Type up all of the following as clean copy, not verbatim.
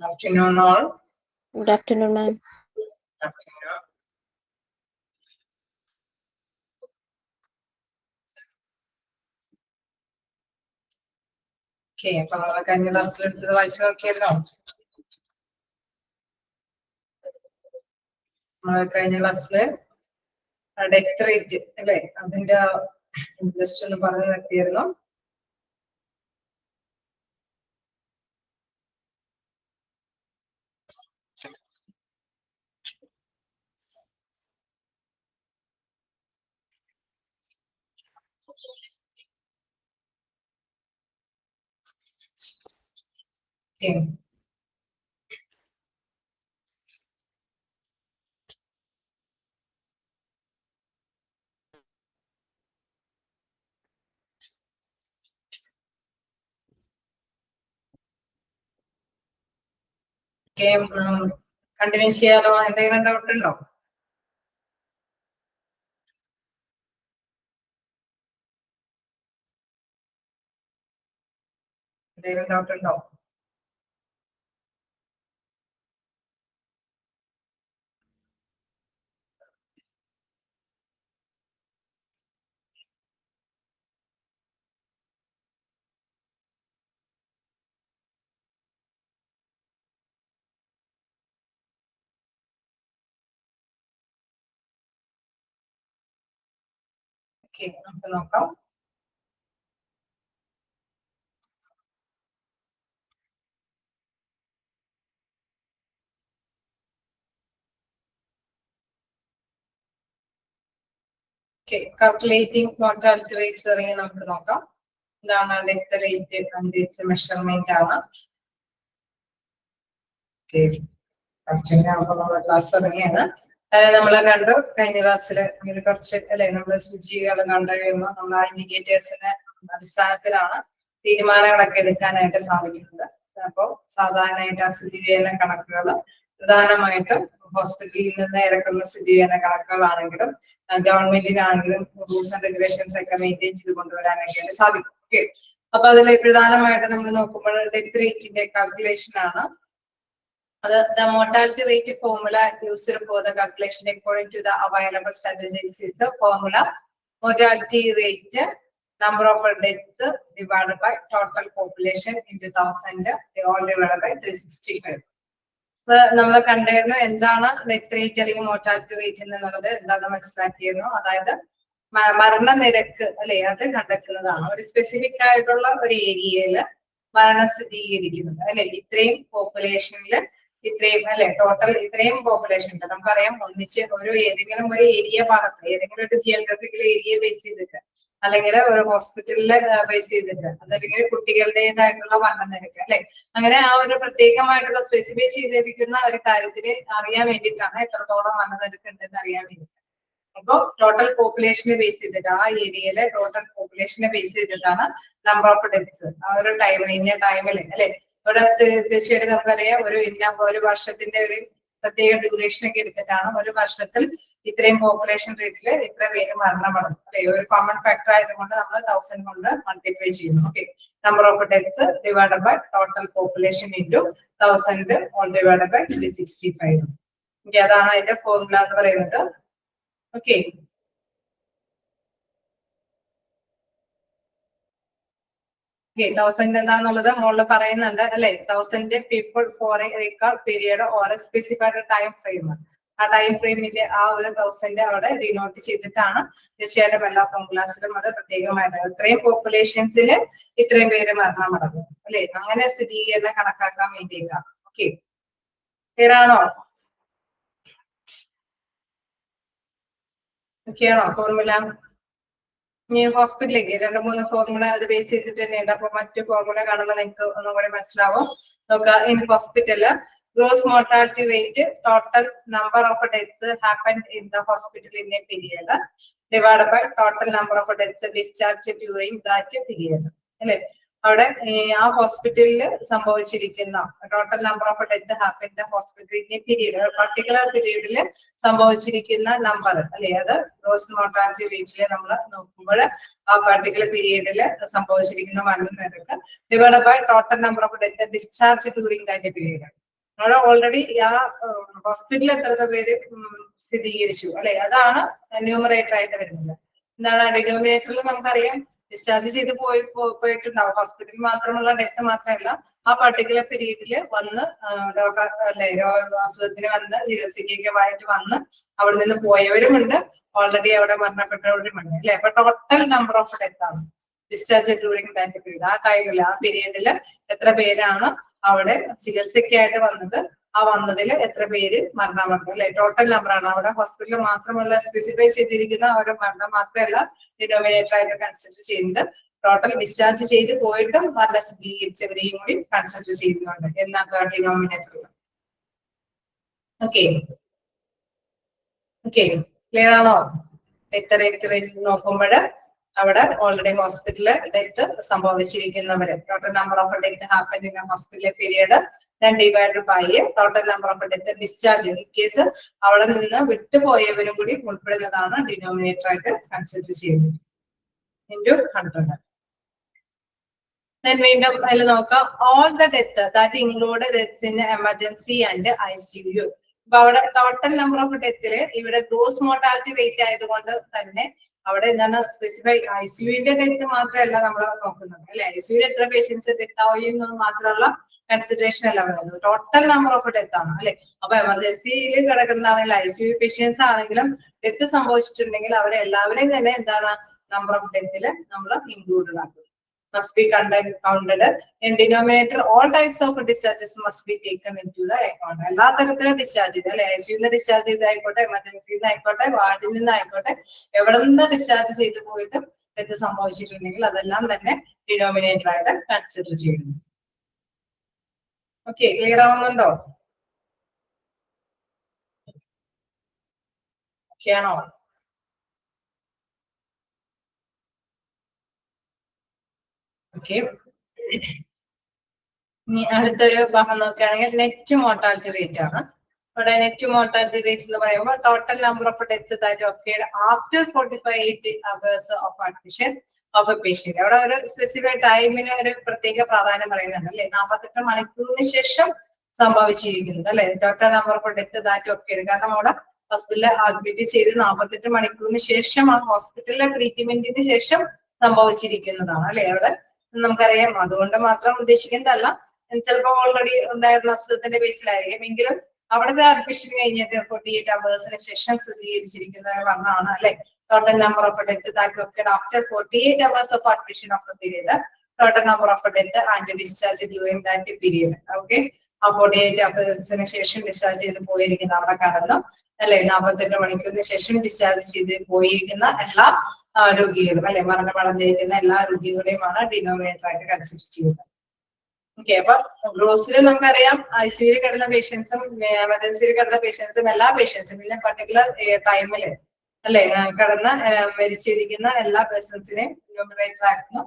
Afternoon all. Good afternoon, ma'am. Afternoon. Okay, അപ്പൊ നമ്മളെ കഴിഞ്ഞ ക്ലാസ്സിൽ എടുത്തത് വായിച്ചു നോക്കിയല്ലോ. നമ്മളെ കഴിഞ്ഞ ക്ലാസ്സില് ഡെത്ത് റേറ്റ് അല്ലെ, അതിന്റെ ജസ്റ്റ് ഒന്ന് പറഞ്ഞു നിർത്തിയിരുന്നു. Okay. കണ്ടിന്യൂ ചെയ്യാലോ? എന്തെങ്കിലും ഡൗട്ട് ഉണ്ടോ? എന്തെങ്കിലും ഡൗട്ട് ഉണ്ടോ? ഓക്കെ, നമുക്ക് നോക്കാം. കാൽക്കുലേറ്റിംഗ് മോർട്ടാലിറ്റി റേറ്റ്സ് തുടങ്ങി നമുക്ക് നോക്കാം. ഇതാണ് death rate and it's measurement ആണ്. ക്ലാസ് തുടങ്ങിയാണ്. നമ്മളെ കണ്ടു കഴിഞ്ഞ ക്ലാസ്സില് കുറച്ച് അല്ലെ, നമ്മള് സൂചികകൾ കണ്ടു കഴിയുമ്പോൾ നമ്മൾ ആ ഇൻഡിക്കേറ്റേഴ്സിന്റെ അടിസ്ഥാനത്തിലാണ് തീരുമാനങ്ങളൊക്കെ എടുക്കാനായിട്ട് സാധിക്കുന്നത്. അപ്പോൾ സാധാരണയായിട്ട് ആ സ്ഥിതിവിവര കണക്കുകൾ പ്രധാനമായിട്ടും ഹോസ്പിറ്റലിൽ നിന്ന് ഇറക്കുന്ന സ്ഥിതിവിവര കണക്കുകളാണെങ്കിലും ഗവൺമെന്റിനാണെങ്കിലും റൂൾസ് ആൻഡ് റെഗുലേഷൻസ് ഒക്കെ മെയിൻറ്റെയിൻ ചെയ്ത് കൊണ്ടുവരാനായിട്ട് സാധിക്കും. ഓക്കെ, അപ്പൊ അതിൽ പ്രധാനമായിട്ട് നമ്മൾ നോക്കുമ്പോൾ ഡെത്ത് റേറ്റിന്റെ കാൽക്കുലേഷൻ ആണ്. The mortality rate formula used for the calculation according to the available statistics is the formula mortality rate, number of deaths divided by total population into 1000 all divided by 365. നമ്മൾ കണ്ടിരുന്നു എന്താണ് death rate അല്ലെങ്കിൽ mortality rate എന്നുള്ളത് എന്താണെന്ന് മനസ്സിലാക്കിയിരുന്നു. അതായത് മരണനിരക്ക് അല്ലെ, അത് കണ്ടെത്തുന്നതാണ്. ഒരു സ്പെസിഫിക് ആയിട്ടുള്ള ഒരു ഏരിയയില് മരണം സ്ഥിരീകരിക്കുന്നത് അല്ലെ, ഇത്രയും പോപ്പുലേഷനിൽ ഇത്രയും അല്ലെ, ടോട്ടൽ ഇത്രയും പോപ്പുലേഷൻ ഉണ്ട്. നമുക്കറിയാം ഒന്നിച്ച് ഏതെങ്കിലും ഒരു ഏരിയ ഭാഗത്ത് ഏതെങ്കിലും ഒരു ജിയോഗ്രഫിക്കൽ ഏരിയ ബേസ് ചെയ്തിട്ട് അല്ലെങ്കിൽ ഒരു ഹോസ്പിറ്റലില് ബേസ് ചെയ്തിട്ട് അതല്ലെങ്കിൽ കുട്ടികളുടേതായിട്ടുള്ള മരണനിരക്ക് അല്ലെ, അങ്ങനെ ആ ഒരു പ്രത്യേകമായിട്ടുള്ള സ്പെസിഫൈ ചെയ്തിരിക്കുന്ന ഒരു കാര്യത്തിന് അറിയാൻ വേണ്ടിയിട്ടാണ് എത്രത്തോളം മരണനിരക്ക് ഉണ്ടെന്ന് അറിയാൻ വേണ്ടിയിട്ട്. അപ്പൊ ടോട്ടൽ പോപ്പുലേഷനെ ബേസ് ചെയ്തിട്ട് ആ ഏരിയയിലെ ടോട്ടൽ പോപ്പുലേഷനെ ബേസ് ചെയ്തിട്ടാണ് നമ്പർ ഓഫ് ഡെത്ത്സ് ആ ഒരു ഇന്ന ടൈമിൽ അല്ലെ. ഇവിടെ തീർച്ചയായിട്ടും നമുക്കറിയാം ഒരു വർഷത്തിന്റെ ഒരു പ്രത്യേക ഡ്യൂറേഷൻ ഒക്കെ എടുത്തിട്ടാണ് ഒരു വർഷത്തിൽ ഇത്രയും പോപ്പുലേഷൻ റേറ്റില് ഇത്ര പേര് മരണപ്പെടും അല്ലെ. ഒരു കോമൺ ഫാക്ടർ ആയതുകൊണ്ട് നമ്മൾ 1000 കൊണ്ട് മൾട്ടിപ്ലൈ ചെയ്യുന്നു. Okay, number of deaths divided by total population into 1000 all divided by 365. Okay, അതാണ് അതിന്റെ ഫോർമുല എന്ന് പറയുന്നത്. ഓക്കെ, തൗസൻഡ് എന്താന്നുള്ളത് മുകളിൽ പറയുന്നുണ്ട് അല്ലെ. 1000 people four A record period or A specified time frame. ആ ടൈം ഫ്രെയിമിന്റെ ആ ഒരു 1000 അവിടെ ഡിനോട്ട് ചെയ്തിട്ടാണ് തീർച്ചയായിട്ടും എല്ലാ ഫോർമുലാസിലും അത് പ്രത്യേകമായിട്ട് ഇത്രയും പോപ്പുലേഷൻസിൽ ഇത്രയും പേര് മരണമടങ്ങും അല്ലെ. അങ്ങനെ സ്ഥിരീകരണം കണക്കാക്കാൻ വേണ്ടിയിട്ടാണ്. ഓക്കെ, ക്ലിയർ ആണോ? ഓക്കെ ആണോ ഫോർമുല? ഇനി ഹോസ്പിറ്റലിലേക്ക് 2-3 ഫോർമുല അത് ബേസ് ചെയ്തിട്ട് തന്നെയുണ്ട്. അപ്പൊ മറ്റു ഫോർമുല കാണുമ്പോൾ നിങ്ങൾക്ക് ഒന്നും കൂടെ മനസ്സിലാവും. നോക്കുക, in hospital gross mortality rate total number of deaths happened in the hospital in a period divide by total number of deaths discharge during that period അല്ലെ. അവിടെ ആ ഹോസ്പിറ്റലിൽ സംഭവിച്ചിരിക്കുന്ന total number of death happen in the hospital in a period particular പീരീഡിൽ സംഭവിച്ചിരിക്കുന്ന number അല്ലെ, അത് gross mortality റേറ്റില് നമ്മൾ നോക്കുമ്പോൾ ആ പർട്ടിക്കുലർ പീരീഡിൽ സംഭവിച്ചിരിക്കുന്ന മരണനിരക്ക് divide by total number of death discharge during that period. അവിടെ ഓൾറെഡി ആ ഹോസ്പിറ്റലിൽ എത്ര പേര് സ്ഥിരീകരിച്ചു അല്ലെ, അതാണ് ന്യൂമറേറ്റർ ആയിട്ട് വരുന്നത്. എന്താണ് ഡിനോമിനേറ്ററിൽ നമുക്കറിയാം ഡിസ്ചാർജ് ചെയ്ത് പോയിട്ടുണ്ടാവും. ഹോസ്പിറ്റലിൽ മാത്രമുള്ള ഡെത്ത് മാത്രമല്ല, ആ പർട്ടിക്കുലർ പീരീഡിൽ വന്ന് അസുഖത്തിന് വന്ന് ചികിത്സയ്ക്കുമായിട്ട് വന്ന് അവിടെ നിന്ന് പോയവരുമുണ്ട്, ഓൾറെഡി അവിടെ മരണപ്പെട്ടവരുമുണ്ട് അല്ലെ. അപ്പൊ ടോട്ടൽ നമ്പർ ഓഫ് ഡെത്ത് ആണ് ഡിസ്ചാർജ് ഡ്യൂറിങ് ദാറ്റ് പീരീഡ്. ആ ടൈമിൽ ആ പീരീഡിൽ എത്ര പേരാണ് അവിടെ ചികിത്സയ്ക്കായിട്ട് വന്നത്, ആ വന്നതിൽ എത്ര പേര് മരണമടഞ്ഞു അല്ലെ. ടോട്ടൽ നമ്പർ ആണ്. അവിടെ ഹോസ്പിറ്റലിൽ മാത്രമല്ല സ്പെസിഫൈ ചെയ്തിരിക്കുന്ന ഒരു മരണം മാത്രമല്ല ഡിനോമിനേറ്റർ ആയിട്ട് കൺസിഡർ ചെയ്യുന്നത്, ടോട്ടൽ ഡിസ്ചാർജ് ചെയ്ത് പോയിട്ടും മരണം സ്ഥിരീകരിച്ചവരെയും കൂടി കൺസിഡർ ചെയ്യുന്നുണ്ട് എന്നാത്ത ഡിനോമിനേറ്ററിൽ. ഓക്കെ ഓക്കെ, ക്ലിയർ ആണോ? എത്ര നോക്കുമ്പോൾ അവിടെ ഓൾറെഡി ഹോസ്പിറ്റലിൽ ഡെത്ത് സംഭവിച്ചിരിക്കുന്നവര്, total number of death happen in hospital period then divided by total number of death discharge. In case അവിടെ നിന്ന് വിട്ടുപോയവരും കൂടി ഉൾപ്പെടുന്നതാണ് ഡിനോമിനേറ്റർ ആയിട്ട് കൺസിഡർ ചെയ്യുന്നത് into 100. Then വീണ്ടും അതിൽ നോക്കാം all the death that include deaths in emergency and ICU. അപ്പൊ അവിടെ ടോട്ടൽ നമ്പർ ഓഫ് ഡെത്തിൽ ഇവിടെ ഗ്രോസ് മോർട്ടാലിറ്റി റേറ്റ് ആയതുകൊണ്ട് തന്നെ അവിടെ എന്താണ് സ്പെസിഫൈ ICUവിന്റെ ഡെത്ത് മാത്രമല്ല നമ്മൾ നോക്കുന്നത് അല്ലെ. ICUവിൽ എത്ര പേഷ്യൻസ് ഡെത്ത് ആവുന്നത് മാത്രമുള്ള കൺസിഡറേഷൻ അല്ല പറയുന്നത്, ടോട്ടൽ നമ്പർ ഓഫ് ഡെത്ത് ആണ് അല്ലെ. അപ്പൊ എമർജൻസിയിൽ കിടക്കുന്നതാണെങ്കിൽ ICU പേഷ്യൻസ് ആണെങ്കിലും ഡെത്ത് സംഭവിച്ചിട്ടുണ്ടെങ്കിൽ അവരെ എല്ലാവരെയും തന്നെ എന്താണ് നമ്പർ ഓഫ് ഡെത്തിൽ നമ്മൾ ഇൻക്ലൂഡഡ് ആക്കും. Must be counted in denominator. All types of discharges must be taken into the account. എല്ലാ തരത്തിലും ഡിസ്ചാർജ് ചെയ്ത് അല്ലെ, ICUന്ന് ഡിസ്ചാർജ് ചെയ്തായിക്കോട്ടെ, എമർജൻസിന്ന് ആയിക്കോട്ടെ, വാർഡിൽ നിന്നായിക്കോട്ടെ, എവിടെ നിന്ന് ഡിസ്ചാർജ് ചെയ്ത് പോയിട്ട് ഡെത്ത് സംഭവിച്ചിട്ടുണ്ടെങ്കിൽ അതെല്ലാം തന്നെ ഡിനോമിനേറ്റർ ആയിട്ട് കൺസിഡർ ചെയ്യുന്നു. ഓക്കെ, ക്ലിയർ ആവുന്നുണ്ടോ? ഓക്കെ ആണോ? ഓക്കെ, ഇനി അടുത്തൊരു ഭാഗം നോക്കുകയാണെങ്കിൽ നെറ്റ് മോർട്ടാലിറ്റി റേറ്റ് ആണ്. ഇവിടെ നെറ്റ് മോർട്ടാലിറ്റി റേറ്റ് എന്ന് പറയുമ്പോൾ total number of deaths that occurred after 45 hours of admission of A patient. അവിടെ ഒരു സ്പെസിഫൈ ടൈമിന് ഒരു പ്രത്യേക പ്രാധാന്യം പറയുന്നുണ്ട് അല്ലെ. 48 മണിക്കൂറിന് ശേഷം സംഭവിച്ചിരിക്കുന്നത് അല്ലെ, total number of death that occurred. കാരണം അവിടെ ഹോസ്പിറ്റലിൽ അഡ്മിറ്റ് ചെയ്ത് 48 മണിക്കൂറിന് ശേഷം ആ ഹോസ്പിറ്റലിലെ ട്രീറ്റ്മെന്റിന് ശേഷം സംഭവിച്ചിരിക്കുന്നതാണ് അല്ലെ. അവിടെ നമുക്കറിയാം, അതുകൊണ്ട് മാത്രം ഉദ്ദേശിക്കുന്നതല്ല, ചിലപ്പോൾ ഓൾറെഡി ഉണ്ടായിരുന്ന അസുഖത്തിന്റെ ബേസിലായിരിക്കും, എങ്കിലും അവിടുത്തെ അഡ്മിഷൻ കഴിഞ്ഞിട്ട് 48 hours ശേഷം സ്ഥിരീകരിച്ചിരിക്കുന്ന പറഞ്ഞാണ് അല്ലെ. Total number of death that occurred after 48 hours of admission of the period, total number of death and discharge during that period. Okay, ആ 48 hours ശേഷം ഡിസ്ചാർജ് ചെയ്ത് പോയിരിക്കുന്ന അവിടെ കാണുന്നു അല്ലെ. 48 മണിക്കൂറിന് ശേഷം ഡിസ്ചാർജ് ചെയ്ത് പോയിരിക്കുന്ന എല്ലാ രോഗികളും അല്ലെ, മരണമടഞ്ഞിരിക്കുന്ന എല്ലാ രോഗികളെയുമാണ് ഡിനോമിനേറ്റർ ആയിട്ട് കൺസിഡർ ചെയ്യുന്നത്. ഓക്കെ, അപ്പൊ ഗ്രോസിൽ നമുക്കറിയാം ICUവിൽ കിടന്ന പേഷ്യൻസും എമർജൻസിയിൽ കിടന്ന പേഷ്യൻസും എല്ലാ പേഷ്യൻസും പിന്നെ പർട്ടിക്കുലർ ടൈമില് അല്ലെ കിടന്ന് മരിച്ചിരിക്കുന്ന എല്ലാ പേഴ്സൺസിനെയും ഡിനോമിനേറ്റർ ആക്കുന്നു.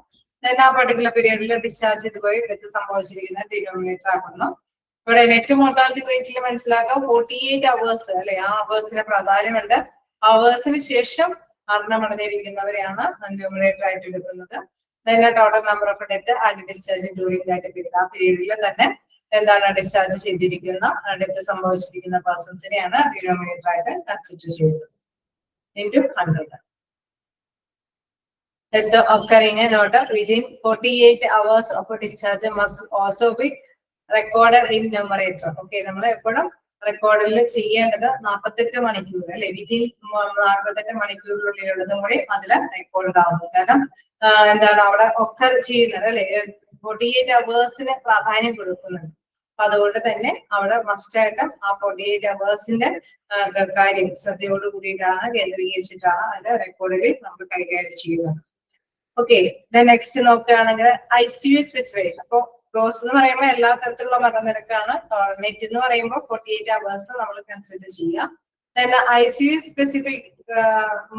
ആ പർട്ടിക്കുലർ പീരീഡിൽ ഡിസ്ചാർജ് ചെയ്ത് പോയി ഡെത്ത് സംഭവിച്ചിരിക്കുന്ന ഡിനോമിനേറ്റർ ആക്കുന്നു. ഇവിടെ നെറ്റ് മോർട്ടാലിറ്റി റേറ്റിൽ മനസ്സിലാക്കാം 48 hours അല്ലെ, ആ അവേഴ്സിന് പ്രാധാന്യമുണ്ട്. അവേഴ്സിന് ശേഷം മരണമടഞ്ഞിരിക്കുന്നവരെയാണ് ന്യൂമറേറ്റർ ആയിട്ട് എടുക്കുന്നത്. Total number of death and discharge during that period, ആ പീരീഡിൽ തന്നെ എന്താണ് ഡിസ്ചാർജ് ചെയ്തിരിക്കുന്ന ഡെത്ത് സംഭവിച്ചിരിക്കുന്ന പേഴ്സൺസിനെയാണ് ഡിനോമിനേറ്റർ ആയിട്ട് കൺസിഡർ ചെയ്യുന്നത് into 100. Death occurring not within 48 hours of discharge must also be recorded in numerator. Okay, നമ്മൾ എപ്പോഴും റെക്കോർഡിൽ ചെയ്യേണ്ടത് 48 മണിക്കൂർ അല്ലെ, വിധിൻ 48 മണിക്കൂറിനുള്ളിലുള്ളതും കൂടി അതിൽ റെക്കോർഡ് ആവുന്നു. കാരണം എന്താണ് അവിടെ ഒക്കെ ചെയ്യുന്നത് അല്ലെ, 48 hours പ്രാധാന്യം കൊടുക്കുന്നുണ്ട്. അപ്പൊ അതുകൊണ്ട് തന്നെ അവിടെ മസ്റ്റ് ആയിട്ടും ആ 48 hours കാര്യം ശ്രദ്ധയോട് കൂടിയിട്ടാണ് കേന്ദ്രീകരിച്ചിട്ടാണ് അതിന്റെ റെക്കോർഡിൽ നമ്മൾ കൈകാര്യം ചെയ്യുന്നത്. ഓക്കെ, നെക്സ്റ്റ് നോക്കുകയാണെങ്കിൽ ICU സ്പെസിഫൈ. അപ്പൊ ഗ്രോസ് എന്ന് പറയുമ്പോൾ എല്ലാ തരത്തിലുള്ള മരണനിരക്കാണ്. നെറ്റ് എന്ന് പറയുമ്പോൾ 48 hours നമ്മൾ കൺസിഡർ ചെയ്യാം. ICU സ്പെസിഫിക്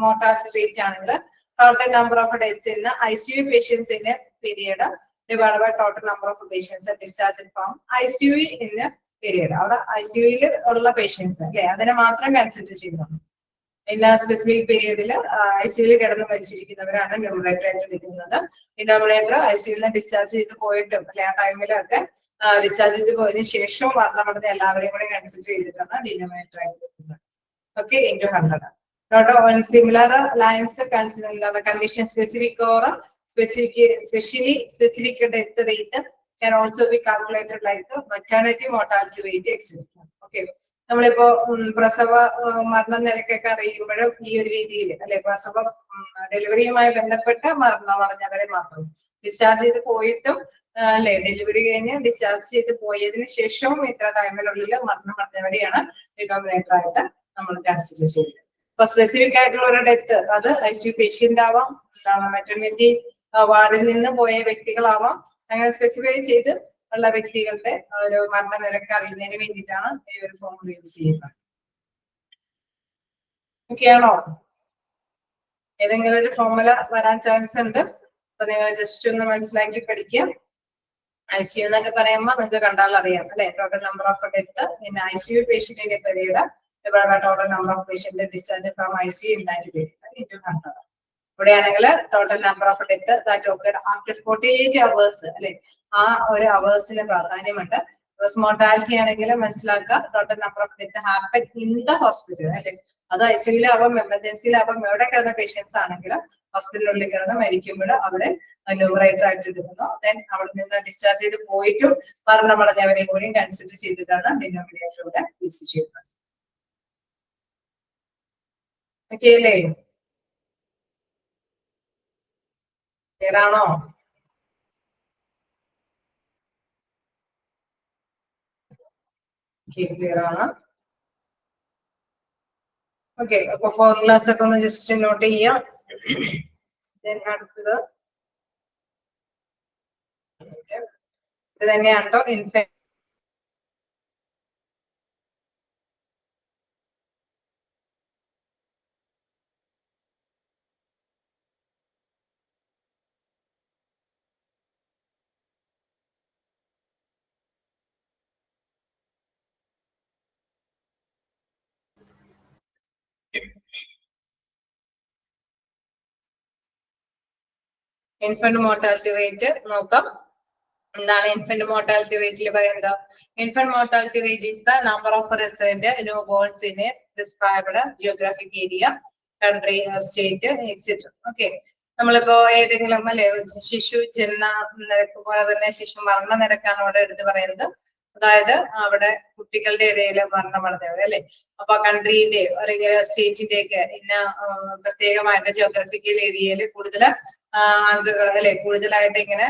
മോർട്ടാലിറ്റി റേറ്റ് ആണെങ്കിൽ total number of deaths in ICU പേഷ്യൻസിന്റെ period divided by total number of patients discharged from ICU in a period. അവിടെ ICUയിൽ ഉള്ള പേഷ്യൻസ് അല്ലെ, അതിനെ മാത്രം കൺസിഡർ ചെയ്യുന്നു. എല്ലാ സ്പെസിഫിക് പീരീഡിൽ ICUയിൽ കിടന്ന് മരിച്ചിരിക്കുന്നവരാണ് ന്യൂമറേറ്റർ ആയിട്ട് എടുക്കുന്നത്. ഡിനോമിനേറ്റർ ICUയിൽ നിന്ന് ഡിസ്ചാർജ് ചെയ്ത് പോയിട്ടും അല്ലെ ആ ടൈമിലൊക്കെ ഡിസ്ചാർജ് ചെയ്ത് പോയതിനു ശേഷം മരണമടഞ്ഞ എല്ലാവരെയും കൂടെ കൺസിഡർ ചെയ്തിട്ടാണ് ഡിനോമിനേറ്റർ ആയിട്ട് വരുന്നത്. Okay, into 100. Not on similar lines consider the condition specific or specially specific death rate can also be calculated like maternity mortality rate, etc. Okay, നമ്മളിപ്പോ പ്രസവ മരണ നിരക്കൊക്കെ അറിയുമ്പോഴും ഈ ഒരു രീതിയിൽ അല്ലെ, പ്രസവ ഡെലിവറിയുമായി ബന്ധപ്പെട്ട മരണമടഞ്ഞവരെ മാത്രം ഡിസ്ചാർജ് ചെയ്ത് പോയിട്ടും അല്ലെ, ഡെലിവറി കഴിഞ്ഞ് ഡിസ്ചാർജ് ചെയ്ത് പോയതിനു ശേഷവും ഇത്ര ടൈമിനുള്ളിൽ മരണമടഞ്ഞവരെയാണ് ഡിനോമിനേറ്റർ ആയിട്ട് നമ്മൾ കൺസിഡർ ചെയ്യുന്നത്. ഇപ്പൊ സ്പെസിഫിക് ആയിട്ടുള്ള ഒരു ഡെത്ത് അത് ICU പേഷ്യന്റ് ആവാം, മെറ്റർണിറ്റി വാർഡിൽ നിന്ന് പോയ വ്യക്തികളാവാം, അങ്ങനെ സ്പെസിഫൈ ചെയ്ത് ഉള്ള വ്യക്തികളുടെ ഒരു മരണനിരക്ക് അറിയുന്നതിന് വേണ്ടിയിട്ടാണ് ഈ ഒരു ഫോർമുല യൂസ് ചെയ്യുന്നത്. ഓക്കെ ആണോ? ഏതെങ്കിലും ഒരു ഫോർമുല വരാൻ ചാൻസ് ഉണ്ട്, അപ്പൊ നിങ്ങൾ ജസ്റ്റ് ഒന്ന് മനസ്സിലാക്കി പഠിക്കുക. ICU എന്നൊക്കെ പറയുമ്പോൾ നിങ്ങൾക്ക് കണ്ടാൽ അറിയാം അല്ലെ, total number of death in ICU പേഷ്യന്റിന്റെ period total number of patient discharged from ICU in that period into 100. ഇവിടെയാണെങ്കിൽ total number of death that occurred after 48 hours അല്ലെ, ആ ഒരു അവേഴ്സിന് പ്രാധാന്യമുണ്ട്. മോർട്ടാലിറ്റി ആണെങ്കിൽ മനസ്സിലാക്കുക total number of death happen in the hospital അല്ലെ, അത് ICUലാവാം എമർജൻസിയിലാവാം എവിടെ കിടന്ന പേഷ്യൻസ് ആണെങ്കിലും ഹോസ്പിറ്റലിൽ കിടന്ന് മരിക്കുമ്പോൾ അവിടെ ന്യൂമറേറ്റർ ആയിട്ട് എടുക്കുന്നു. ദെൻ അവിടെ നിന്ന് ഡിസ്ചാർജ് ചെയ്ത് പോയിട്ടും മരണമടഞ്ഞവരെയും കൂടി കൺസിഡർ ചെയ്തിട്ടാണ് ഡിനോമിനേറ്ററിലൂടെ യൂസ് ചെയ്യുന്നത്. ഓക്കെ അല്ലേ? ക്ലിയർ ആണോ? ക്ലിയർ ആണ്. ഓക്കെ, അപ്പൊ ഫോർമുലാസ് ഒക്കെ ഒന്ന് ജസ്റ്റ് നോട്ട് ചെയ്യാം. അടുത്തത് ഇത് തന്നെയാണ് കേട്ടോ, ഇൻഫെക്ഷൻ ഇൻഫന്റ് മോർട്ടാലിറ്റി റേറ്റ് നോക്കാം. എന്താണ് ഇൻഫന്റ് മോർട്ടാലിറ്റി റേറ്റിൽ പറയുന്നത്? Infant mortality rate is the number of resident new borns in a prescribed geographic area, country, state, etcetera. Okay, നമ്മളിപ്പോ ഏതെങ്കിലും അല്ലെ ശിശു ജനന നിരക്ക് പോലെ തന്നെ ശിശു മരണ നിരക്കാണ് ഇവിടെ എടുത്ത് പറയുന്നത്. അതായത് അവിടെ കുട്ടികളുടെ ഇടയിൽ മരണമടഞ്ഞവർ അല്ലെ, അപ്പൊ കൺട്രിയിലെ അല്ലെങ്കിൽ സ്റ്റേറ്റിന്റെ ഒക്കെ ഇന്ന പ്രത്യേകമായിട്ട് ജിയോഗ്രഫിക്കൽ ഏരിയയിൽ കൂടുതൽ അല്ലെ കൂടുതലായിട്ട് ഇങ്ങനെ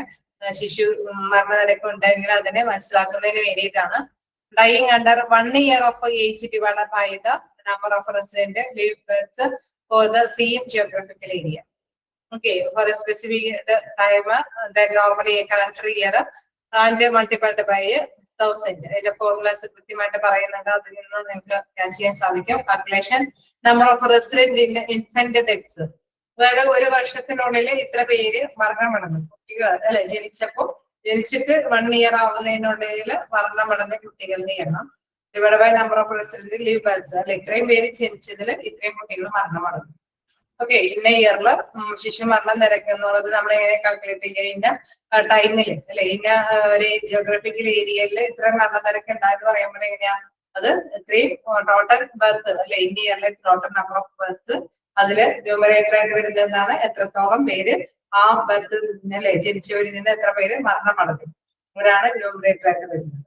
ശിശു മരണനിരക്ക് ഉണ്ടെങ്കിൽ അതിനെ മനസ്സിലാക്കുന്നതിന് വേണ്ടിയിട്ടാണ് dying under 1 year of age divided by the number of resident live births for the same geographical area. Okay, for a specific time that normally a calendar year and multiplied by 1000. അതിന്റെ formulas കൃത്യമായിട്ട് പറയുന്നുണ്ട്, അതിൽ നിന്ന് നിങ്ങൾക്ക് catch ചെയ്യാൻ സാധിക്കും. Calculation number of resident infant deaths, അതായത് ഒരു വർഷത്തിനുള്ളിൽ ഇത്ര പേര് മരണമടഞ്ഞു കുട്ടികൾ അല്ലെ, ജനിച്ചിട്ട് 1 year ആവുന്നതിനുള്ളിൽ മരണമടഞ്ഞ കുട്ടികളുടെ എണ്ണം divide by number of resident live birth അല്ലെ, ഇത്രയും പേര് ജനിച്ചതിൽ ഇത്രയും കുട്ടികൾ മരണമടഞ്ഞു. ഓക്കെ, ഇന്ന ഇയറിൽ ശിശു മരണ നിരക്ക് എന്നുള്ളത് നമ്മൾ എങ്ങനെ കാൽക്കുലേറ്റ് ചെയ്യുക? ഇന്ന ടൈമിൽ അല്ലെ, ഇന്ന ഒരു ജിയോഗ്രഫിക്കൽ ഏരിയയിൽ ഇത്ര മരണനിരക്ക് ഉണ്ടായെന്ന് പറയുമ്പോൾ എങ്ങനെയാ അത് ഇത്രയും ടോട്ടൽ ബർത്ത് അല്ലെ, ഇന്ന ഇയറിലെ ടോട്ടൽ നമ്പർ ഓഫ് ബർത്ത് അതില് ന്യൂമറേറ്റർ ആയിട്ട് വരുന്നത് എന്താണ്? എത്രത്തോളം പേര് ആ ബർത്ത് അല്ലെ ജനിച്ചവരിൽ നിന്ന് എത്ര പേര് മരണമടഞ്ഞു, അവരാണ് ന്യൂമറേറ്റർ ആയിട്ട് വരുന്നത്.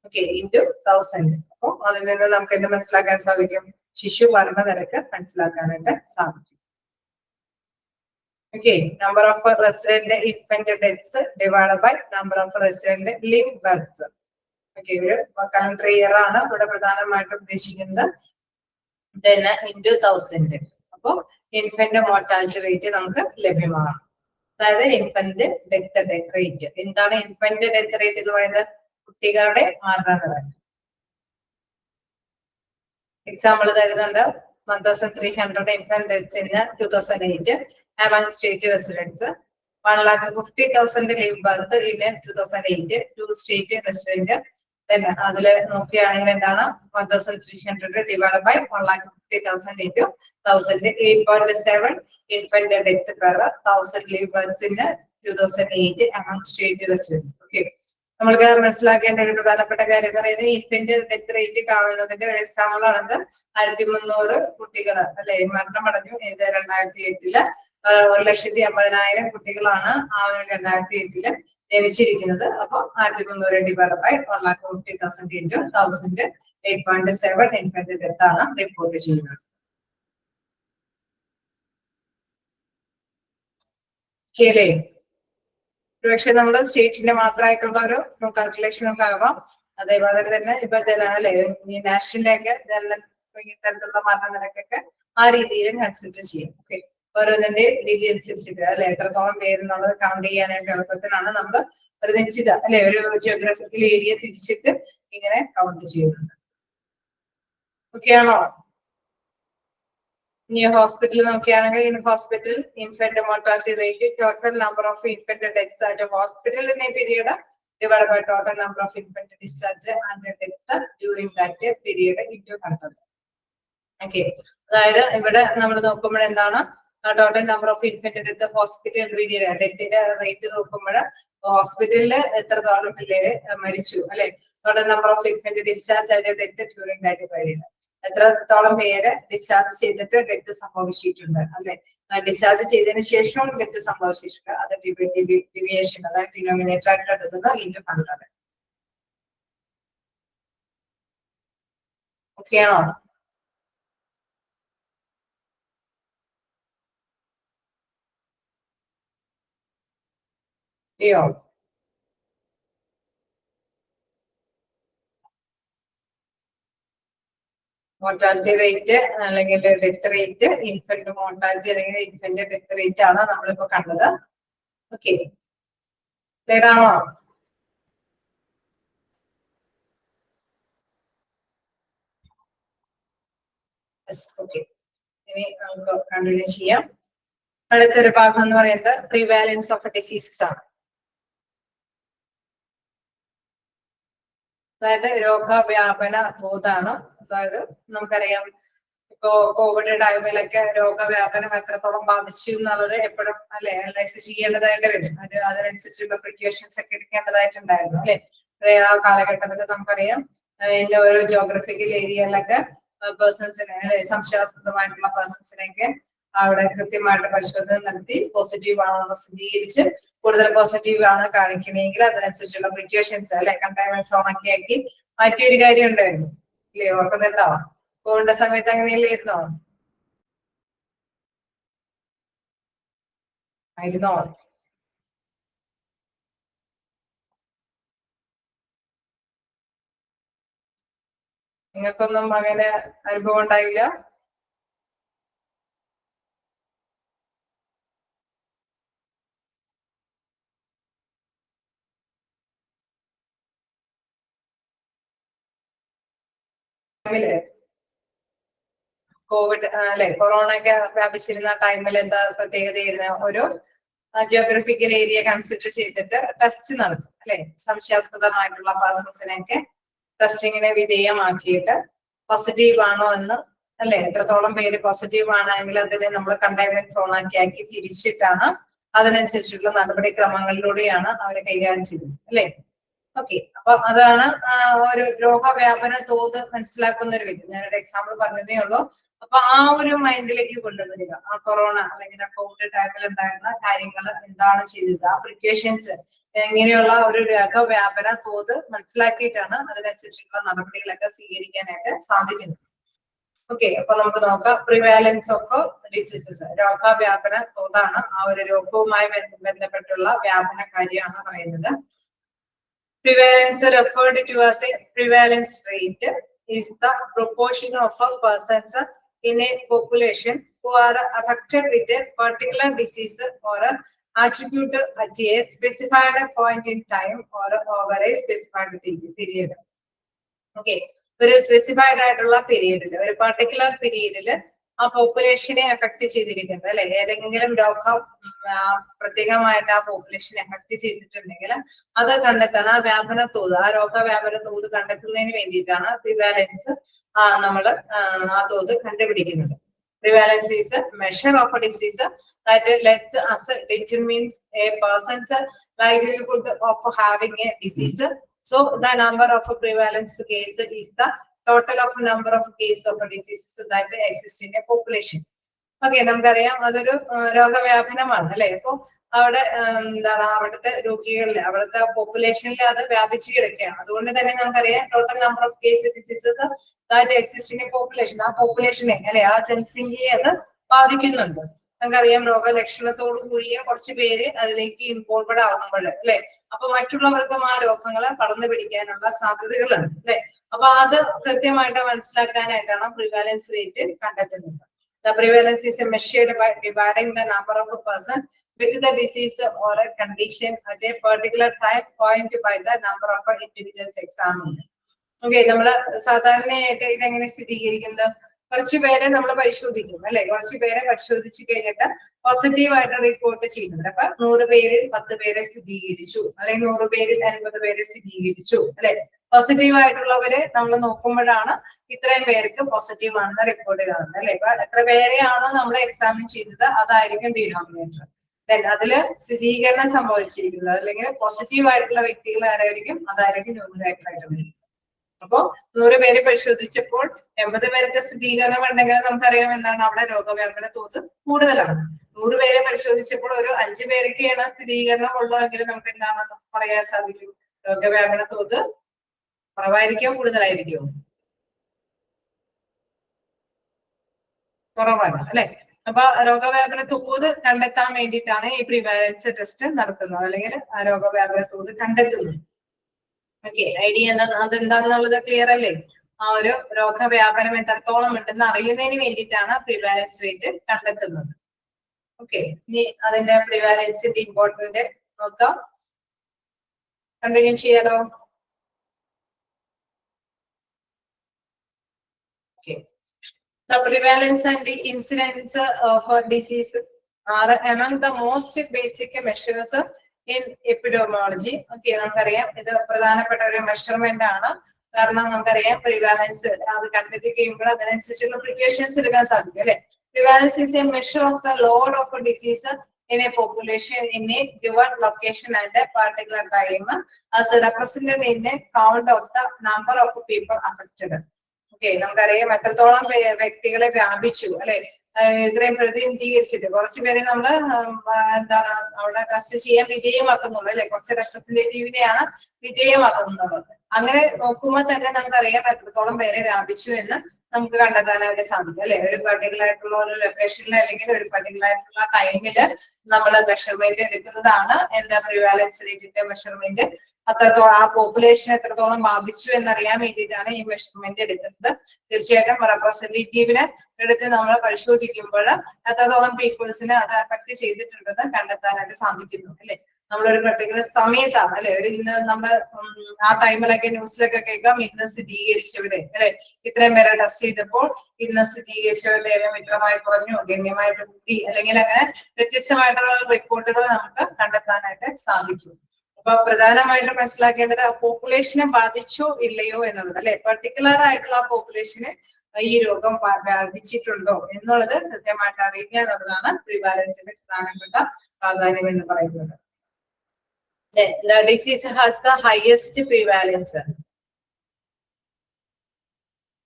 Okay, into 1000. അപ്പൊ അതിൽ നിന്ന് നമുക്ക് എന്ത് മനസ്സിലാക്കാൻ സാധിക്കും? ശിശു മരണ നിരക്ക് മനസ്സിലാക്കാനായിട്ട് സാധിക്കും. Okay, number of resident infant deaths divided by number of resident live births. Okay, calendar year ആണ് ഇവിടെ പ്രധാനമായിട്ടും ഉദ്ദേശിക്കുന്നത്. Then into 1000. അപ്പൊ ഇൻഫന്റ് മോർട്ടാലിറ്റി റേറ്റ് നമുക്ക് ലഭ്യമാണ്. അതായത് ഇൻഫന്റ് ഡെത്ത് റേറ്റ്. എന്താണ് ഇൻഫന്റ് ഡെത്ത് റേറ്റ് എന്ന് പറയുന്നത്? കുട്ടികളുടെ മരണനിരക്ക്. എക്സാമ്പിൾ തരുന്നുണ്ട്. 1300 infant deaths in 2008 among state residents, 1,50,000 live birth in 2008 to state resident. Then അതിൽ നോക്കുകയാണെങ്കിൽ എന്താണ് 1,300 divided by 1,50,000 into 1000, 8.7 infant death per 1000 live births in 2008 among state residents. Okay, നമ്മൾക്ക് മനസ്സിലാക്കേണ്ട ഒരു പ്രധാനപ്പെട്ട കാര്യം എന്ന് പറയുന്നത് ഇൻഫന്റ് ഡെത്ത് റേറ്റ് കാണുന്നതിന്റെ ഒരു എക്സാമ്പിൾ ആണത് 1300 കുട്ടികൾ അല്ലെ മരണമടഞ്ഞു. ഇത് 2008 1,50,000 കുട്ടികളാണ് ആ 2008 ജനിച്ചിരിക്കുന്നത്. അപ്പൊ 1300 divide by 1,50,000 into 1000 8.7 infant death ആണ് റിപ്പോർട്ട് ചെയ്യുന്നത്. ശരി, പക്ഷെ നമ്മുടെ സ്റ്റേറ്റിന്റെ മാത്രമായിട്ടുള്ള ഒരു കാൽക്കുലേഷൻ ഒക്കെ ആവാം. അതേപോലെ തന്നെ ഇപ്പൊ അല്ലെ ഈ നാഷണലിന്റെ ഒക്കെ ഇത്തരത്തിലുള്ള മരണ നിരക്കൊക്കെ ആ രീതിയിൽ കൺസിഡർ ചെയ്യും. ഓക്കെ, ഓരോന്നിന്റെ രീതി അനുസരിച്ചിട്ട് അല്ലെ എത്രത്തോളം പേരെന്നുള്ളത് കൗണ്ട് ചെയ്യാനായിട്ട് എളുപ്പത്തിനാണ് നമ്മൾ ഒരു നിശ്ചിത അല്ലെ ഒരു ജിയോഗ്രഫിക്കൽ ഏരിയ തിരിച്ചിട്ട് ഇങ്ങനെ കൗണ്ട് ചെയ്യുന്നത്. ഓക്കെ ആണോ? ഇനി ഹോസ്പിറ്റലിൽ നോക്കിയാണെങ്കിൽ in hospital infant mortality rate total number of infant deaths at hospital in a period divide by total number of infant discharge and death during that period into 100. Okay, അതായത് ഇവിടെ നമ്മൾ നോക്കുമ്പോൾ എന്താണ് total number of infant death hospital period ഡെത്തിന്റെ rate നോക്കുമ്പോൾ ഹോസ്പിറ്റലിൽ എത്രത്തോളം പിള്ളേര് മരിച്ചു അല്ലെ, total number of infant discharge and death during that period എത്രത്തോളം പേര് ഡിസ്ചാർജ് ചെയ്തിട്ട് ഡെത്ത് സംഭവിച്ചിട്ടുണ്ട് അല്ലെ, ഡിസ്ചാർജ് ചെയ്തതിനു ശേഷവും ഡെത്ത് സംഭവിച്ചിട്ടുണ്ട്. അത് ഡിവിയേഷൻ അതായത് ഡിനോമിനേറ്റർ ആയിട്ട് എടുക്കുന്നത് ഇൻടു 100. ഓക്കെ ആണോ? യോ മോർട്ടാലിറ്റി റേറ്റ് അല്ലെങ്കിൽ ഡെത്ത് റേറ്റ് ഇൻഫന്റ് മോർട്ടാലിറ്റി അല്ലെങ്കിൽ ഇൻഫന്റ് ഡെത്ത് റേറ്റ് ആണ് നമ്മളിപ്പോ കണ്ടത്. ഓക്കെ, ക്ലിയർ ആണോ? ഓക്കെ, ഇനി നമുക്ക് കണ്ടിന്യൂ ചെയ്യാം. അടുത്തൊരു ഭാഗം എന്ന് പറയുന്നത് പ്രിവാലൻസ് ഓഫ് ഡിസീസസ് ആണ്. അതായത് രോഗവ്യാപന തോതാണ്. അതായത് നമുക്കറിയാം ഇപ്പോ കോവിഡ് ടൈമിലൊക്കെ രോഗവ്യാപനം എത്രത്തോളം ബാധിച്ചു എന്നുള്ളത് എപ്പോഴും അല്ലെ അനലൈസ് ചെയ്യേണ്ടതായിട്ട് വരും. അതിനനുസരിച്ചുള്ള പ്രിക്കോഷൻസ് ഒക്കെ എടുക്കേണ്ടതായിട്ടുണ്ടായിരുന്നു അല്ലെ. ആ കാലഘട്ടത്തിൽ നമുക്കറിയാം ഇതിന്റെ ഓരോ ജോഗ്രഫിക്കൽ ഏരിയയിലൊക്കെ പേഴ്സൺസിനെ അല്ലെ സംശയാസ്പദമായിട്ടുള്ള പേഴ്സൺസിനെയൊക്കെ അവിടെ കൃത്യമായിട്ട് പരിശോധന നടത്തി പോസിറ്റീവ് ആണെന്ന് സ്ഥിരീകരിച്ച് കൂടുതൽ പോസിറ്റീവ് ആണ് കാണിക്കണമെങ്കിൽ അതിനനുസരിച്ചുള്ള പ്രിക്കോഷൻസ് അല്ലെ കണ്ടെയ്ൻമെന്റ് സോൺ ഒക്കെ ആക്കി മാറ്റിയൊരു കാര്യം ഉണ്ടായിരുന്നു ഇല്ലേ? ഓർക്കുന്നുണ്ടോ? കോവിഡിന്റെ സമയത്ത് അങ്ങനെയല്ലായിരുന്നോ? ആയിരുന്നോ? നിങ്ങൾക്കൊന്നും അങ്ങനെ അനുഭവം ഉണ്ടായില്ല? കോവിഡ് അല്ലെ കൊറോണ ഒക്കെ വ്യാപിച്ചിരുന്ന ടൈമിൽ എന്താ പ്രത്യേകതയായിരുന്നു? ഒരു ജിയോഗ്രഫിക്കൽ ഏരിയ കൺസിഡർ ചെയ്തിട്ട് ടെസ്റ്റ് നടത്തും അല്ലെ. സംശയാസ്പദമായിട്ടുള്ള പേഴ്സൺസിനെയൊക്കെ ടെസ്റ്റിങ്ങിനെ വിധേയമാക്കിയിട്ട് പോസിറ്റീവ് ആണോ എന്ന് അല്ലെ എത്രത്തോളം പേര് പോസിറ്റീവ് ആണെങ്കിൽ അതിനെ നമ്മൾ കണ്ടെയ്ൻമെന്റ് സോൺ ആക്കി തിരിച്ചിട്ടാണ് അതിനനുസരിച്ചുള്ള നടപടിക്രമങ്ങളിലൂടെയാണ് അവരെ കൈകാര്യം ചെയ്യുന്നത് അല്ലെ. ഓക്കെ, അപ്പൊ അതാണ് ഒരു രോഗവ്യാപന തോത് മനസ്സിലാക്കുന്ന ഒരു വ്യക്തി. ഞാനൊരു എക്സാമ്പിൾ പറഞ്ഞതേ ഉള്ളൂ. അപ്പൊ ആ ഒരു മൈൻഡിലേക്ക് കൊണ്ടുവരിക. ആ കൊറോണ അല്ലെങ്കിൽ കോവിഡ് ടൈമിൽ ഉണ്ടായിരുന്ന കാര്യങ്ങൾ എന്താണ് ചെയ്തത്, ആ പ്രിക്കോഷൻസ് ഇങ്ങനെയുള്ള ഒരു രോഗവ്യാപന തോത് മനസ്സിലാക്കിയിട്ടാണ് അതിനനുസരിച്ചുള്ള നടപടികളൊക്കെ സ്വീകരിക്കാനായിട്ട് സാധിക്കുന്നത്. ഓക്കെ, അപ്പൊ നമുക്ക് നോക്കാം പ്രിവാലൻസ് ഓഫ് ഡിസീസസ്. രോഗവ്യാപന തോതാണ് ആ ഒരു രോഗവുമായി ബന്ധപ്പെട്ടുള്ള വ്യാപന കാര്യമാണ് പറയുന്നത്. Prevalence referred to as a prevalence rate is the proportion of persons in a population who are affected with a particular disease or attribute at a specified point in time or over a specified period. Okay, ഒരു specified ആയിട്ടുള്ള പീരീഡില് ഒരു particular പീരീഡില് ആ പോപ്പുലേഷനെ effect ചെയ്തിരിക്കുന്നത് അല്ലെ ഏതെങ്കിലും രോഗം പ്രത്യേകമായിട്ട് ആ പോപ്പുലേഷനെ എഫക്ട് ചെയ്തിട്ടുണ്ടെങ്കിൽ അത് കണ്ടെത്താൻ ആ വ്യാപന തോത് ആ രോഗവ്യാപന തോത് കണ്ടെത്തുന്നതിന് വേണ്ടിയിട്ടാണ് പ്രിവാലൻസ് നമ്മൾ ആ തോത് കണ്ടുപിടിക്കുന്നത്. Prevalence is a measure of a disease that lets us determine a person's likelihood of having a disease. So the number of prevalence case is the total of number of cases of a disease that exist in a population. Okay, നമുക്കറിയാം അതൊരു രോഗവ്യാപനമാണ് അല്ലെ. അപ്പൊ അവിടെ എന്താണ് അവിടുത്തെ രോഗികളിൽ അവിടുത്തെ പോപ്പുലേഷനിൽ അത് വ്യാപിച്ചു കിടക്കുകയാണ്. അതുകൊണ്ട് തന്നെ നമുക്കറിയാം total number of case diseases that exist in A population, ആ പോപ്പുലേഷനെ അല്ലെ ആ ജനസംഖ്യയെ അത് ബാധിക്കുന്നുണ്ട്. നമുക്കറിയാം രോഗലക്ഷണത്തോടു കൂടിയ കുറച്ച് പേര് അതിലേക്ക് ഇൻവോൾവഡ് ആകുമ്പോൾ അല്ലെ, അപ്പൊ മറ്റുള്ളവർക്കും ആ രോഗങ്ങളെ പടർന്നു പിടിക്കാനുള്ള സാധ്യതകളുണ്ട് അല്ലെ. അപ്പൊ അത് കൃത്യമായിട്ട് മനസ്സിലാക്കാനായിട്ടാണ് പ്രിവാലൻസ് റേറ്റ് കണ്ടെത്തുന്നത്. The prevalence is measured by dividing the number of a person with the disease or a condition at a particular time point by the number of individuals examined. Okay, നമ്മള് സാധാരണയായിട്ട് ഇതെങ്ങനെ സ്ഥിരീകരിക്കുന്നത്? കുറച്ചു പേരെ നമ്മൾ പരിശോധിക്കും അല്ലെ, കുറച്ചു പേരെ പരിശോധിച്ചു കഴിഞ്ഞിട്ട് പോസിറ്റീവായിട്ട് റിപ്പോർട്ട് ചെയ്യുന്നുണ്ട്. അപ്പൊ 100 പേരിൽ 10 പേരെ സ്ഥിരീകരിച്ചു, അല്ലെങ്കിൽ 100 പേരിൽ 50 പേരെ സ്ഥിരീകരിച്ചു അല്ലെ. പോസിറ്റീവ് ആയിട്ടുള്ളവരെ നമ്മൾ നോക്കുമ്പോഴാണ് ഇത്രയും പേർക്ക് പോസിറ്റീവ് ആണെന്ന് റിപ്പോർട്ട് കാണുന്നത് അല്ലെ. ഇപ്പൊ എത്ര പേരെയാണോ നമ്മൾ എക്സാമിൻ ചെയ്തത് അതായിരിക്കും ഡിനോമിനേറ്റർ. ദെൻ അതില് സ്ഥിരീകരണം സംഭവിച്ചിരിക്കുന്നത് അല്ലെങ്കിൽ പോസിറ്റീവ് ആയിട്ടുള്ള വ്യക്തികൾ ആരായിരിക്കും, അതായിരിക്കും ന്യൂമറേറ്റർ ആയിട്ട് വരും. അപ്പോ 100 പേരെ പരിശോധിച്ചപ്പോൾ 80 പേർക്ക് സ്ഥിരീകരണം ഉണ്ടെങ്കിൽ നമുക്കറിയാം എന്താണ് അവിടെ രോഗവ്യാപന തോത് കൂടുതലാണ്. 100 പേരെ പരിശോധിച്ചപ്പോൾ ഒരു 5 പേരൊക്കെയാണ് സ്ഥിരീകരണം ഉള്ളതെങ്കിൽ നമുക്ക് എന്താണെന്ന് പറയാൻ സാധിക്കും, രോഗവ്യാപന തോത് കുറവായിരിക്കും കൂടുതലായിരിക്കും, കുറവാണ് അല്ലെ. അപ്പൊ രോഗവ്യാപന തോത് കണ്ടെത്താൻ വേണ്ടിയിട്ടാണ് ഈ പ്രിവാലൻസ് ടെസ്റ്റ് നടത്തുന്നത്, അല്ലെങ്കിൽ ആ രോഗവ്യാപന തോത് കണ്ടെത്തുന്നത്. ഓക്കെ, ഐഡിയ അതെന്താണെന്നുള്ളത് ക്ലിയർ അല്ലേ? ആ ഒരു രോഗവ്യാപനം എത്രത്തോളം ഉണ്ടെന്ന് അറിയുന്നതിന് വേണ്ടിയിട്ടാണ് പ്രിവാലൻസ് റേറ്റ് കണ്ടെത്തുന്നത്. ഓക്കെ, ഇനി അതിന്റെ പ്രിവാലൻസിന്റെ ഇമ്പോർട്ടന്റ് നോക്കാം. കണ്ടിന്യൂ ചെയ്യാലോ? Okay. The prevalence and the incidence of a disease are among the most basic measures in epidemiology. Okay, നമുക്കറിയാം ഇത് പ്രധാനപ്പെട്ട ഒരു മെഷർമെന്റ് ആണ്. കാരണം നമുക്കറിയാം പ്രിവാലൻസ് അത് കണ്ടെത്തി കഴിയുമ്പോൾ അതിനനുസരിച്ചുള്ള പ്രിക്കോഷൻസ് എടുക്കാൻ സാധിക്കും അല്ലെ. Prevalence is a measure of the load of a disease in a population in a given location at a particular time as represented in a count of the number of people affected. Okay, നമുക്കറിയാം എത്രത്തോളം വ്യക്തികളെ വ്യാപിച്ചു അല്ലെ, ഇത്രയും പ്രതിനിധീകരിച്ചിട്ട് കുറച്ച് പേരെ നമ്മള് എന്താണ് അവിടെ ടെസ്റ്റ് ചെയ്യാൻ വിധേയമാക്കുന്നുള്ളൂ അല്ലെ, കുറച്ച് റെപ്രസെന്റേറ്റീവിനെയാണ് വിധേയമാക്കുന്നുള്ളത്. അങ്ങനെ നോക്കുമ്പോൾ തന്നെ നമുക്കറിയാം എത്രത്തോളം പേരെ വ്യാപിച്ചു എന്ന് നമുക്ക് കണ്ടെത്താനായിട്ട് സാധിക്കും അല്ലെ. ഒരു പർട്ടിക്കുലർ ആയിട്ടുള്ള ഒരു ലൊക്കേഷനിൽ അല്ലെങ്കിൽ ഒരു പർട്ടിക്കുലർ ആയിട്ടുള്ള ടൈമില് നമ്മൾ മെഷർമെന്റ് എടുക്കുന്നതാണ് എന്താ പ്രിവാലൻസ് റേറ്റിന്റെ മെഷർമെന്റ്. അത്രത്തോളം ആ പോപ്പുലേഷൻ എത്രത്തോളം ബാധിച്ചു എന്നറിയാൻ വേണ്ടിയിട്ടാണ് ഈ മെഷർമെന്റ് എടുക്കുന്നത്. തീർച്ചയായിട്ടും റെപ്രസെന്റേറ്റീവിനെ എടുത്ത് നമ്മൾ പരിശോധിക്കുമ്പോൾ എത്രത്തോളം പീപ്പിൾസിനെ അത് അഫക്ട് ചെയ്തിട്ടുണ്ടെന്ന് കണ്ടെത്താനായിട്ട് സാധിക്കുന്നു അല്ലെ. നമ്മളൊരു പർട്ടിക്കുലർ സമയത്താണ് അല്ലെ, ഒരു ഇന്ന് നമ്മൾ ആ ടൈമിലൊക്കെ ന്യൂസിലൊക്കെ കേൾക്കാം ഇന്ന് സ്ഥിരീകരിച്ചവരെ അല്ലെ, ഇത്രയും പേരെ ടെസ്റ്റ് ചെയ്തപ്പോൾ ഇന്ന് സ്ഥിരീകരിച്ചവരുടെ എണ്ണം ഇത്രമായി കുറഞ്ഞു, ഗണ്യമായിട്ട് കൂടി, അല്ലെങ്കിൽ അങ്ങനെ വ്യത്യസ്തമായിട്ടുള്ള റിപ്പോർട്ടുകൾ നമുക്ക് കണ്ടെത്താനായിട്ട് സാധിക്കും. അപ്പൊ പ്രധാനമായിട്ടും മനസ്സിലാക്കേണ്ടത് പോപ്പുലേഷനെ ബാധിച്ചോ ഇല്ലയോ എന്നുള്ളത് അല്ലെ, പെർട്ടിക്കുലർ ആയിട്ടുള്ള ആ പോപ്പുലേഷന് ഈ രോഗം ബാധിച്ചിട്ടുണ്ടോ എന്നുള്ളത് കൃത്യമായിട്ട് അറിയുക എന്നുള്ളതാണ് പ്രിവാലൻസിന്റെ പ്രധാനപ്പെട്ട പ്രാധാന്യം എന്ന് പറയുന്നത്. The disease has the highest prevalence.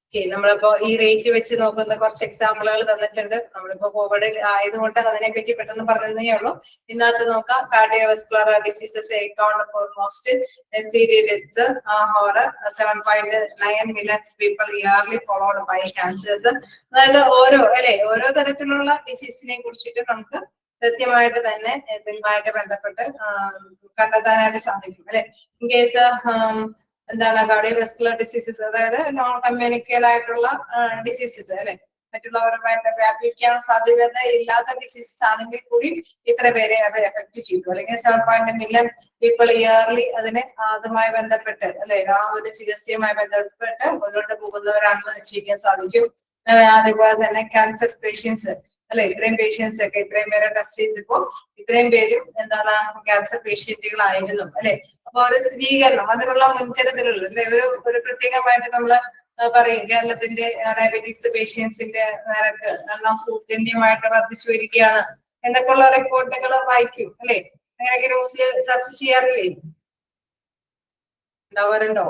Okay, നമ്മളിപ്പോ ഈ റേറ്റ് വെച്ച് നോക്കുന്ന കുറച്ച് എക്സാമ്പിളുകൾ തന്നിട്ടുണ്ട്. നമ്മളിപ്പോ കോവിഡ് ആയതുകൊണ്ട് അതിനെപ്പറ്റി പെട്ടെന്ന് പറഞ്ഞതേ ഉള്ളൂ. ഇതിനകത്ത് നോക്കാം, cardiovascular diseases account for most NCD deaths or 7.9 million people yearly followed by cancers. അതായത് ഓരോ തരത്തിലുള്ള ഡിസീസിനെ കുറിച്ചിട്ട് നമുക്ക് കൃത്യമായിട്ട് തന്നെ ഇതുമായിട്ട് ബന്ധപ്പെട്ട് കണ്ടെത്താനായിട്ട് സാധിക്കും അല്ലെ. ഇൻ കേസ് എന്താണ് കാർഡിയോവാസ്കുലർ ഡിസീസസ്, അതായത് നോൺ കമ്മ്യൂണിക്കൽ ആയിട്ടുള്ള ഡിസീസസ് അല്ലെ, മറ്റുള്ളവരുമായിട്ട് വ്യാപിക്കാൻ സാധ്യത ഇല്ലാത്ത ഡിസീസസ് ആണെങ്കിൽ കൂടി ഇത്ര പേരെ അത് എഫക്ട് ചെയ്തു, അല്ലെങ്കിൽ 7.9 million people ഇയർലി അതുമായി ബന്ധപ്പെട്ട് അല്ലെ ആ ഒരു ചികിത്സയുമായി ബന്ധപ്പെട്ട് മുന്നോട്ട് പോകുന്നവരാണെന്ന് നിശ്ചയിക്കാൻ സാധിക്കും. അതുപോലെ തന്നെ ക്യാൻസർ പേഷ്യൻസ് അല്ലെ, ഇത്രയും പേഷ്യൻസ് ഒക്കെ ഇത്രയും പേരെ ടെസ്റ്റ് ചെയ്തപ്പോൾ ഇത്രയും പേരും എന്താണ് ക്യാൻസർ പേഷ്യന്റുകളായിരുന്നു അല്ലെ. അപ്പൊ ഒരു സ്ഥിരീകരണം അതിനുള്ള മുൻകരുതലുകൾ അല്ലെ, ഒരു പ്രത്യേകമായിട്ട് നമ്മള് പറയും കേരളത്തിന്റെ ഡയബറ്റീസ് പേഷ്യൻസിന്റെ നിരക്ക് എണ്ണം ഗണ്യമായിട്ട് വർദ്ധിച്ചു വരികയാണ് എന്നൊക്കെയുള്ള റിപ്പോർട്ടുകൾ വായിക്കും അല്ലെ? അങ്ങനെയൊക്കെ ന്യൂസിൽ ചർച്ച ചെയ്യാറില്ലേ? ഉണ്ടാവാറുണ്ടോ?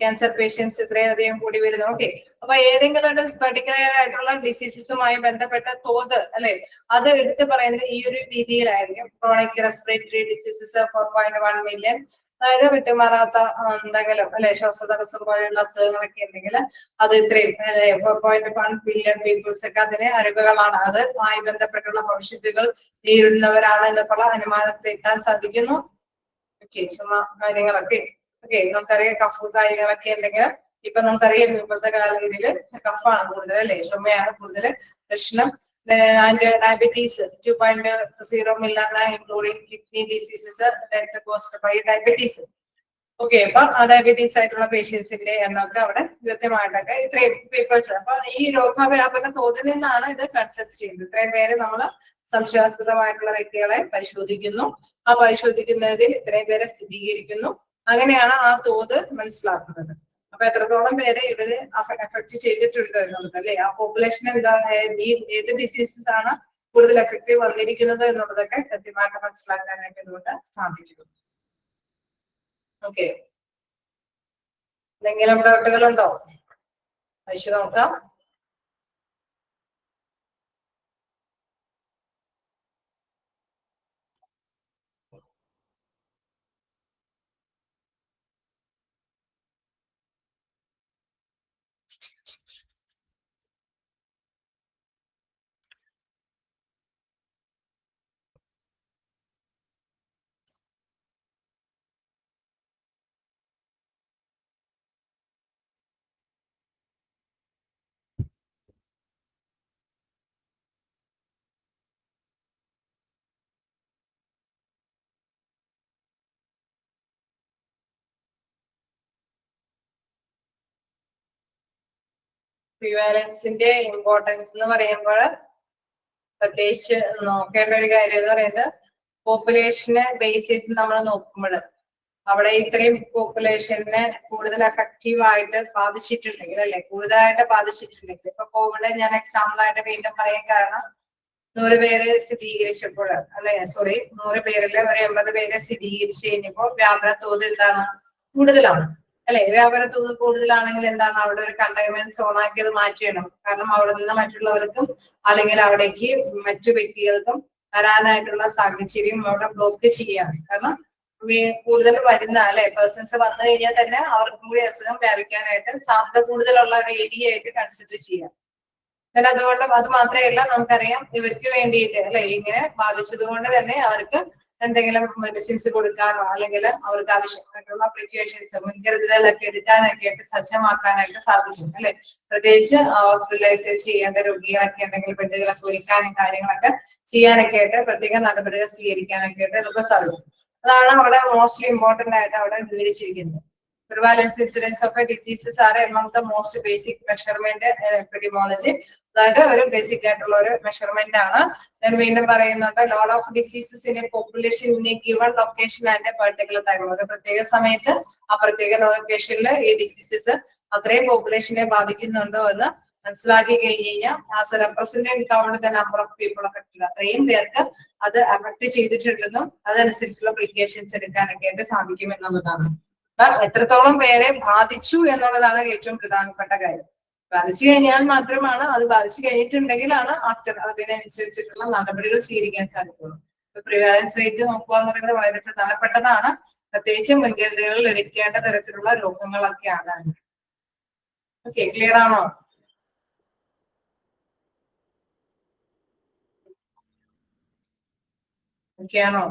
ക്യാൻസർ പേഷ്യൻസ് ഇത്രയധികം കൂടി വരുന്നു. ഓക്കെ, അപ്പൊ ഏതെങ്കിലും ഒരു പർട്ടിക്കുലർ ആയിട്ടുള്ള ഡിസീസസുമായി ബന്ധപ്പെട്ട തോത് അല്ലെ, അത് എടുത്തു പറയുന്നത് ഈ ഒരു രീതിയിലായിരിക്കും. ക്രോണിക് റെസ്പിറേറ്ററി ഡിസീസസ് 4.1 മില്യൺ, അതായത് വിട്ടുമാറാത്ത എന്തെങ്കിലും അല്ലെ ശ്വാസതടസ്സം പോലെയുള്ള അസുഖങ്ങളൊക്കെ ഉണ്ടെങ്കിൽ അത് ഇത്രയും 4.1 ബില്യൺ പീപ്പിൾസ് ഒക്കെ അതിന് അരികുകളാണ്. അതുമായി ബന്ധപ്പെട്ടുള്ള ഭവിഷ്യത്തുകൾ നേരിടുന്നവരാണ് എന്നൊക്കെയുള്ള അനുമാനത്തിൽ എത്താൻ സാധിക്കുന്നു. ഓക്കെ, ചുമ കാര്യങ്ങളൊക്കെ ഓക്കെ, നമുക്കറിയാം കഫ് കാര്യങ്ങളൊക്കെ ഉണ്ടെങ്കിൽ ഇപ്പൊ നമുക്കറിയാം ഇപ്പോഴത്തെ കാലഘട്ടത്തില് കഫാണ് കൂടുതൽ അല്ലെ, ചുമയാണ് കൂടുതൽ പ്രശ്നം. And diabetes 2.0 million including kidney diseases, death caused by diabetes. Okay, അപ്പൊ ഡയബറ്റീസ് ആയിട്ടുള്ള പേഷ്യൻസിന്റെ എണ്ണമൊക്കെ അവിടെ കൃത്യമായിട്ടൊക്കെ ഇത്രയും പീപ്പിൾസ്. അപ്പൊ ഈ രോഗവ്യാപന തോതിൽ നിന്നാണ് ഇത് കൺസെപ്റ്റ് ചെയ്യുന്നത്. ഇത്രയും പേര് നമ്മൾ സംശയാസ്പദമായിട്ടുള്ള വ്യക്തികളെ പരിശോധിക്കുന്നു. ആ പരിശോധിക്കുന്നതിൽ ഇത്രയും പേരെ സ്ഥിരീകരിക്കുന്നു. അങ്ങനെയാണ് ആ തോത് മനസ്സിലാക്കുന്നത്. അപ്പൊ എത്രത്തോളം പേരെ ഇവര് എഫക്ട് ചെയ്തിട്ടുണ്ട് എന്നുള്ളത് അല്ലെ, ആ പോപ്പുലേഷൻ എന്താ, ഈ ഏത് ഡിസീസസ് ആണ് കൂടുതൽ എഫക്റ്റീവ് വന്നിരിക്കുന്നത് എന്നുള്ളതൊക്കെ കൃത്യമായിട്ട് മനസ്സിലാക്കാനായിട്ട് ഇതുകൊണ്ട് സാധിക്കുന്നു. ഓക്കെ, എന്തെങ്കിലും ഡൗട്ടുകളുണ്ടോ? അയച്ചു നോക്കാം. പ്രിവാലൻസിന്റെ ഇമ്പോർട്ടൻസ് എന്ന് പറയുമ്പോൾ പ്രത്യേകിച്ച് നോക്കേണ്ട ഒരു കാര്യം എന്ന് പറയുന്നത്, പോപ്പുലേഷനെ ബേസ് ചെയ്ത് നമ്മൾ നോക്കുമ്പോൾ അവിടെ ഇത്രയും പോപ്പുലേഷനെ കൂടുതൽ എഫക്റ്റീവ് ആയിട്ട് ബാധിച്ചിട്ടുണ്ടെങ്കിൽ അല്ലെ, കൂടുതലായിട്ട് ബാധിച്ചിട്ടുണ്ടെങ്കിൽ, ഇപ്പൊ കോവിഡ് ഞാൻ എക്സാമ്പിൾ ആയിട്ട് വീണ്ടും പറയാൻ കാരണം 100 പേരെ സ്ഥിരീകരിച്ചപ്പോൾ അല്ലെ, 100 പേരിൽ ഒരു 80 പേരെ സ്ഥിരീകരിച്ചു കഴിഞ്ഞപ്പോൾ വ്യാപന തോത് എന്താണ്, കൂടുതലാണ് അല്ലെ. വ്യാപന തോത് കൂടുതലാണെങ്കിൽ എന്താണ്, അവിടെ ഒരു കണ്ടെയ്ൻമെന്റ് സോൺ ആക്കി അത് മാറ്റിയിടണം. കാരണം അവിടെ നിന്ന് മറ്റുള്ളവർക്കും അല്ലെങ്കിൽ അവിടേക്ക് മറ്റു വ്യക്തികൾക്കും വരാനായിട്ടുള്ള സാഹചര്യം അവിടെ ബ്ലോക്ക് ചെയ്യാണ്. കാരണം കൂടുതൽ വരുന്ന അല്ലെ പേഴ്സൺസ് വന്നു കഴിഞ്ഞാൽ തന്നെ അവർക്കും കൂടി അസുഖം വ്യാപിക്കാനായിട്ട് സാധ്യത കൂടുതലുള്ള ഒരു ഏരിയ ആയിട്ട് കൺസിഡർ ചെയ്യാം. പിന്നെ അതുകൊണ്ട് അത് മാത്രമല്ല, നമുക്കറിയാം ഇവർക്ക് വേണ്ടിയിട്ട് അല്ലെ, ഇങ്ങനെ ബാധിച്ചത് കൊണ്ട് തന്നെ അവർക്ക് എന്തെങ്കിലും മെഡിസിൻസ് കൊടുക്കാനോ അല്ലെങ്കിൽ അവർക്ക് ആവശ്യമായിട്ടുള്ള പ്രിക്കോഷൻസ് മുൻകരുതലുകളൊക്കെ എടുക്കാനൊക്കെ ആയിട്ട് സജ്ജമാക്കാനായിട്ട് സാധിക്കും അല്ലെ. പ്രത്യേകിച്ച് ഹോസ്പിറ്റലൈസ് ചെയ്യേണ്ട രോഗികളൊക്കെ ഉണ്ടെങ്കിൽ ബെഡുകളൊക്കെ ഒരുക്കാനും കാര്യങ്ങളൊക്കെ ചെയ്യാനൊക്കെ ആയിട്ട് പ്രത്യേക നടപടികൾ സ്വീകരിക്കാനൊക്കെ ആയിട്ട് നമുക്ക് സാധിക്കും. അതാണ് അവിടെ മോസ്റ്റ്ലി ഇമ്പോർട്ടന്റ് ആയിട്ട് അവിടെ വിവരിച്ചിരിക്കുന്നത്. Prevalence incidence of a diseases are among the most basic measurement epidemiology. അതായത് ഒരു ബേസിക് ആയിട്ടുള്ള ഒരു മെഷർമെന്റ് ആണ്. ഞാൻ വീണ്ടും പറയുന്നുണ്ട്, load of diseases in A population in A given location and particular time. ഒരു പ്രത്യേക സമയത്ത് ആ പ്രത്യേക ലൊക്കേഷനിൽ ഈ ഡിസീസസ് അത്രയും പോപ്പുലേഷനെ ബാധിക്കുന്നുണ്ടോ എന്ന് മനസ്സിലാക്കി കഴിഞ്ഞ് കഴിഞ്ഞാൽ as A representative count the number of people affected, അത്രയും പേർക്ക് അത് അഫക്ട് ചെയ്തിട്ടുണ്ടെന്നും അതനുസരിച്ചുള്ള പ്രിക്കോഷൻസ് എടുക്കാനൊക്കെ ആയിട്ട് സാധിക്കും എന്നുള്ളതാണ്. എത്രത്തോളം പേരെ ബാധിച്ചു എന്നുള്ളതാണ് ഏറ്റവും പ്രധാനപ്പെട്ട കാര്യം. ബാധിച്ചു കഴിഞ്ഞാൽ മാത്രമാണ്, അത് ബാധിച്ചു കഴിഞ്ഞിട്ടുണ്ടെങ്കിലാണ് ആഫ്റ്റർ അതിനനുസരിച്ചിട്ടുള്ള നടപടികൾ സ്വീകരിക്കാൻ സാധിക്കുള്ളൂ. ഇപ്പൊ പ്രിവാലൻസ് റേറ്റ് നോക്കുക എന്ന് പറയുന്നത് വളരെ പ്രധാനപ്പെട്ടതാണ്. പ്രത്യേകിച്ച് മുൻകരുതലുകൾ എടുക്കേണ്ട തരത്തിലുള്ള രോഗങ്ങളൊക്കെയാണ്. ഓക്കെ, ക്ലിയർ ആണോ? ഓക്കെ ആണോ?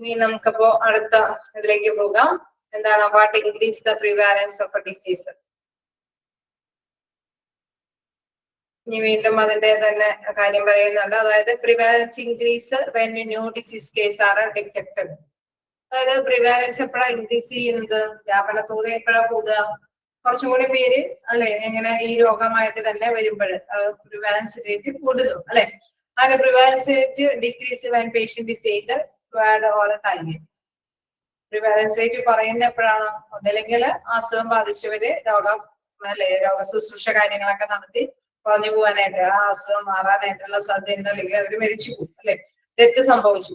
ഇനി നമുക്കപ്പോ അടുത്ത ഇതിലേക്ക് പോകാം. എന്താണ് what increase the prevalence of a disease? ഇനി വീണ്ടും അതിന്റെ തന്നെ കാര്യം പറയുന്നുണ്ട്. അതായത് prevalence increase when new disease case are detected. അതായത് പ്രിവാലൻസ് എപ്പോഴാണ് ഇൻക്രീസ് ചെയ്യുന്നത്, വ്യാപന തോത് എപ്പോഴാണ് കൂടുക, കുറച്ചും കൂടി പേര് അല്ലെ എങ്ങനെ ഈ രോഗമായിട്ട് തന്നെ വരുമ്പോൾ പ്രിവാലൻസ് റേറ്റ് കൂടുന്നു അല്ലെ. അങ്ങനെ prevalence rate decrease when patient is either quad or time. Prevalence rate കുറയുന്ന എപ്പോഴാണ്, ഒന്നില്ലെങ്കിൽ അസുഖം ബാധിച്ചവര് രോഗം അല്ലെ രോഗ ശുശ്രൂഷ കാര്യങ്ങളൊക്കെ നടത്തി കുറഞ്ഞു പോകാനായിട്ട് ആ അസുഖം മാറാനായിട്ടുള്ള സാധ്യത, അല്ലെങ്കിൽ അവര് മരിച്ചു പോകും അല്ലെ, ഡെത്ത് സംഭവിച്ചു.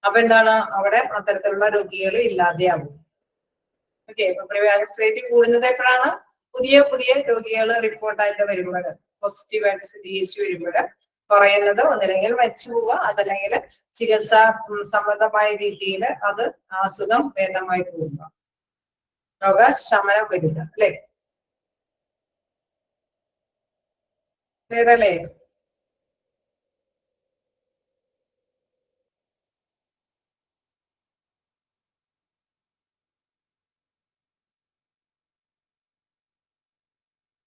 അപ്പൊ എന്താണ്, അവിടെ അത്തരത്തിലുള്ള രോഗികൾ ഇല്ലാതെയാകും. ഓക്കെ, അപ്പൊ പ്രിവാലൻസ് റേറ്റ് കൂടുന്നത് എപ്പോഴാണ്, പുതിയ പുതിയ രോഗികൾ റിപ്പോർട്ടായിട്ട് വരുമ്പോൾ, പോസിറ്റീവായിട്ട് സ്ഥിരീകരിച്ചു വരുമ്പോൾ. കുറയുന്നത് ഒന്നില്ലെങ്കിൽ മരിച്ചു പോവുക, അതല്ലെങ്കിൽ ചികിത്സ സംബന്ധമായ രീതിയിൽ അത് അസുഖം ഭേദമായി പോവുക, രോഗശമനം വരിക അല്ലെ. ക്ലിയറല്ലേ?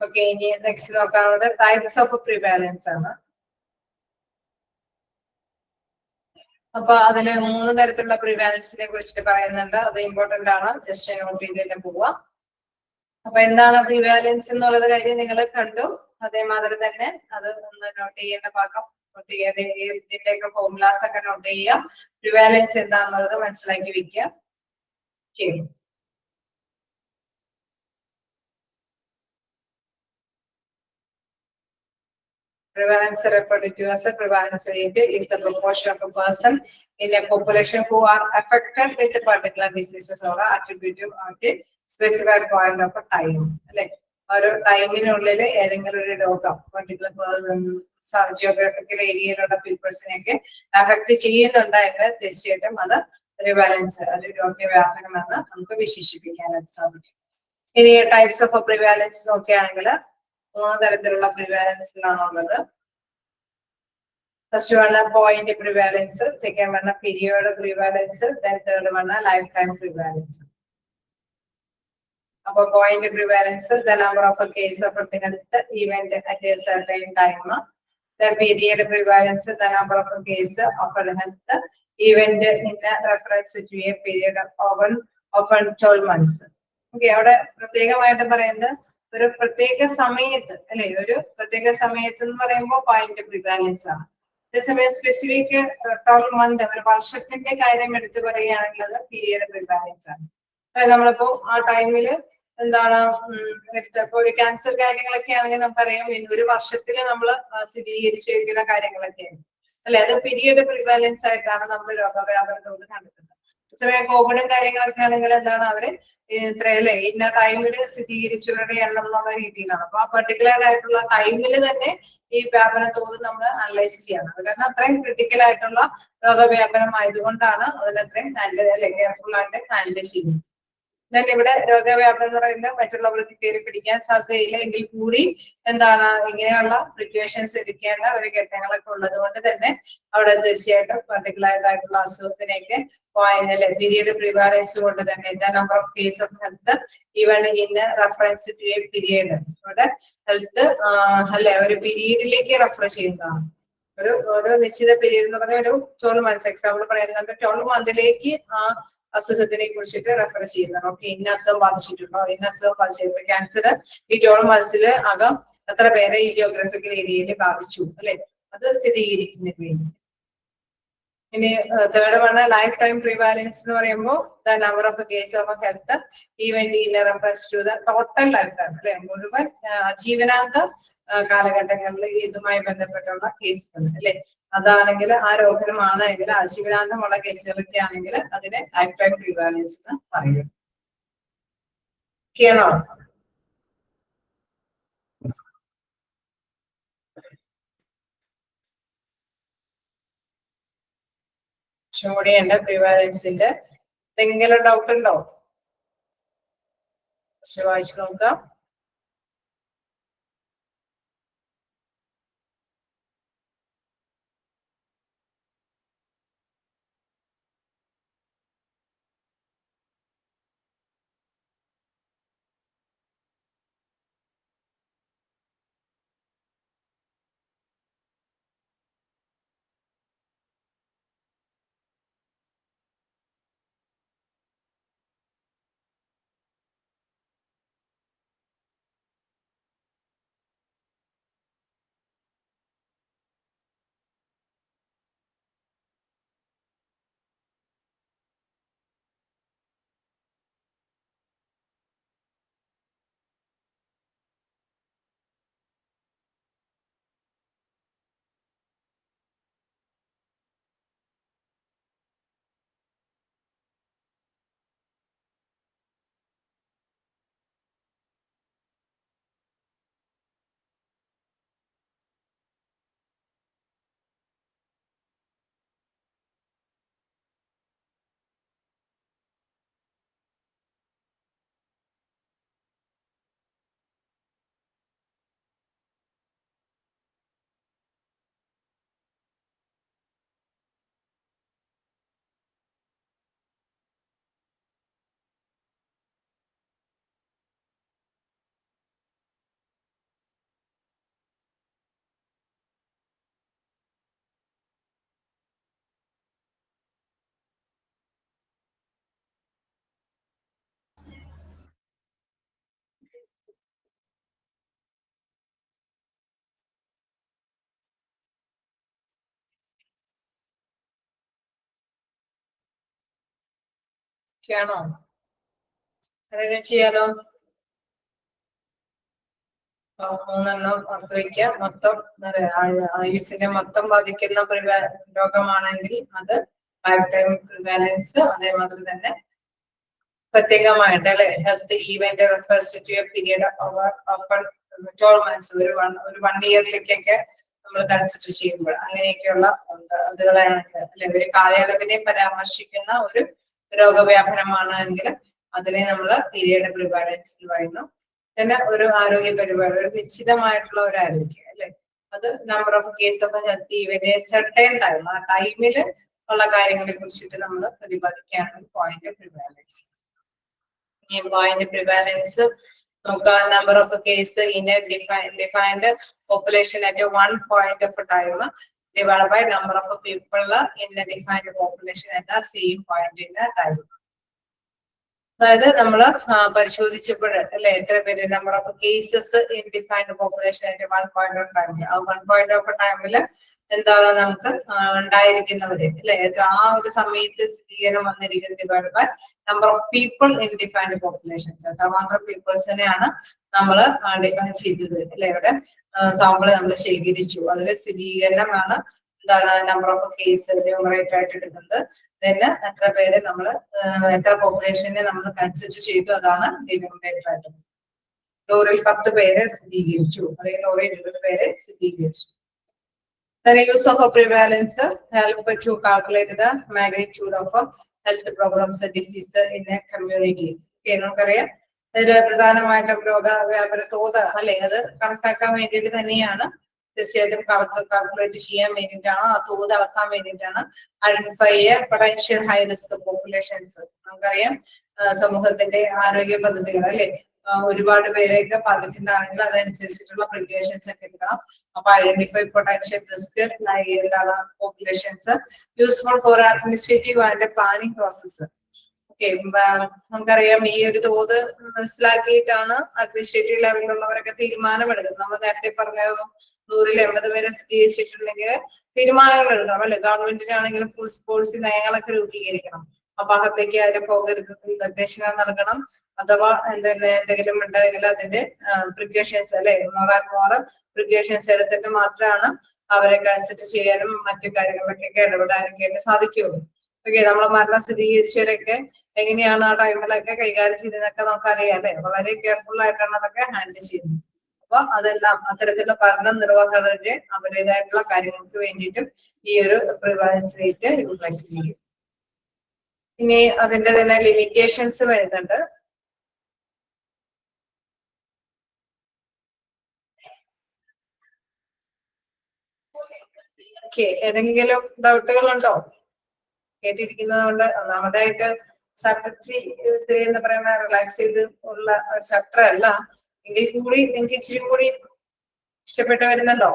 ഓക്കെ, ഇനി നെക്സ്റ്റ് നോക്കാവുന്നത് ടൈപ്സ് ഓഫ് പ്രിവാലൻസ് ആണ്. അപ്പൊ അതില് 3 തരത്തിലുള്ള പ്രിവാലൻസിനെ കുറിച്ചിട്ട് പറയുന്നുണ്ട്. അത് ഇമ്പോർട്ടന്റ് ആണ്, ജസ്റ്റ് നോട്ട് ചെയ്ത് തന്നെ പോവാം. അപ്പൊ എന്താണ് പ്രിവാലൻസ് എന്നുള്ളത് കാര്യം നിങ്ങൾ കണ്ടു. അതേമാതിരി തന്നെ അത് ഒന്ന് നോട്ട് ചെയ്യേണ്ട ഭാഗം നോട്ട് ചെയ്യാതെ ഇതിന്റെയൊക്കെ ഫോർമുലാസ് ഒക്കെ നോട്ട് ചെയ്യാം. പ്രിവാലൻസ് എന്താണെന്നുള്ളത് മനസ്സിലാക്കി വെക്കുക. Prevalence referred to as a prevalence rate is the proportion of a person in a population who are affected with a particular diseases or attributed at a specified point of a time. Like ഒരു ടൈമിനുള്ളിൽ ഏതെങ്കിലും ഒരു രോഗം particular geographical ഏരിയയിലുള്ള പീപ്പിൾസിനെയൊക്കെ affect ചെയ്യുന്നുണ്ടെങ്കിൽ തീർച്ചയായിട്ടും അത് prevalence ഒരു രോഗവ്യാപനമെന്ന് നമുക്ക് വിശേഷിപ്പിക്കാനായിട്ട് സാധിക്കും. ഇനി ടൈപ്സ് ഓഫ് പ്രിവാലൻസ് നോക്കുകയാണെങ്കിൽ 3 തരത്തിലുള്ള പ്രിവാലൻസിലാണുള്ളത്. First one point prevalence, second one period prevalence, third one lifetime prevalence. അപ്പൊ point prevalence the number of case of health event at a certain time. The period prevalence the number of case of health event in reference to a period of 12 months. Okay, അവിടെ പ്രത്യേകമായിട്ട് പറയുന്നത് ഒരു പ്രത്യേക സമയത്ത് അല്ലെ, ഒരു പ്രത്യേക സമയത്ത് എന്ന് പറയുമ്പോൾ പോയിന്റ് പ്രിവാലൻസ് ആണ്. അതേസമയം സ്പെസിഫിക് 12 month ഒരു വർഷത്തിന്റെ കാര്യം എടുത്തു പറയുകയാണെങ്കിൽ അത് പീരിയഡ് പ്രിവാലൻസ് ആണ്. അതായത് നമ്മളിപ്പോ ആ ടൈമില് എന്താണ് ഇപ്പൊ ഒരു ക്യാൻസർ കാര്യങ്ങളൊക്കെ ആണെങ്കിൽ നമുക്കറിയാം ഒരു വർഷത്തില് നമ്മൾ സ്ഥിരീകരിച്ചിരിക്കുന്ന കാര്യങ്ങളൊക്കെയാണ് അല്ലെ, അത് പീരിയഡ് പ്രിവാലൻസ് ആയിട്ടാണ് നമ്മൾ രോഗവ്യാപന തോത് കണ്ടെത്തുന്നത്. അതേസമയം കോവിഡും കാര്യങ്ങളൊക്കെ ആണെങ്കിൽ എന്താണ് അവര് ഇത്രയല്ലേ ഇന്ന ടൈമില് സ്ഥിരീകരിച്ചവരുടെ എണ്ണം എന്നുള്ള രീതിയിലാണ്. അപ്പൊ ആ പെർട്ടിക്കുലർ ആയിട്ടുള്ള ടൈമിൽ തന്നെ ഈ വ്യാപന തോത് നമ്മൾ അനലൈസ് ചെയ്യണം. അത് കാരണം അത്രയും ക്രിട്ടിക്കൽ ആയിട്ടുള്ള രോഗവ്യാപനം ആയതുകൊണ്ടാണ് അതിനത്രയും നല്ലത് അല്ലെ കെയർഫുൾ ആയിട്ട് ഹാൻഡിൽ ചെയ്യുന്നത്. ഇവിടെ രോഗവ്യാപനം എന്ന് പറയുന്നത് മറ്റുള്ളവർക്ക് കയറി പിടിക്കാൻ സാധ്യതയില്ല എങ്കിൽ കൂടി എന്താണ് ഇങ്ങനെയുള്ള പ്രിക്കോഷൻസ് എടുക്കേണ്ട ഒരു ഘട്ടങ്ങളൊക്കെ ഉള്ളത് കൊണ്ട് തന്നെ അവിടെ തീർച്ചയായിട്ടും പർട്ടിക്കുലർ ആയിട്ടുള്ള അസുഖത്തിനെയൊക്കെ പീരിയഡ് പ്രിവാലൻസ് കൊണ്ട് തന്നെ the number of case of health even in reference to a period. ഇവിടെ ഹെൽത്ത് അല്ലെ ഒരു പീരീഡിലേക്ക് റെഫർ ചെയ്യുന്നതാണ്. ഒരു നിശ്ചിത പീരീഡ് എന്ന് പറഞ്ഞാൽ ഒരു 12 months എക്സാമ്പിൾ പറയുന്നുണ്ട്. 12 monthലേക്ക് ആ അസുഖത്തിനെ കുറിച്ചിട്ട് റെഫർ ചെയ്യുന്നതാണ്. ഓക്കെ, ഇന്ന അസുഖം ബാധിച്ചിട്ടുണ്ടോ, ഇന്ന അസുഖം ബാധിച്ചിട്ടുണ്ടോ, ക്യാൻസർ ഈ 12 months അകം എത്ര പേരെ ഈ ജിയോഗ്രഫിക്കൽ ഏരിയയിൽ ബാധിച്ചു അല്ലെ, അത് സ്ഥിരീകരിക്കുന്നതിന് വേണ്ടി. ഇനി third one lifetime prevalence എന്ന് പറയുമ്പോൾ the number of case of health event in reference to the total lifetime അല്ലെ, മുഴുവൻ ജീവനാന്ത കാലഘട്ടങ്ങളിൽ ഇതുമായി ബന്ധപ്പെട്ടുള്ള കേസുകൾ അല്ലെ, അതാണെങ്കിൽ ആ രോഗമാണെങ്കിൽ ആജീവനാന്തമുള്ള കേസുകളൊക്കെ ആണെങ്കിൽ അതിനെ ലൈഫ് ടൈം പ്രിവാലൻസ് എന്ന് പറയും. ഓക്കെയാണോ? കൂടിയുണ്ട് പ്രിവാലൻസിന്റെ. എന്തെങ്കിലും ഡൗട്ട് ഉണ്ടോ? വായിച്ചു നോക്കാം. ഒക്കെയാണോ? അങ്ങനെ ചെയ്യാലോ. മൂന്നെണ്ണം ഓർത്ത് വയ്ക്കാം. മൊത്തം ആയുസിനെ മൊത്തം ബാധിക്കുന്ന രോഗമാണെങ്കിൽ അത് ലൈഫ് ടൈം പ്രിവാലൻസ്, അതേമാതിരി തന്നെ പ്രത്യേകമായിട്ട് അല്ലെ health event refers to a period of 12 months, ഒരു 1 ഇയറിലേക്കൊക്കെ നമ്മൾ കൺസിഡർ ചെയ്യുമ്പോൾ അങ്ങനെയൊക്കെയുള്ള അതുകളാണ് അല്ലെ ഒരു കാലയളവിനെ പരാമർശിക്കുന്ന ഒരു രോഗവ്യാപനമാണ് എങ്കിൽ അതിനെ നമ്മൾ പീരിയഡ് പ്രിവാലൻസ് എന്ന് പറയുന്നു. പിന്നെ ഒരു ആരോഗ്യ പരിപാടി, ഒരു നിശ്ചിതമായിട്ടുള്ള ഒരു ആരോഗ്യം അല്ലെ, അത് number of case of health event certain time, ആ ടൈമില് ഉള്ള കാര്യങ്ങളെ കുറിച്ചിട്ട് നമ്മൾ പ്രതിപാദിക്കുകയാണ് പോയിന്റ് പ്രിവാലൻസ്. ഈ പോയിന്റ് പ്രിവാലൻസ് നമുക്ക് number of case in A defined population at 1 point of time divided by number of people in a defined population at the same point in a time. അതായത് നമ്മൾ പരിശോധിച്ചപ്പോൾ അല്ലെ എത്ര പേര് number of cases in defined population ആയിട്ട് 1 point of time, ആ 1 point of ടൈമില് എന്താണ് നമുക്ക് ഉണ്ടായിരിക്കുന്നവര് അല്ലെ ആ ഒരു സമയത്ത് സ്ഥിരീകരണം വന്നിരിക്കുന്നത് divide by number of people in defined populations, അത്രമാത്രം പീപ്പിൾസിനെയാണ് നമ്മൾ ഡിഫൈൻ ചെയ്തത് അല്ലെ. ഇവിടെ സാമ്പിള് നമ്മൾ ശേഖരിച്ചു, അതിൽ സ്ഥിരീകരണമാണ് എന്താണ് നമ്പർ ഓഫ് കേസ് ന്യൂമറേറ്റ് ആയിട്ട് എടുക്കുന്നത്. പിന്നെ എത്ര പേര് നമ്മൾ എത്ര പോപ്പുലേഷനെ നമ്മൾ കൺസിഡർ ചെയ്തു, അതാണ് ഡിനോമിനേറ്റർ ആയിട്ട്. 100-ൽ 10 പേരെ സ്ഥിരീകരിച്ചു, അല്ലെങ്കിൽ 100-ൽ 20 പേരെ സ്ഥിരീകരിച്ചു. The use of a prevalence help to calculate the magnitude of health problems and disease in a community. നമുക്കറിയാം ഇതിൽ പ്രധാനമായിട്ടും രോഗവ്യാപന തോത് അല്ലെ അത് കണക്കാക്കാൻ വേണ്ടിയിട്ട് തന്നെയാണ്, തീർച്ചയായിട്ടും കാൽക്കുലേറ്റ് ചെയ്യാൻ വേണ്ടിയിട്ടാണ്, ആ തോത് അളക്കാൻ വേണ്ടിയിട്ടാണ്. Identify potential high risk populations, നമുക്കറിയാം സമൂഹത്തിന്റെ ആരോഗ്യ പദ്ധതികൾ അല്ലെ ഒരുപാട് പേരെയൊക്കെ ബാധിക്കുന്നതാണെങ്കിൽ അതനുസരിച്ചിട്ടുള്ള പ്രിക്കോഷൻസ് ഒക്കെ എടുക്കണം. അപ്പൊ ഐഡന്റിഫൈ പൊട്ടൻഷ്യൽ റിസ്ക് എന്താണ് populations useful for administrative and planning process. Okay, നമുക്കറിയാം ഈ ഒരു തോത് മനസ്സിലാക്കിയിട്ടാണ് അഡ്മിനിസ്ട്രേറ്റീവ് ലെവലിലുള്ളവരൊക്കെ തീരുമാനമെടുക്കുന്നത്. നമ്മൾ നേരത്തെ പറഞ്ഞ 100-ൽ 80 പേരെ സ്ഥിരീകരിച്ചിട്ടുണ്ടെങ്കിൽ തീരുമാനങ്ങൾ എടുക്കണം അല്ലെ. ഗവൺമെന്റിനാണെങ്കിലും പോളിസി നയങ്ങളൊക്കെ രൂപീകരിക്കണം. ആ ഭാഗത്തേക്ക് ആരും പോകരുത്, നിർദ്ദേശങ്ങൾ നൽകണം. അഥവാ എന്തെങ്കിലും ഉണ്ടെങ്കിൽ അതിന്റെ പ്രിക്കോഷൻസ് അല്ലെ മോർ പ്രിക്കോഷൻസ് എടുത്തിട്ട് മാത്രമാണ് അവരെ കൺസിഡർ ചെയ്യാനും മറ്റു കാര്യങ്ങളിലൊക്കെ ഇടപെടാനൊക്കെ സാധിക്കുകയുള്ളൂ. ഓക്കെ, നമ്മൾ മരണം സ്ഥിരീകരിച്ചവരൊക്കെ എങ്ങനെയാണ് ആ ടൈമിലൊക്കെ കൈകാര്യം ചെയ്തതൊക്കെ നമുക്കറിയാം അല്ലെ. വളരെ കെയർഫുൾ ആയിട്ടാണ് അതൊക്കെ ഹാൻഡിൽ ചെയ്യുന്നത്. അപ്പൊ അതെല്ലാം അത്തരത്തിലുള്ള ഭരണ നിർവഹണന്റെ അവരുടേതായിട്ടുള്ള കാര്യങ്ങൾക്ക് വേണ്ടിയിട്ടും ഈ ഒരു പ്രിവാലൻസ് റേറ്റ് യൂട്ടിലൈസ് ചെയ്യും. ഇനി അതിന്റെ തന്നെ ലിമിറ്റേഷൻസ് വരുന്നുണ്ട്. ഓക്കെ, ഏതെങ്കിലും ഡൗട്ടുകൾ ഉണ്ടോ? കേട്ടിരിക്കുന്നത് കൊണ്ട് ഒന്നാമതായിട്ട് ചാപ്റ്റർ 3 എന്ന് പറയുന്ന റിലാക്സ് ചെയ്ത് ഉള്ള ചാപ്റ്റർ അല്ല, എങ്കിൽ കൂടി നിങ്ങൾക്ക് ഇച്ചിരി കൂടി ഇഷ്ടപ്പെട്ടു വരുന്നുണ്ടോ?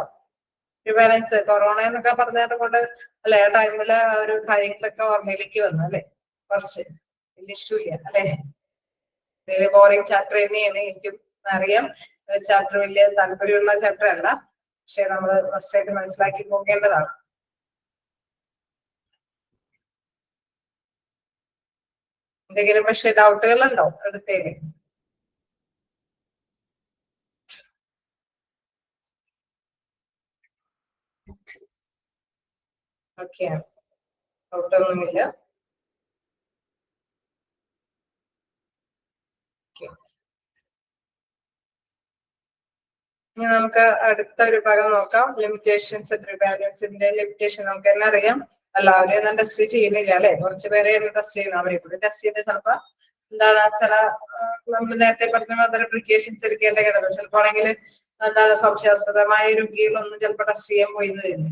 പ്രിവാലൻസ് കൊറോണ എന്നൊക്കെ പറഞ്ഞത് കൊണ്ട് അല്ലെ ആ ടൈമില് ഒരു കാര്യങ്ങളൊക്കെ ഓർമ്മയിലേക്ക് വന്നു അല്ലെ. കുറച്ച് വലിയ ഇഷ്ടമില്ല അല്ലെ, വലിയ ബോറിംഗ് ചാപ്റ്റർ തന്നെയാണ്. എനിക്കും അറിയാം ചാപ്റ്റർ വലിയ താല്പര്യമുള്ള ചാപ്റ്റർ അല്ല, പക്ഷെ നമ്മൾ ഫസ്റ്റ് ആയിട്ട് മനസ്സിലാക്കി പോകേണ്ടതാണ്. എന്തെങ്കിലും പക്ഷെ ഡൗട്ടുകൾ ഉണ്ടോ എടുത്തേല്? ഓക്കെ, ഡൗട്ടൊന്നുമില്ല. ഇനി നമുക്ക് അടുത്ത ഒരു ഭാഗം നോക്കാം. ലിമിറ്റേഷൻസ് പ്രിവാലൻസിന്റെ ലിമിറ്റേഷൻ നമുക്ക് തന്നെ അറിയാം. എല്ലാവരെയും ഒന്നും ടെസ്റ്റ് ചെയ്യുന്നില്ല അല്ലെ, കുറച്ച് പേരെയാണ് ടെസ്റ്റ് ചെയ്യുന്നത്. അവരെ കൂടി ടെസ്റ്റ് ചെയ്ത് ചിലപ്പോ എന്താണ് ചില നമ്മൾ നേരത്തെ പറഞ്ഞ അത്തരം പ്രിക്കോഷൻസ് എടുക്കേണ്ട കിടന്നു. ചിലപ്പോ ആണെങ്കിൽ എന്താണ് സംശയാസ്പദമായ രോഗികളൊന്നും ചിലപ്പോൾ ടെസ്റ്റ് ചെയ്യാൻ പോയിന്ന് വരുന്നു.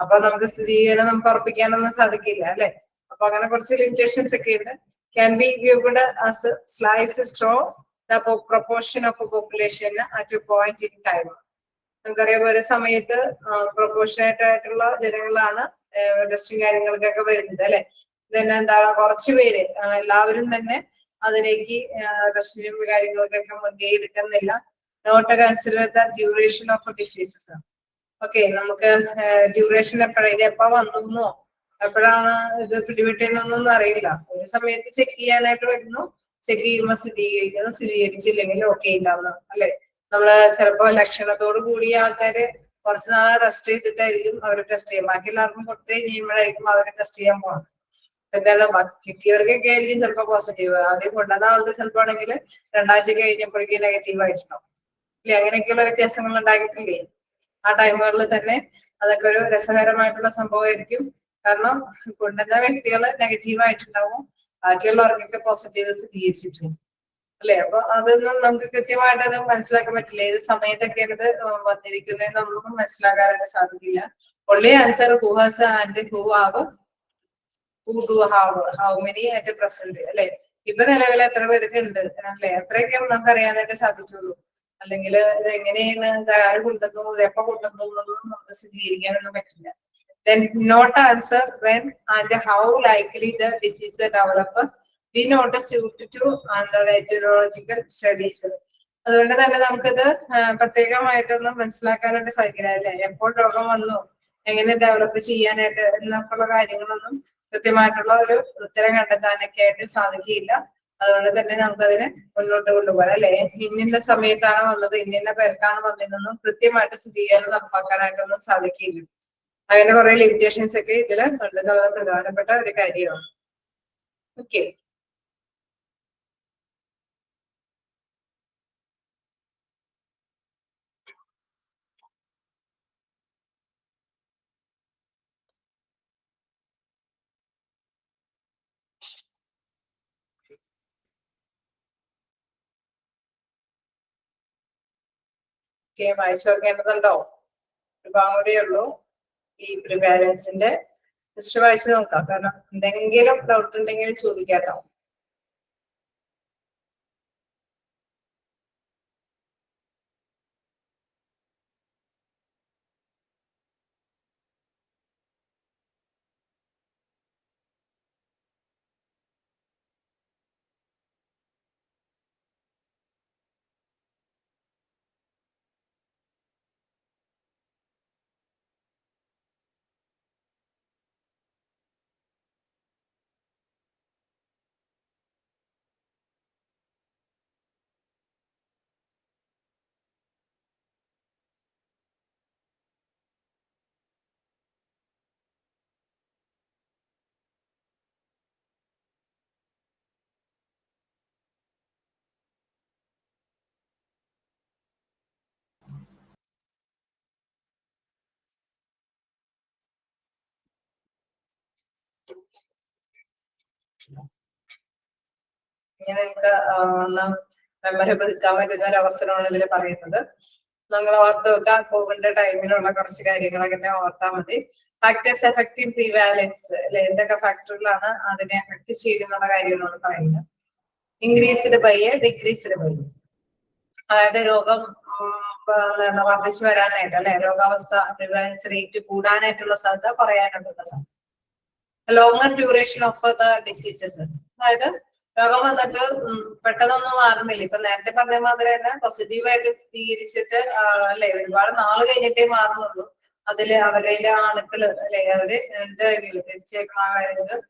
അപ്പൊ നമുക്ക് സ്ഥിരീകരണം നമുക്ക് ഉറപ്പിക്കാനൊന്നും സാധിക്കില്ല അല്ലെ. അപ്പൊ അങ്ങനെ കുറച്ച് ലിമിറ്റേഷൻസ് ഒക്കെ ഉണ്ട്. Can be gived as slice straw the proportion of a population at a point in time. നമുക്കറിയാം ഒരു സമയത്ത് പ്രൊപ്പോർഷനേറ്റ് ആയിട്ടുള്ള ജനങ്ങളാണ് ടെസ്റ്റും കാര്യങ്ങൾക്കൊക്കെ വരുന്നത് അല്ലെ. പിന്നെ എന്താണ് കുറച്ചു പേര് എല്ലാവരും തന്നെ അതിലേക്ക് ടെസ്റ്റിനും കാര്യങ്ങൾക്കൊക്കെ മുൻകൈ എടുക്കുന്നില്ല. Not consider the duration of diseases. Okay, നമുക്ക് ഡ്യൂറേഷൻ എപ്പോഴാണ് ഇത് എപ്പോ വന്നോ എപ്പോഴാണ് ഇത് പിടിപെട്ടെന്നൊന്നും അറിയില്ല. ഒരു സമയത്ത് ചെക്ക് ചെയ്യാനായിട്ട് വരുന്നു, ചെക്ക് ചെയ്യുമ്പോൾ സ്ഥിരീകരിക്കുന്നു, സ്ഥിരീകരിച്ചില്ലെങ്കിൽ ഓക്കെ ഇല്ലാന്ന് അല്ലെ. നമ്മള് ചിലപ്പോ ലക്ഷണത്തോട് കൂടിയ ആൾക്കാര് കുറച്ച് നാളെ ടെസ്റ്റ് ചെയ്തിട്ടായിരിക്കും അവർ ടെസ്റ്റ് ചെയ്യും. ബാക്കി എല്ലാവർക്കും കൊടുത്തു കഴിയുമ്പോഴായിരിക്കും അവര് ടെസ്റ്റ് ചെയ്യാൻ പോകുന്നത്. എന്താണ് കിട്ടിയവർക്കൊക്കെ ആയിരിക്കും ചിലപ്പോ പോസിറ്റീവ്. ആദ്യം കൊണ്ടുവന്ന ആൾക്ക് ചിലപ്പോ ആണെങ്കിൽ 2 ആഴ്ച കഴിഞ്ഞപ്പോഴേക്കും നെഗറ്റീവ് ആയിട്ടുണ്ടാവും. ഇല്ലേ, അങ്ങനെയൊക്കെയുള്ള വ്യത്യാസങ്ങൾ ഉണ്ടാക്കിയിട്ടില്ലേ? ആ ടൈമുകളിൽ തന്നെ അതൊക്കെ ഒരു രസകരമായിട്ടുള്ള സംഭവമായിരിക്കും. കാരണം കൊണ്ടുവന്ന വ്യക്തികള് നെഗറ്റീവ് ആയിട്ടുണ്ടാവും, ബാക്കിയുള്ളവർക്കൊക്കെ പോസിറ്റീവ് സ്ഥിരീകരിച്ചിട്ടുണ്ട് അല്ലെ. അപ്പൊ അതൊന്നും നമുക്ക് കൃത്യമായിട്ട് അത് മനസ്സിലാക്കാൻ പറ്റില്ല. ഏത് സമയത്തൊക്കെയാണ് ഇത് വന്നിരിക്കുന്നതെന്നൊന്നും മനസ്സിലാക്കാനായിട്ട് സാധിക്കില്ല. only answer who has and who have who do how many at present അല്ലെ. ഇപ്പൊ നിലവിൽ എത്ര പേർക്ക് ഉണ്ട് അല്ലെ, അത്രയൊക്കെ നമുക്ക് അറിയാനായിട്ട് സാധിക്കുള്ളൂ. അല്ലെങ്കിൽ ഇത് എങ്ങനെയാണ്, ആര് കൊണ്ടുവന്നു, എപ്പോ കൊണ്ടുവന്നു എന്നൊന്നും നമുക്ക് സ്ഥിരീകരിക്കാനൊന്നും പറ്റില്ല. Then not answer when and how likely the disease develop we notice due to the etiological studies. അതുകൊണ്ട് തന്നെ നമുക്കിത് പ്രത്യേകമായിട്ടൊന്നും മനസ്സിലാക്കാനായിട്ട് സാധിക്കില്ല അല്ലെ. എപ്പോൾ രോഗം വന്നു, എങ്ങനെ ഡെവലപ്പ് ചെയ്യാനായിട്ട് എന്നൊക്കെയുള്ള കാര്യങ്ങളൊന്നും കൃത്യമായിട്ടുള്ള ഒരു ഉത്തരം കണ്ടെത്താനൊക്കെ ആയിട്ട് സാധിക്കില്ല. അതുകൊണ്ട് തന്നെ നമുക്കതിനെ മുന്നോട്ട് കൊണ്ടുപോകാം അല്ലെ. ഇന്നിന്ന സമയത്താണ് വന്നത്, ഇന്നിന്ന പേർക്കാണ് വന്നതെന്നൊന്നും കൃത്യമായിട്ട് സ്ഥിരീകരണം നടപ്പാക്കാനായിട്ടൊന്നും സാധിക്കില്ല. അങ്ങനെ കുറെ ലിമിറ്റേഷൻസ് ഒക്കെ ഇതിൽ കണ്ടെത്തുന്നത് പ്രധാനപ്പെട്ട ഒരു കാര്യമാണ്. ഓക്കെ, വായിച്ചു നോക്കേണ്ടതുണ്ടോ? ഒരു ഭാഗമേ ഉള്ളൂ ഈ പ്രിവാലൻസിന്റെ. ജസ്റ്റ് വായിച്ചു നോക്കാം, കാരണം എന്തെങ്കിലും ഡൗട്ട് ഉണ്ടെങ്കിൽ ചോദിക്കാട്ടോ. ഇനി നിങ്ങൾക്ക് ഒന്ന് മെമ്മറി പുതുക്കാൻ പറ്റുന്ന ഒരു അവസരമാണ് ഇതിൽ പറയുന്നത്. നിങ്ങൾ ഓർത്ത് വെക്കാൻ പോകേണ്ട ടൈമിലുള്ള കുറച്ച് കാര്യങ്ങളൊക്കെ ഓർത്താൽ മതി. ഫാക്ടേഴ്സ് എഫക്റ്റീവ് പ്രിവാലൻസ് അല്ലെ, എന്തൊക്കെ ഫാക്ടറുകളാണ് അതിനെ എഫക്ട് ചെയ്യുന്നുള്ള കാര്യങ്ങളാണ് പറയുന്നത്. ഇൻക്രീസ്ഡ് ബൈ ഡിക്രീസ്ഡ് ബൈ, അതായത് രോഗം വർദ്ധിച്ചു വരാനായിട്ട് അല്ലെ, രോഗാവസ്ഥ പ്രിവാലൻസ് റേറ്റ് കൂടാനായിട്ടുള്ള സാധ്യത പറയാനായിട്ടുള്ള സാധ്യത. Longer duration of the diseases, അതായത് രോഗം വന്നിട്ട് പെട്ടെന്നൊന്നും മാറുന്നില്ല. ഇപ്പൊ നേരത്തെ പറഞ്ഞ മാതിരി തന്നെ പോസിറ്റീവായിട്ട് സ്ഥിരീകരിച്ചിട്ട് അല്ലെ ഒരുപാട് നാള് കഴിഞ്ഞിട്ടേ മാറുന്നുള്ളൂ. അതില് അവരുടെ ആളുകള് അല്ലെ, അവര് എന്തായാലും തീർച്ചയായിട്ടും ആ കാര്യങ്ങൾ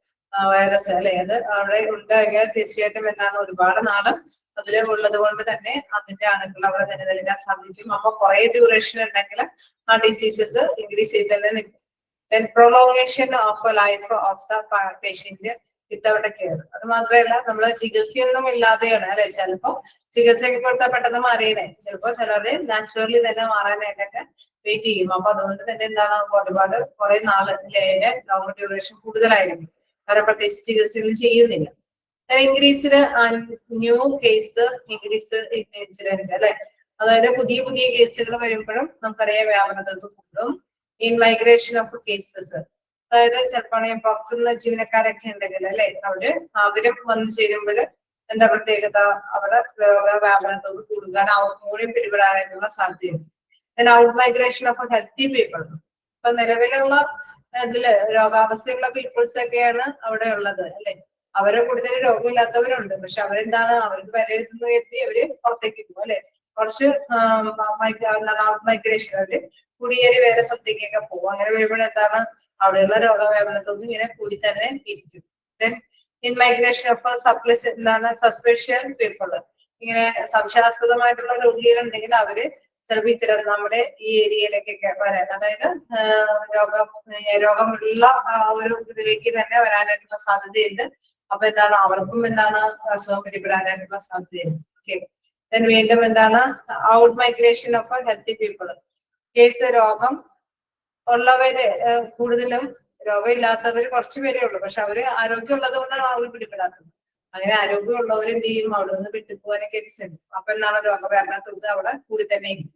വൈറസ് അല്ലെ അത് അവിടെ ഉണ്ടാകിയാൽ തീർച്ചയായിട്ടും എന്താണ് ഒരുപാട് നാള് അതില് ഉള്ളത് കൊണ്ട് തന്നെ അതിന്റെ അണുക്കൾ അവിടെ തന്നെ നൽകാൻ സാധിക്കും. അപ്പൊ കുറെ ഡ്യൂറേഷൻ ഉണ്ടെങ്കിൽ ആ ഡിസീസസ് ഇൻക്രീസ് ചെയ്ത് തന്നെ നിൽക്കും. Then prolongation of life of the patient without care. അത് മാത്രമല്ല നമ്മള് ചികിത്സയൊന്നും ഇല്ലാതെയാണ് അല്ലെ, ചിലപ്പോ ചികിത്സയൊക്കെ കൊടുത്താൽ പെട്ടെന്ന് മാറിയേ, ചിലപ്പോ ചിലര് നാച്ചുറലി തന്നെ മാറാനായിട്ടൊക്കെ വെയിറ്റ് ചെയ്യും. അപ്പൊ അതുകൊണ്ട് തന്നെ എന്താണ് ഒരുപാട് കുറെ നാള് അല്ലെ അതിന്റെ ലോങ് ഡ്യൂറേഷൻ കൂടുതലായിരിക്കും. വേറെ പ്രത്യേകിച്ച് ചികിത്സകൾ ചെയ്യുന്നില്ല. Increased new case, increase incidence അല്ലെ, അതായത് പുതിയ പുതിയ കേസുകൾ വരുമ്പോഴും നമുക്കറിയാം വ്യാപനത കൂടും. ഇൻ മൈഗ്രേഷൻ ഓഫ് കേസസ്, അതായത് ചിലപ്പോൾ പുറത്തുനിന്ന് ജീവനക്കാരൊക്കെ ഉണ്ടെങ്കിൽ അല്ലെ അവരും വന്നു ചേരുമ്പോൾ എന്താ പ്രത്യേകത, അവിടെ രോഗവ്യാപനത്തോട് കൂടുക, കൂടി പിടിപെടാനായിട്ടുള്ള സാധ്യതയുണ്ട്. Out migration of healthy people, ഇപ്പൊ നിലവിലുള്ള ഇതില് രോഗാവസ്ഥയുള്ള പീപ്പിൾസ് ഒക്കെയാണ് അവിടെ ഉള്ളത് അല്ലെ. അവരെ കൂടുതൽ രോഗമില്ലാത്തവരുണ്ട്, പക്ഷെ അവരെന്താണ് അവർക്ക് വിലയിരുത്തുന്ന എത്തി അവര് പുറത്തേക്ക് പോകും അല്ലെ. കുറച്ച് ഔട്ട് മൈഗ്രേഷൻ അവര് കുടിയേറി വേറെ സ്ഥലത്തേക്കൊക്കെ പോകും. അങ്ങനെ വരുമ്പോൾ എന്താണ് അവിടെയുള്ള രോഗവ്യാപനത്തോട് ഇങ്ങനെ കൂടി തന്നെ ഇരിക്കും. Then in migration of suspicious people, ഇങ്ങനെ സംശയാസ്പദമായിട്ടുള്ള രോഗികൾ ഉണ്ടെങ്കിൽ അവര് ചിലപ്പോൾ ഇത്തരം നമ്മുടെ ഈ ഏരിയയിലേക്കൊക്കെ വരാൻ, അതായത് രോഗമുള്ള ഒരു ഇതിലേക്ക് തന്നെ വരാനായിട്ടുള്ള സാധ്യതയുണ്ട്. അപ്പൊ എന്താണ് അവർക്കും എന്താണ് അസുഖം പിടിപെടാനായിട്ടുള്ള സാധ്യതയുണ്ട്. ഓക്കെ, വീണ്ടും എന്താണ് out migration of healthy people. Case രോഗം ഉള്ളവര് കൂടുതലും, രോഗമില്ലാത്തവര് കുറച്ചു പേരേ ഉള്ളൂ, പക്ഷെ അവര് ആരോഗ്യമുള്ളത് കൊണ്ടാണ് ആളുകൾ പിടിപെടാത്തത്. അങ്ങനെ ആരോഗ്യമുള്ളവർ എന്ത് ചെയ്യും, അവിടെ നിന്ന് വിട്ടുപോകാനൊക്കെ ശ്രമിക്കും. അപ്പൊ എന്താണ് രോഗവ്യാപനത്തോട് അവിടെ കൂടി തന്നെ ഇരിക്കും.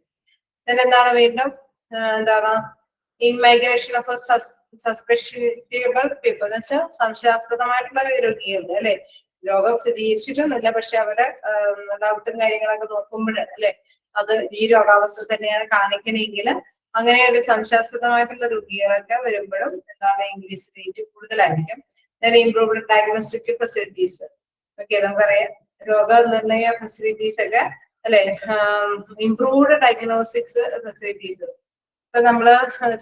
എന്താണ് വീണ്ടും എന്താണ് ഇൻ മൈഗ്രേഷൻ ഓഫ് സസ്പെഷ്യബിൾ പീപ്പിൾ എന്ന് വെച്ചാൽ സംശയാസ്പദമായിട്ടുള്ള രോഗികൾ അല്ലെ, രോഗം സ്ഥിരീകരിച്ചിട്ടൊന്നുമില്ല, പക്ഷെ അവരെ ഡൗട്ടും കാര്യങ്ങളൊക്കെ നോക്കുമ്പോൾ അല്ലെ അത് ഈ രോഗാവസ്ഥ തന്നെയാണ് കാണിക്കണമെങ്കിൽ അങ്ങനെ ഒരു സംശയാസ്പദമായിട്ടുള്ള രോഗികളൊക്കെ വരുമ്പോഴും എന്താണ് ഇൻക്രീസ് റേറ്റ് കൂടുതലായിരിക്കും. Improved diagnostic facilities. ഓക്കെ, നമുക്കറിയാം രോഗനിർണയ ഫെസിലിറ്റീസ് ഒക്കെ അല്ലെ, ഇംപ്രൂവ്ഡ് ഡയഗ്നോസ്റ്റിക്സ് ഫെസിലിറ്റീസ്. ഇപ്പൊ നമ്മള്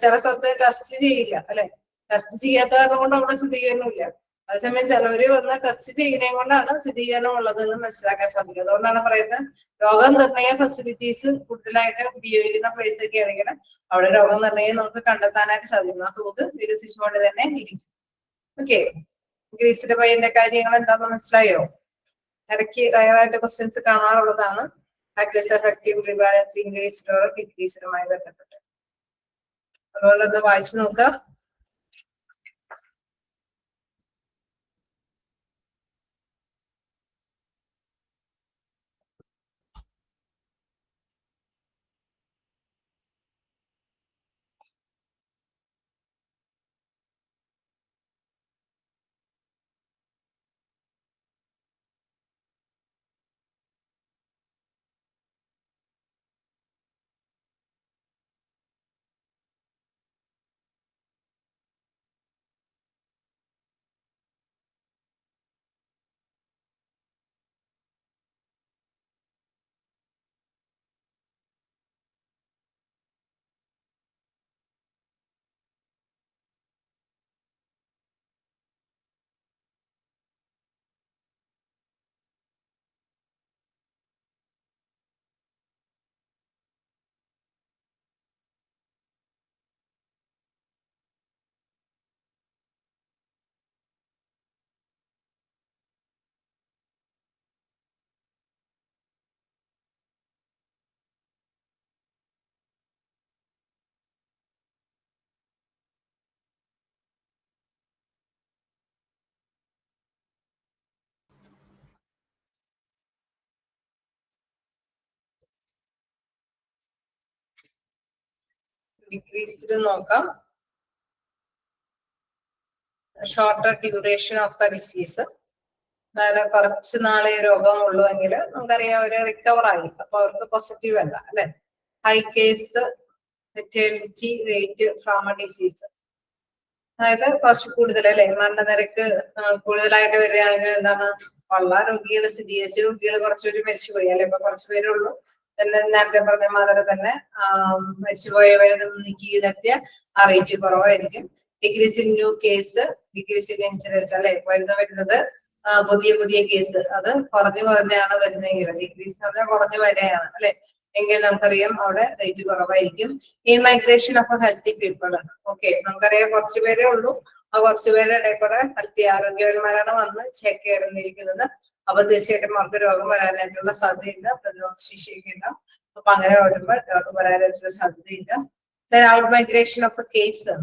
ചില സ്ഥലത്ത് ടെസ്റ്റ് ചെയ്യില്ല അല്ലെ, ടെസ്റ്റ് ചെയ്യാത്ത കാരണം കൊണ്ട് അവിടെ സ്ഥിരീകരണമില്ല. അതേസമയം ചിലവര് വന്ന് ടെസ്റ്റ് ചെയ്യുന്നതും കൊണ്ടാണ് സ്ഥിരീകരണം ഉള്ളതെന്ന് മനസ്സിലാക്കാൻ സാധിക്കും. അതുകൊണ്ടാണ് പറയുന്നത് രോഗനിർണയ ഫെസിലിറ്റീസ് കൂടുതലായിട്ട് ഉപയോഗിക്കുന്ന പ്ലേസ് ഒക്കെ ആണെങ്കിൽ അവിടെ രോഗനിർണയം നമുക്ക് കണ്ടെത്താനായിട്ട് സാധിക്കും. ആ തോത് വികസിച്ചുകൊണ്ട് തന്നെ ഇരിക്കും. ഓക്കെ, ഗ്രീസിന്റെ പയ്യന്റെ കാര്യങ്ങൾ എന്താണെന്ന് മനസ്സിലായോ? ഇടയ്ക്ക് റയറായിട്ട് ക്വസ്റ്റ്യൻസ് കാണാറുള്ളതാണ്. Factors effective rebalance increased or ഡിക്രീസ്ഡുമായി ബന്ധപ്പെട്ട്. അതുകൊണ്ട് ഒന്ന് വായിച്ചു നോക്കുക. ഡിക്രീസ്ഡ് നോക്കാം. Shorter duration of the disease, അതായത് കുറച്ച് നാളെ രോഗമുള്ളൂ എങ്കിൽ നമുക്കറിയാം അവര് റിക്കവർ ആയി, അപ്പൊ അവർക്ക് പോസിറ്റീവ് അല്ല അല്ലെ. High case fatality rate from disease, അതായത് കുറച്ച് കൂടുതൽ അല്ലെ മരണനിരക്ക് കൂടുതലായിട്ട് വരികയാണെങ്കിൽ എന്താണ് ഉള്ള രോഗികൾ, സ്ഥിരീകരിച്ച രോഗികൾ കുറച്ചുപേര് മരിച്ചുപോയി അല്ലെ, ഇപ്പൊ കുറച്ചു പേരുള്ളൂ. നേരത്തെ പറഞ്ഞ മാതിരി തന്നെ മരിച്ചുപോയവരെ നീക്കിയെത്തിയ ആ റേറ്റ് കുറവായിരിക്കും. Decrease in new case, decrease in incidence അല്ലെ, വരുന്നത് പുതിയ പുതിയ കേസ് അത് കുറഞ്ഞാണ് വരുന്നതെങ്കിൽ, ഡിക്രീസ് പറഞ്ഞാൽ കുറഞ്ഞു വരെയാണ് അല്ലെ, എങ്കിൽ നമുക്കറിയാം അവിടെ റേറ്റ് കുറവായിരിക്കും. ഈ migration of healthy people, okay നമുക്കറിയാം കുറച്ചു പേരേ ഉള്ളൂ, ആ കുറച്ചുപേരുടെ ഇടയിൽ കൂടെ ഹെൽത്തി ആരോഗ്യവാന്മാരാണ് വന്ന് ചെക്ക് കയറുന്നിരിക്കുന്നത്. അപ്പൊ തീർച്ചയായിട്ടും അവർക്ക് രോഗം വരാനായിട്ടുള്ള സാധ്യതയില്ല, പ്രതിരോധ ശേഷിയില്ല. അപ്പൊ അങ്ങനെ വരുമ്പോൾ രോഗം വരാനായിട്ടുള്ള സാധ്യതയില്ല. ഔട്ട് മൈഗ്രേഷൻ ഓഫ് കേസ്,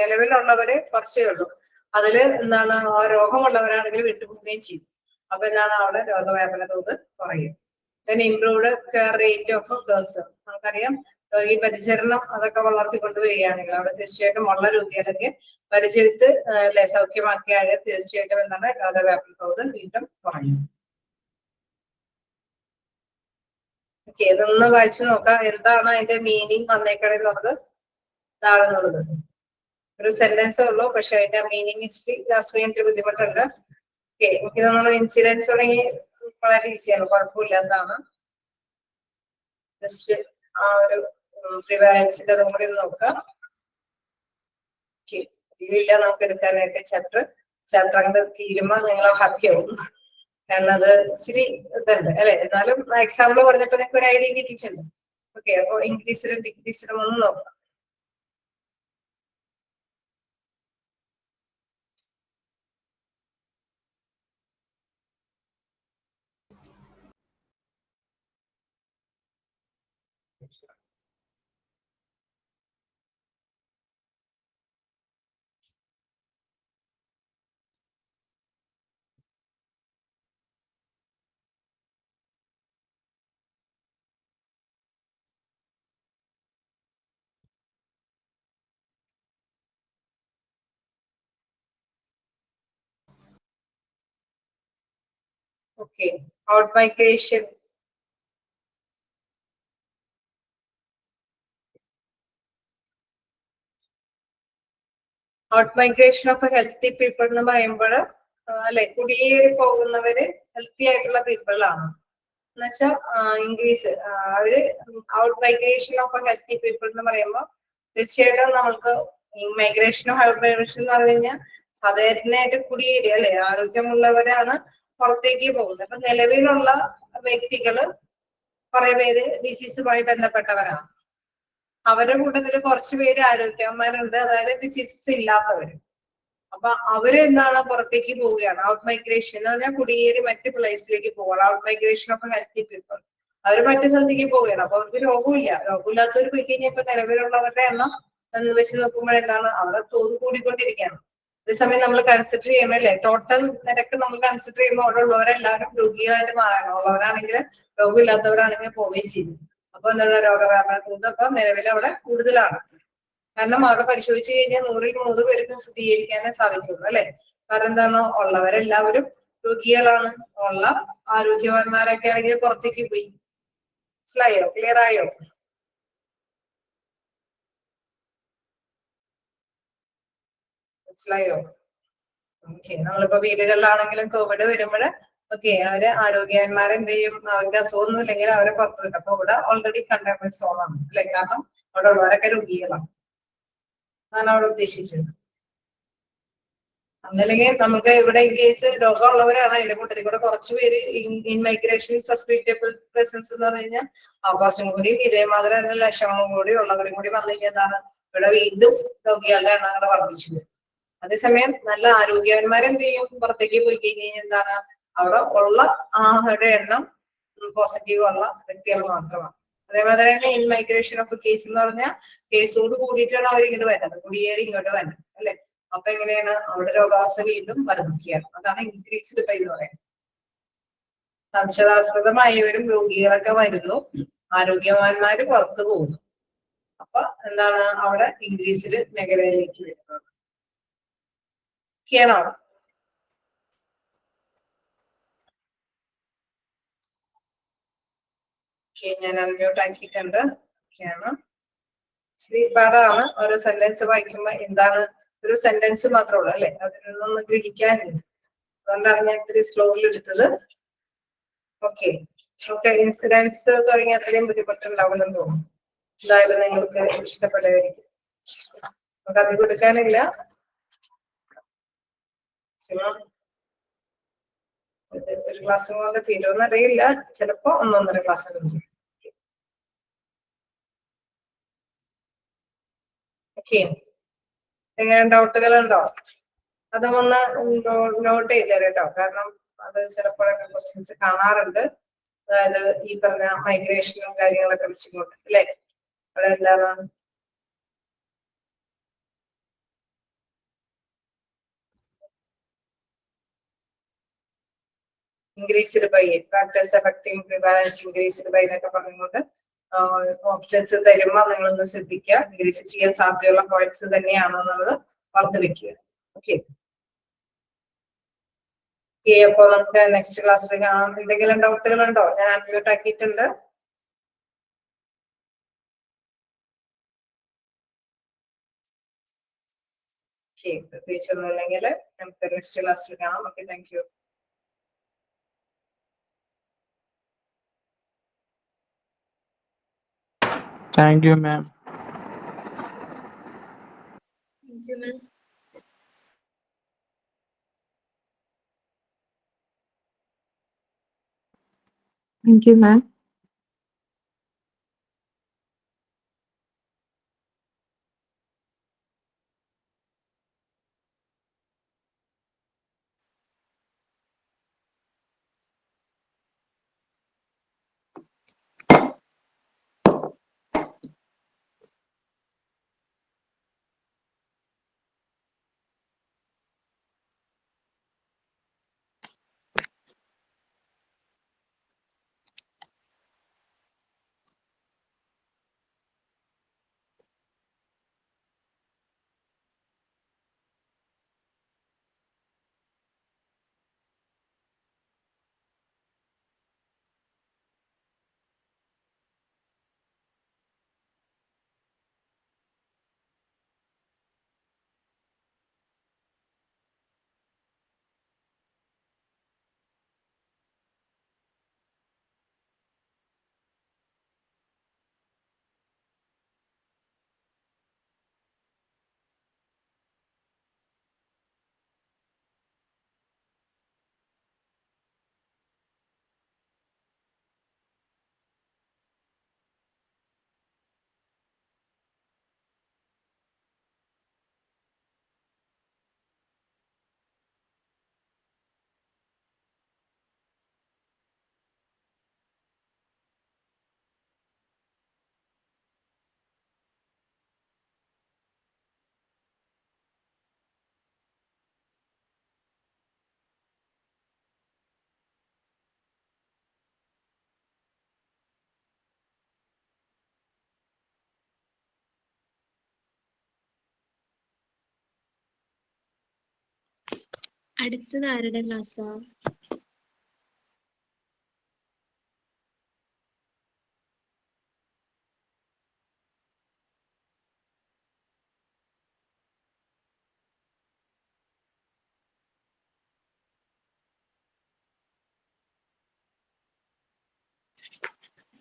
നിലവിലുള്ളവര് കുറച്ചേ ഉള്ളൂ, അതില് എന്താണ് ആ രോഗമുള്ളവരാണെങ്കിൽ വിട്ടുപോവുകയും ചെയ്യും. അപ്പൊ എന്താണ് അവിടെ രോഗവ്യാപന തോത് കുറയും. Improved care rate of person, നമുക്കറിയാം ഈ പരിചരണം അതൊക്കെ വളർത്തിക്കൊണ്ടുവരികയാണെങ്കിൽ അവിടെ തീർച്ചയായിട്ടും ഉള്ള രോഗികളൊക്കെ പരിചരിച്ച് സൗഖ്യമാക്കിയാൽ തീർച്ചയായിട്ടും എന്താണ് രോഗവ്യാപന തോത് വീണ്ടും കുറയും. ഓക്കെ, ഇതൊന്ന് വായിച്ചു നോക്കാം. എന്താണ് അതിന്റെ മീനിങ് വന്നേക്കണെന്നുള്ളത് ഇതാണെന്നുള്ളത്. ഒരു സെന്റൻസേ ഉള്ളൂ, പക്ഷെ അതിന്റെ മീനിങ് ഹിസ്റ്ററി ലാസ്റ്റ് ബുദ്ധിമുട്ടുണ്ട്. ഓക്കെ, എനിക്ക് നമ്മൾ ഇൻസിഡൻസ് തുടങ്ങി വളരെ ഈസിയാണ്, കുഴപ്പമില്ലാത്തതാണ്. ജസ്റ്റ് ആ ഒരു പ്രിവാലൻസിന്റെ കൂടി നോക്കാം. തീരില്ല നമുക്ക് എടുക്കാനായിട്ട് ചാപ്റ്റർ അങ്ങനെ തീരുമ്പോൾ നിങ്ങൾ ഹാപ്പി ആവും. കാരണം അത് ഇച്ചിരി ഇതുണ്ട് അല്ലെ. എന്നാലും എക്സാമ്പിൾ പറഞ്ഞപ്പോ നിങ്ങൾക്ക് ഒരു ഐഡിയ കിട്ടിയിട്ടുണ്ട്. ഓക്കെ, അപ്പൊ ഇൻക്രീസിലും ഡിക്രീസിലും ഒന്ന് നോക്കാം. Okay, out migration. Out migration of healthy people എന്ന് പറയുമ്പോൾ അല്ലെ, കുടിയേറി പോകുന്നവര് ഹെൽത്തി ആയിട്ടുള്ള പീപ്പിൾ ആണ് എന്നുവെച്ചാൽ ഇംഗ്ലീഷ് അവര് out migration of healthy people എന്ന് പറയുമ്പോൾ തീർച്ചയായിട്ടും നമുക്ക് മൈഗ്രേഷൻ ഓഫ് ഔട്ട് മൈഗ്രേഷൻ എന്ന് പറഞ്ഞു കഴിഞ്ഞാൽ സാധാരണയായിട്ട് കുടിയേറി അല്ലെ ആരോഗ്യമുള്ളവരാണ് പുറത്തേക്ക് പോകുന്നത്. അപ്പൊ നിലവിലുള്ള വ്യക്തികള് കുറെ പേര് ഡിസീസുമായി ബന്ധപ്പെട്ടവരാണ്. അവരുടെ കൂട്ടത്തിൽ കുറച്ച് പേര് ആരോഗ്യവാന്മാരുണ്ട്, അതായത് ഡിസീസസ് ഇല്ലാത്തവര്. അപ്പൊ അവര് എന്താണ് പുറത്തേക്ക് പോവുകയാണ്. ഔട്ട് മൈഗ്രേഷൻ എന്ന് പറഞ്ഞാൽ കുടിയേറി മറ്റു പ്ലേസിലേക്ക് പോവുകയാണ്. Out migration of healthy people. അവര് മറ്റു സ്ഥലത്തേക്ക് പോവുകയാണ്. അപ്പൊ അവർക്ക് രോഗമില്ലാത്തവർ പോയി കഴിഞ്ഞാൽ ഇപ്പൊ നിലവിലുള്ളവരുടെ എണ്ണം എന്ന് വെച്ച് നോക്കുമ്പോൾ എന്താണ് അവിടെ തോത് കൂടിക്കൊണ്ടിരിക്കുകയാണ്. അതേസമയം നമ്മൾ കൺസിഡർ ചെയ്യണം അല്ലെ, ടോട്ടൽ നിരക്ക് നമ്മൾ കൺസിഡർ ചെയ്യുമ്പോൾ അവിടെ ഉള്ളവരെല്ലാവരും രോഗികളായിട്ട് മാറാണ്. ഉള്ളവരാണെങ്കിൽ രോഗമില്ലാത്തവരാണെങ്കിൽ പോവുകയും ചെയ്തു. അപ്പൊ എന്നുള്ള രോഗവ്യാപന തോത് അപ്പൊ നിലവിൽ അവിടെ കൂടുതലാണ്. കാരണം അവിടെ പരിശോധിച്ചു കഴിഞ്ഞാൽ 100-ൽ 100 പേർക്ക് സ്ഥിരീകരിക്കാനേ സാധിക്കുള്ളൂ അല്ലെ. കാരണം എന്താണ്, ഉള്ളവരെല്ലാവരും രോഗികളാണ്. ഉള്ള ആരോഗ്യവാന്മാരൊക്കെ ആണെങ്കിൽ പുറത്തേക്ക് പോയി. മനസ്സിലായോ? ക്ലിയർ ആയോ? മനസ്സിലായോ? ഓക്കെ, നമ്മളിപ്പോ വീടുകളിലാണെങ്കിലും കോവിഡ് വരുമ്പോൾ ഓക്കെ അവര് ആരോഗ്യവാന്മാരെന്ത് ചെയ്യും, അവർക്ക് അസുഖമൊന്നും ഇല്ലെങ്കിൽ അവരെ പുറത്തു വിട്ടു. അപ്പൊ ഇവിടെ ഓൾറെഡി കണ്ടെയ്ൻമെന്റ് സോണാണ് അല്ലെ. കാരണം അവിടെ ഉള്ളവരൊക്കെ രോഗികളാണ്. അതാണ് അവിടെ ഉദ്ദേശിച്ചത്. അതല്ലെങ്കിൽ നമുക്ക് ഇവിടെ ഇൻ കേസ് രോഗമുള്ളവരാണ് അതിന്റെ കൂട്ടത്തിൽ കൂടെ കുറച്ച് പേര് ഇൻ മൈഗ്രേഷൻ സസ്പെക്റ്റബിൾ പ്രസൻസ് എന്ന് പറഞ്ഞു കഴിഞ്ഞാൽ കുറച്ചും കൂടി ഇതേമാതിരി തന്നെ ലക്ഷണവും കൂടി ഉള്ളവരും കൂടി വന്നു കഴിഞ്ഞാൽ എന്താണ്, ഇവിടെ വീണ്ടും രോഗികളുടെ എണ്ണം കൂടെ വർദ്ധിച്ചു വരും. അതേസമയം നല്ല ആരോഗ്യവാന്മാരെന്ത് ചെയ്യും, പുറത്തേക്ക് പോയി കഴിഞ്ഞാൽ എന്താണ്, അവിടെ ഉള്ള അവരുടെ എണ്ണം പോസിറ്റീവ് ഉള്ള വ്യക്തികൾ മാത്രമാണ്. അതേമാതിരി തന്നെ ഇൻ മൈഗ്രേഷൻ ഓഫ് കേസ് എന്ന് പറഞ്ഞാൽ കേസോട് കൂടിയിട്ടാണ് അവർ ഇങ്ങോട്ട് വരുന്നത്, കുടിയേറി ഇങ്ങോട്ട് വരുന്നത് അല്ലെ. അപ്പൊ എങ്ങനെയാണ് അവിടെ രോഗാവസ്ഥ വീണ്ടും വർദ്ധിക്കുകയാണ്. അതാണ് ഇൻക്രീസ്ഡ് ബൈ എന്ന് പറയുന്നത്. സംശയാസ്പദമായവരും രോഗികളൊക്കെ വരുന്നു, ആരോഗ്യവാന്മാര് പുറത്തു പോകുന്നു. അപ്പൊ എന്താണ് അവിടെ ഇൻക്രീസ്ഡ് മേഖലയിലേക്ക് വരുന്നത്. ഓക്കെയാണോ? ഓക്കെ, ഞാൻ അൺമ്യൂട്ട് ആക്കിയിട്ടുണ്ട്. ഓക്കെയാണ്. ഇച്ചിരി പാടാണ് ഓരോ സെന്റൻസ് വായിക്കുമ്പോ. എന്താണ് ഒരു സെന്റൻസ് മാത്രമേ ഉള്ളൂ അല്ലെ, അതിൽ നിന്നൊന്നും ഗ്രഹിക്കാനില്ല. അതുകൊണ്ടാണ് ഞാൻ ഇത്തിരി സ്ലോയിൽ എടുത്തത്. ഓക്കെ ഓക്കെ, ഇൻസിഡൻസ് തുടങ്ങി അത്രയും ബുദ്ധിമുട്ടുണ്ടാവില്ലെന്ന് തോന്നുന്നു. എന്തായാലും നിങ്ങൾക്ക് ഇഷ്ടപ്പെടുമായിരിക്കും. നമുക്ക് അത് കൊടുക്കാനില്ല. ഒരു ക്ലാസ് കൊണ്ട് തീരുമെന്ന് അറിയില്ല, ചിലപ്പോ 1-1.5 ക്ലാസ് ഉണ്ട്. ഓക്കെ, എങ്ങനെ ഡൗട്ടുകൾ ഉണ്ടോ? അതും ഒന്ന് നോട്ട് ചെയ്ത് തരാം കേട്ടോ. കാരണം അത് ചിലപ്പോഴൊക്കെ ക്വസ്റ്റ്യൻസ് കാണാറുണ്ട്. അതായത് ഈ പറഞ്ഞ മൈഗ്രേഷനും കാര്യങ്ങളൊക്കെ വെച്ചുകൊണ്ട് അല്ലെ. അവിടെ എന്താണ് increased by factors affecting prevalence increased by എന്നൊക്കെ പറഞ്ഞുകൊണ്ട് ഓപ്ഷൻസ് തരുമ്പോൾ നിങ്ങളൊന്ന് ശ്രദ്ധിക്കുക. ഇൻക്രീസ് ചെയ്യാൻ സാധ്യതയുള്ള പോയിന്റ്സ് തന്നെയാണോ എന്നുള്ളത് ഓർത്ത് വെക്കുക. ഓക്കെ അപ്പൊ നമുക്ക് നെക്സ്റ്റ് ക്ലാസ്സിൽ കാണാം. എന്തെങ്കിലും ഡൗട്ടുകൾ ഉണ്ടോ? ഞാൻ അൺമ്യൂട്ട് ആക്കിയിട്ടുണ്ട്. പ്രത്യേകിച്ചൊന്നും ഇല്ലെങ്കിൽ നമുക്ക് നെക്സ്റ്റ് ക്ലാസ്സിൽ കാണാം. Okay, thank you. Thank you, ma'am. Thank you, ma'am. Thank you, ma'am. അടുത്തത് ആരുടെ ക്ലാസ്സാ?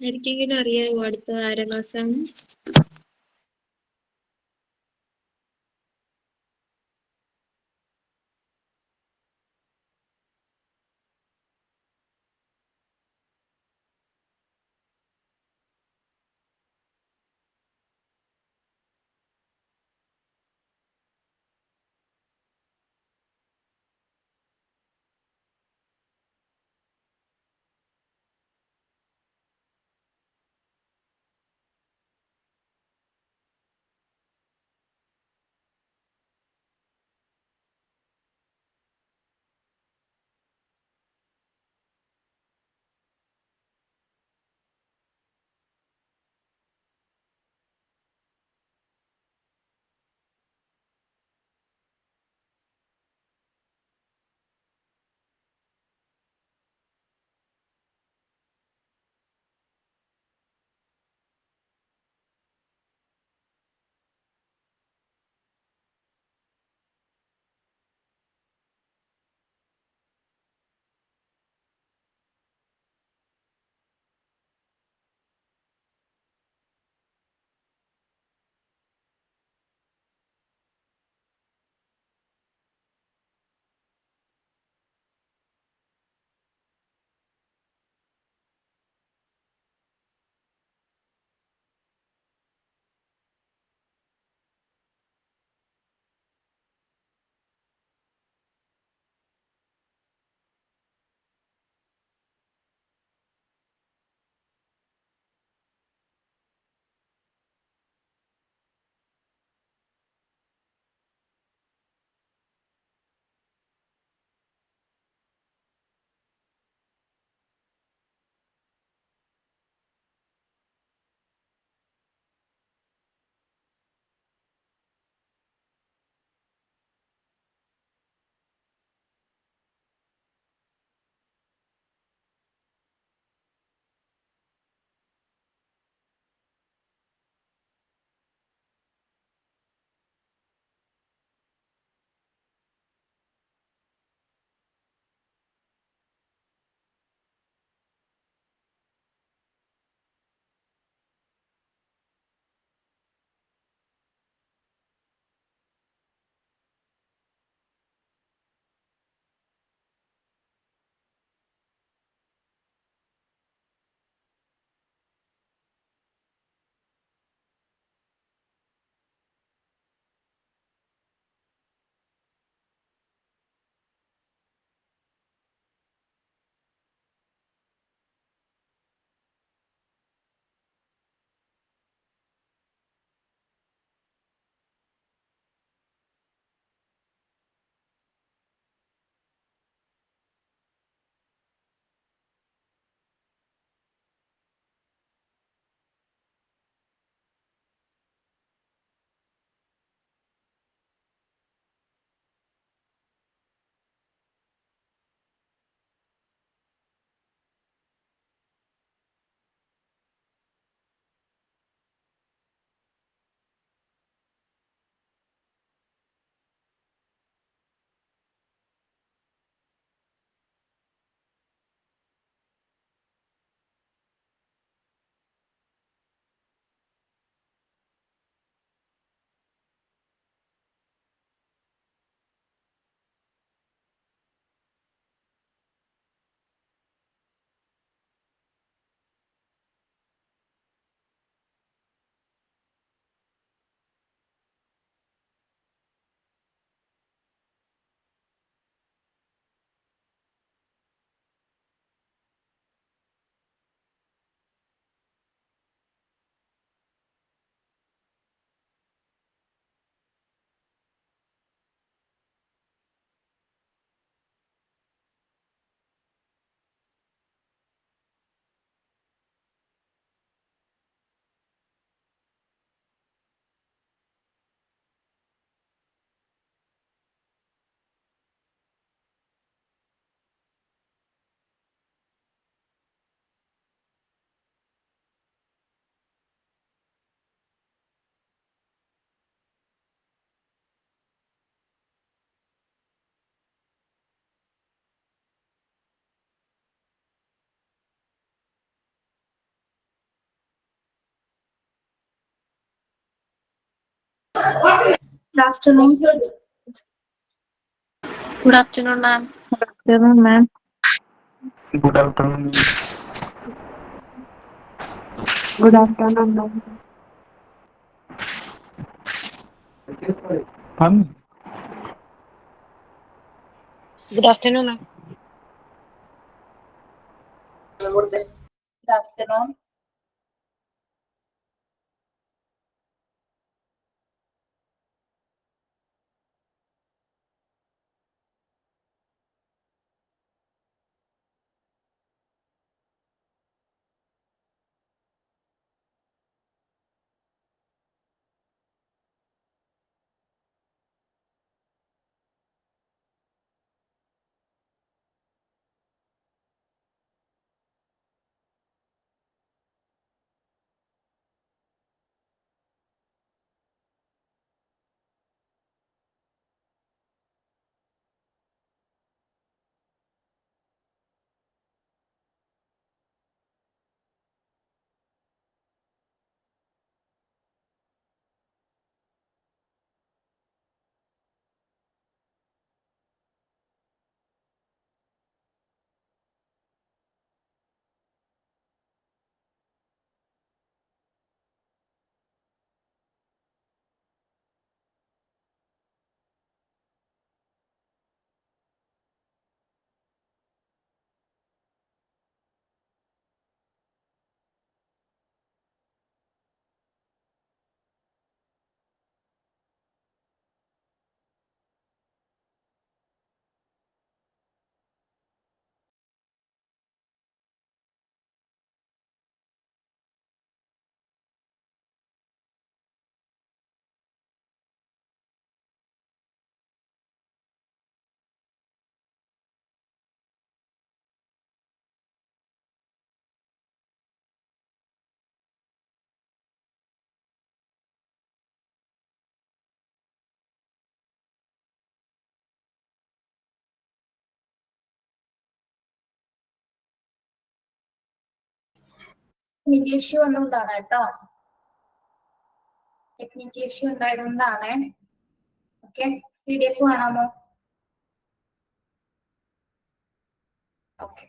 ആർക്കെങ്കിലും അറിയാമോ അടുത്തത് ആരുടെ ക്ലാസ്സാണ്? Good afternoon. Good afternoon, ma'am. Good afternoon, ma'am. Good afternoon. Good afternoon, ma'am. Fun. Good afternoon, ma'am. Good afternoon. Technical issue ഒന്നുകൊണ്ടാണ് കേട്ടോ. Technical issue ഉണ്ടായതുകൊണ്ടാണ്. ഓക്കെ, PDF കാണാമോ? ഓക്കെ.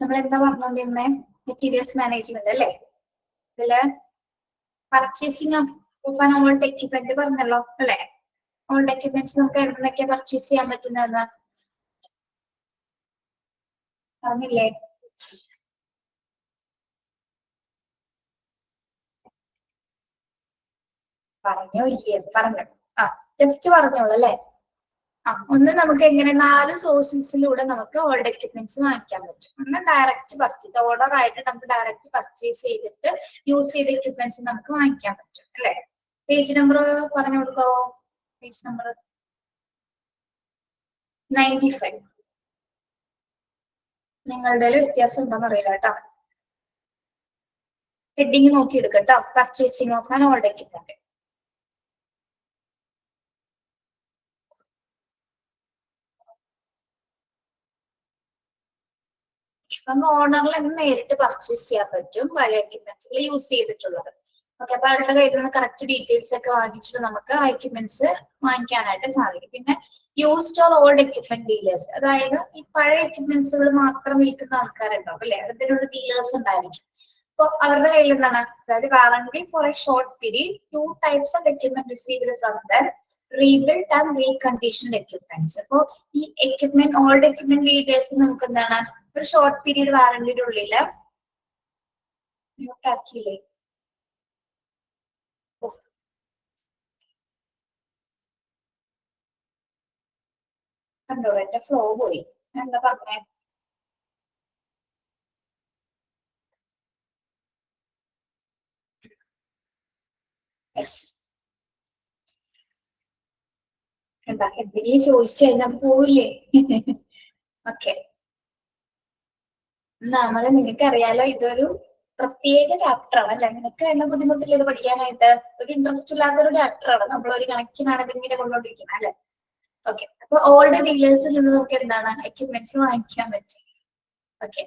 നമ്മൾ എന്താ പറഞ്ഞോണ്ടിരുന്നേ? മെറ്റീരിയൽസ് മാനേജ്മെന്റ് അല്ലേ? ഇതില് purchasing of an old equipment പറഞ്ഞല്ലോ അല്ലെ? ഓൾഡ് എക്യുപ്മെന്റ്സ് നമുക്ക് എവിടുന്നൊക്കെ പർച്ചേസ് ചെയ്യാൻ പറ്റുന്നതെന്ന് പറഞ്ഞില്ലേ? പറഞ്ഞോ ഇല്ലേ? പറഞ്ഞു. ആ, ജസ്റ്റ് പറഞ്ഞോളൂ അല്ലെ? ആ, ഒന്ന് നമുക്ക് എങ്ങനെ 4 സോഴ്സസിലൂടെ നമുക്ക് ഓൾഡ് എക്യുപ്മെന്റ്സ് വാങ്ങിക്കാൻ പറ്റും. ഒന്ന് ഡയറക്റ്റ് പർച്ചേസ്, ഓർഡർ ആയിട്ട് നമുക്ക് ഡയറക്റ്റ് പർച്ചേസ് ചെയ്തിട്ട് യൂസ് ചെയ്ത എക്യുപ്മെന്റ്സ് നമുക്ക് വാങ്ങിക്കാൻ പറ്റും അല്ലെ? പേജ് നമ്പർ പറഞ്ഞു കൊടുക്കാവോ? Page number 95. നിങ്ങളുടെ വ്യത്യാസം ഉണ്ടോന്ന് അറിയില്ല കേട്ടോ. ഹെഡിങ് നോക്കി എടുക്കട്ടോ. Purchasing of an old equipment. നമുക്ക് ഓണറിൽ നിന്ന് നേരിട്ട് പർച്ചേസ് ചെയ്യാൻ പറ്റും പഴയ എക്യുപ്മെന്റ്സുകൾ യൂസ് ചെയ്തിട്ടുള്ളത്. ഓക്കെ, അപ്പൊ അവരുടെ കയ്യിൽ നിന്ന് കറക്റ്റ് ഡീറ്റെയിൽസ് ഒക്കെ വാങ്ങിച്ചിട്ട് നമുക്ക് ആ എക്യുപ്മെന്റ്സ് വാങ്ങിക്കാനായിട്ട് സാധിക്കും. പിന്നെ used or old equipment dealers, അതായത് ഈ പഴയ എക്യുപ്മെന്റ്സുകൾ മാത്രം വിൽക്കുന്ന ആൾക്കാരുണ്ടാവും അല്ലെ? അതിനൊരു ഡീലേഴ്സ് ഉണ്ടായിരിക്കും. അപ്പൊ അവരുടെ കയ്യിൽ എന്താണ്, അതായത് warranty for a short period 2 types of equipment received from them, rebuilt and reconditioned equipments. അപ്പൊ ഈ എക്യുപ്മെന്റ് ഓൾഡ് എക്യുപ്മെന്റ് ഡീലേഴ്സ് നമുക്ക് എന്താണ്, ഒരു ഷോർട്ട് പീരീഡ് വാറണ്ടിയുടെ ഉള്ളില് ആക്കിയില്ലേ? കണ്ടോ, എന്റെ ഫ്ലോ പോയി. എന്താ പറഞ്ഞേ? യെസ്, എന്താ എന്തെങ്കിലും ചോദിച്ചു കഴിഞ്ഞാൽ പോവില്ലേ? ഓക്കെ, ഒന്നാമത് നിങ്ങൾക്ക് അറിയാലോ ഇതൊരു പ്രത്യേക ചാപ്റ്റർ ആണ് അല്ലെ. നിനക്ക് എന്നെ ബുദ്ധിമുട്ടില്ല ഇത് പഠിക്കാനായിട്ട്. ഒരു ഇൻട്രസ്റ്റ് ഇല്ലാത്തൊരു ചാപ്റ്റർ ആണ്. നമ്മൾ ഒരു കണക്കിനാണ് ഇതിങ്ങനെ കൊണ്ടുകൊണ്ടിരിക്കുന്നത് അല്ലെ. ഓക്കെ, അപ്പൊ ഓൾഡ് ഡീലേഴ്സിൽ നിന്ന് നമുക്ക് എന്താണ് എക്യുപ്മെന്റ്സ് വാങ്ങിക്കാൻ പറ്റും. ഓക്കെ,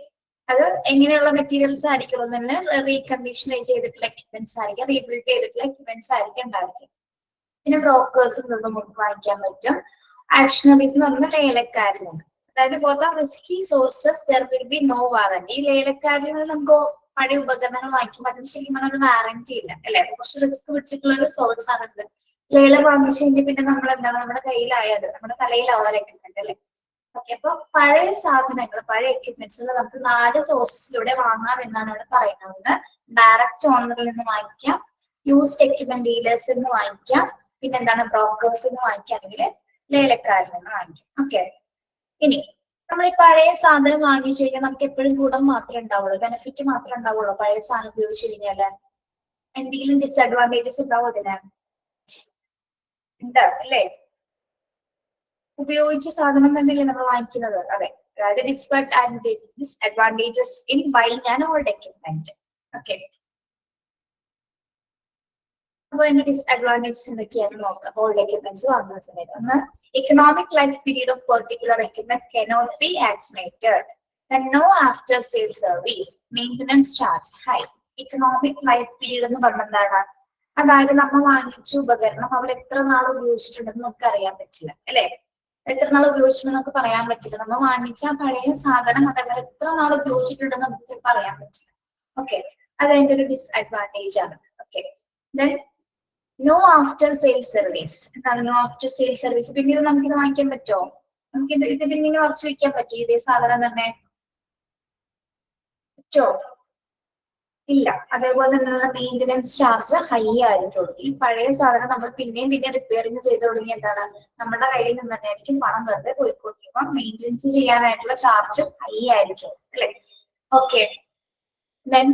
അത് എങ്ങനെയുള്ള മെറ്റീരിയൽസ് ആയിരിക്കും? തന്നെ റീകണ്ടീഷൻ ചെയ്തിട്ടുള്ള എക്യുപ്മെന്റ്സ് ആയിരിക്കും, റീബിൽഡ് ചെയ്തിട്ടുള്ള എക്യുപ്മെന്റ്സ് ആയിരിക്കും ഉണ്ടായിരിക്കും. പിന്നെ ബ്രോക്കേഴ്സിൽ നിന്ന് നമുക്ക് വാങ്ങിക്കാൻ പറ്റും. ആക്ഷണറീസ് എന്ന് പറഞ്ഞാൽ ലേലക്കാരിൽ നിന്ന്. അതായത് for risky sources there will be no warranty. ഈ ലേലക്കാരിൽ നിന്ന് നമുക്ക് പഴയ ഉപകരണങ്ങൾ വാങ്ങിക്കാൻ പറ്റും. ശരിക്കും പറഞ്ഞാൽ ഒരു വാറന്റി ഇല്ല അല്ലെ. കുറച്ച് റിസ്ക് പിടിച്ചിട്ടുള്ള ഒരു സോഴ്സ് ആണ് ഇത്. ലേലം വാങ്ങിച്ചു കഴിഞ്ഞാൽ പിന്നെ നമ്മൾ എന്താണ് നമ്മുടെ കയ്യിലായത് നമ്മുടെ തലയിലാവാനൊക്കെ ഉണ്ട് അല്ലെ. ഓക്കെ, അപ്പൊ പഴയ സാധനങ്ങൾ പഴയ എക്യുപ്മെന്റ്സ് നമുക്ക് 4 സോഴ്സസിലൂടെ വാങ്ങാം എന്നാണ് ഇവിടെ പറയുന്നത്. ഡയറക്റ്റ് ഓണറിൽ നിന്ന് വാങ്ങിക്കാം, യൂസ്ഡ് എക്യുപ്മെന്റ് ഡീലേഴ്സിൽ നിന്ന് വാങ്ങിക്കാം, പിന്നെ എന്താണ് ബ്രോക്കേഴ്സിൽ നിന്ന് വാങ്ങിക്കുകയാണെങ്കിൽ ലേലക്കാരിൽ നിന്ന് വാങ്ങിക്കാം. ഓക്കെ, ഇനി നമ്മൾ ഈ പഴയ സാധനം വാങ്ങിച്ചു കഴിഞ്ഞാൽ നമുക്ക് എപ്പോഴും ഗുണം മാത്രമേ ഉണ്ടാവുള്ളൂ, ബെനിഫിറ്റ് മാത്രമേ ഉണ്ടാവുള്ളൂ. പഴയ സാധനം ഉപയോഗിച്ച് കഴിഞ്ഞാല് എന്തെങ്കിലും ഡിസഡ്വാൻറ്റേജസ് ഉണ്ടാവും അതിന്? ഉണ്ട് അല്ലേ. ഉപയോഗിച്ച സാധനം തന്നെയല്ലേ നമ്മൾ വാങ്ങിക്കുന്നത്. അതെ, അതായത് disadvantages in buying an old equipment. Okay, അപ്പൊ അതിന്റെ ഡിസ്അഡ്വാൻറ്റേജസ് എന്തൊക്കെയാണെന്ന് നോക്കാം. ഓൾഡ് എക്യുപ്മെന്റ്സ് വാങ്ങുന്ന സമയത്ത് ഒന്ന്, economic life period of particular equipment cannot be estimated. Then no after sale service, maintenance charge high. Economic life period എന്ന് പറഞ്ഞാൽ അതായത് നമ്മൾ വാങ്ങിച്ച ഉപകരണം അവർ എത്ര നാൾ ഉപയോഗിച്ചിട്ടുണ്ടെന്ന് നമുക്ക് അറിയാൻ പറ്റില്ല അല്ലെ. എത്ര നാൾ ഉപയോഗിച്ചിട്ടുണ്ടെന്ന് നമുക്ക് പറയാൻ പറ്റില്ല. നമ്മൾ വാങ്ങിച്ച പഴയ സാധനം അതവർ എത്ര നാൾ ഉപയോഗിച്ചിട്ടുണ്ടെന്ന് നമുക്ക് ചിലപ്പോൾ അറിയാൻ പറ്റില്ല. ഓക്കെ, അത് അതിന്റെ ഒരു ഡിസ്അഡ്വാൻറ്റേജ് ആണ്. Okay, then no after sale service. എന്താണ് നോ ആഫ്റ്റർ സെയിൽ സർവീസ്? പിന്നീട് നമുക്കിത് വാങ്ങിക്കാൻ പറ്റുമോ? നമുക്ക് ഇത് പിന്നീട് കുറച്ച് വെക്കാൻ പറ്റുമോ ഇതേ സാധനം തന്നെ? പറ്റോ? ഇല്ല. അതേപോലെ തന്നെ മെയിൻ്റനൻസ് ചാർജ് ഹൈ ആയിട്ടുള്ളൂ. ഈ പഴയ സാധനം നമ്മൾ പിന്നെയും പിന്നെ റിപ്പയറിങ് ചെയ്ത് തുടങ്ങി എന്താണ് നമ്മുടെ കയ്യിൽ നിന്ന് തന്നെ ആയിരിക്കും പണം വെറുതെ പോയിക്കൊണ്ടിരിക്കും. മെയിൻ്റനൻസ് ചെയ്യാനായിട്ടുള്ള ചാർജ് ഹൈ ആയിരിക്കും അല്ലെ. ഓക്കെ, ദെൻ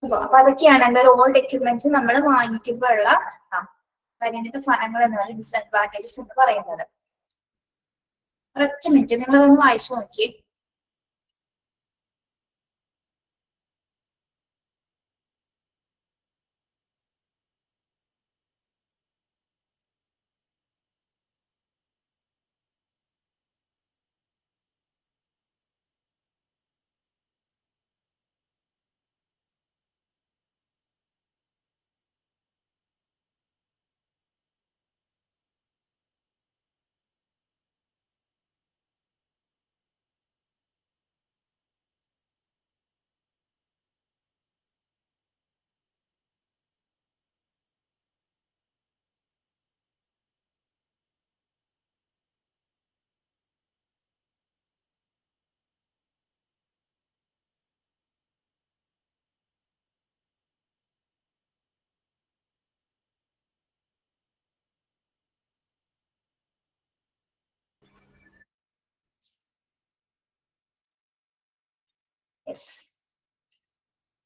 അപ്പൊ അതൊക്കെയാണ് എന്താ ഓൾഡ് എക്യുപ്മെന്റ്സ് നമ്മൾ വാങ്ങിക്കുമ്പോഴുള്ള പരിണിത ഫലങ്ങൾ എന്ന് പറയുന്നത്, ഡിസ്അഡ്വാൻറ്റേജസ് എന്ന് പറയുന്നത്. ഒരൊറ്റ മിനിറ്റ് നിങ്ങളതൊന്ന് വായിച്ചു നോക്കിയേ.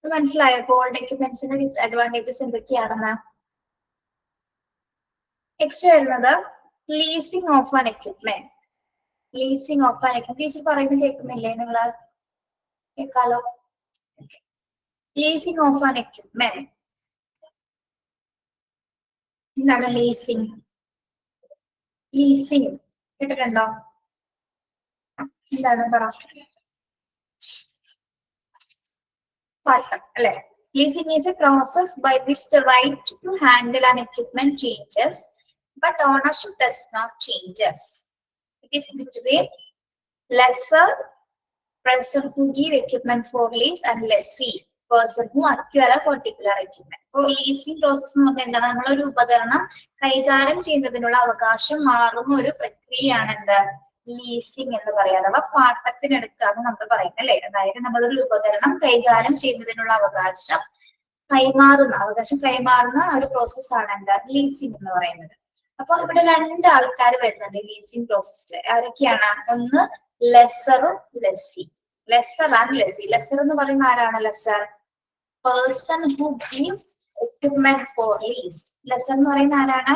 മനസ്സിലായോ ഓൾഡ് എക്യുപ്മെന്റ്സിന്റെ ഡിസ്അഡ്വാൻറ്റേജസ് എന്തൊക്കെയാണെന്ന്? നെക്സ്റ്റ് വരുന്നത് leasing of an equipment. Leasing of an equipment teacher പറയുന്നത് കേൾക്കുന്നില്ലേ നിങ്ങള്? കേൾക്കാലോ. ലീസിംഗ് ഓഫ് ആൻ എക്യുപ്മെന്റ് എന്താണ് ലീസിംഗ്? ലീസിംഗ് കേട്ടിട്ടുണ്ടോ? എന്താണ് പറ? പാട്ടം അല്ലെ. Leasing is a process by which the right to handle an equipment changes, but ownership does not changes. It is between lessor, person who give equipment for lease, and lessee, person who acquire a particular equipment. അപ്പോൾ leasing process എന്ന് പറഞ്ഞാൽ എന്താണ്? നമ്മളൊരു ഉപകരണം കൈകാര്യം ചെയ്യുന്നതിനുള്ള അവകാശം മാറുന്ന ഒരു പ്രക്രിയയാണ് എന്ത്? ലീസിംഗ് എന്ന് പറയുക, അഥവാ പാട്ടത്തിനെടുക്കുക എന്ന് നമ്മൾ പറയുന്നത് അല്ലെ. അതായത് നമ്മളൊരു ഉപകരണം കൈകാര്യം ചെയ്യുന്നതിനുള്ള അവകാശം കൈമാറുന്ന ഒരു പ്രോസസ്സാണ് എന്താ ലീസിംഗ് എന്ന് പറയുന്നത്. അപ്പൊ ഇവിടെ 2 ആൾക്കാർ വരുന്നുണ്ട് ലീസിംഗ് പ്രോസസ്സിൽ. ആരൊക്കെയാണ്? ഒന്ന് ലെസറും lessee. Lessor and lessee. Lessor എന്ന് പറയുന്ന ആരാണ്? Lessor person who gives equipment for lease. Lessor എന്ന് പറയുന്ന ആരാണ്?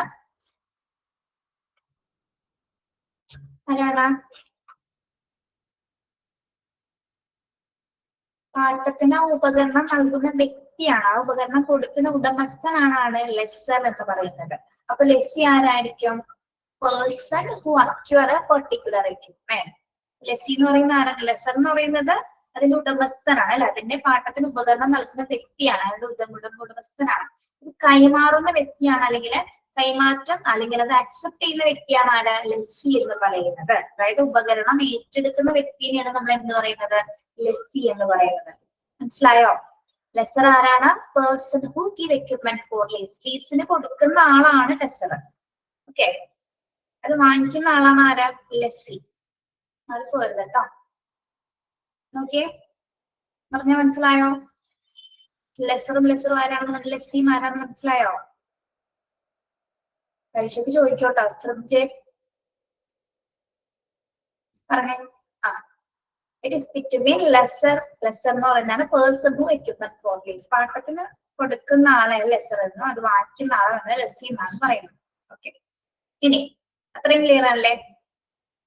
ആരാണ്? പാട്ടത്തിന് ആ ഉപകരണം നൽകുന്ന വ്യക്തിയാണ്, ആ ഉപകരണം കൊടുക്കുന്ന ഉടമസ്ഥനാണ് ആള് ലെസ്സർ എന്ന് പറയുന്നത്. അപ്പൊ ലെസ്സി ആരായിരിക്കും? Person who acquire A particular equipment. Lessee എന്ന് പറയുന്ന ആരാണ്? ലെസ്സർ എന്ന് പറയുന്നത് അതിന്റെ ഉടമസ്ഥനാണ് അല്ലെ, അതിന്റെ പാട്ടത്തിന് ഉപകരണം നൽകുന്ന വ്യക്തിയാണ്, അയാളുടെ ഉടമസ്ഥനാണ്. ഇത് കൈമാറുന്ന വ്യക്തിയാണ്, അല്ലെങ്കിൽ കൈമാറ്റം അല്ലെങ്കിൽ അത് അക്സെപ്റ്റ് ചെയ്യുന്ന വ്യക്തിയാണ് ആര്? ലെസ്സി എന്ന് പറയുന്നത്. അതായത് ഉപകരണം ഏറ്റെടുക്കുന്ന വ്യക്തിനെയാണ് നമ്മൾ എന്ത് പറയുന്നത്? ലെസ്സി എന്ന് പറയുന്നത്. മനസ്സിലായോ? ലെസ്സർ ആരാണ്? Person who give equipment for lease. ലീസിന് കൊടുക്കുന്ന ആളാണ് ലെസ്സർ. ഓക്കെ, അത് വാങ്ങിക്കുന്ന ആളാണ് ആരാ? ലെസ്സി. അത് പോരുത് കേട്ടോ. ഓക്കെ, പറഞ്ഞ മനസ്സിലായോ? ലെസ്സറും ആരാണെന്ന്, ലെസ്സിയും ആരാണെന്ന് മനസ്സിലായോ? പരീക്ഷയ്ക്ക് ചോദിക്കോട്ടോ, ശ്രദ്ധിച്ചേ. പറഞ്ഞേ. ആ, ഇറ്റ് ഇസ് ബിറ്റ്വീൻ ലെസ്സർ എന്ന് പറയുന്നതാണ് person who equipment for lease. പാട്ടത്തിന് കൊടുക്കുന്ന ആളെ ലെസ്സർ എന്നും അത് വാങ്ങിക്കുന്ന ആളാണ് ലെസ്സി എന്നാണ് പറയുന്നത്. ഓക്കെ, ഇനി അത്രയും ക്ലിയർ ആണല്ലേ?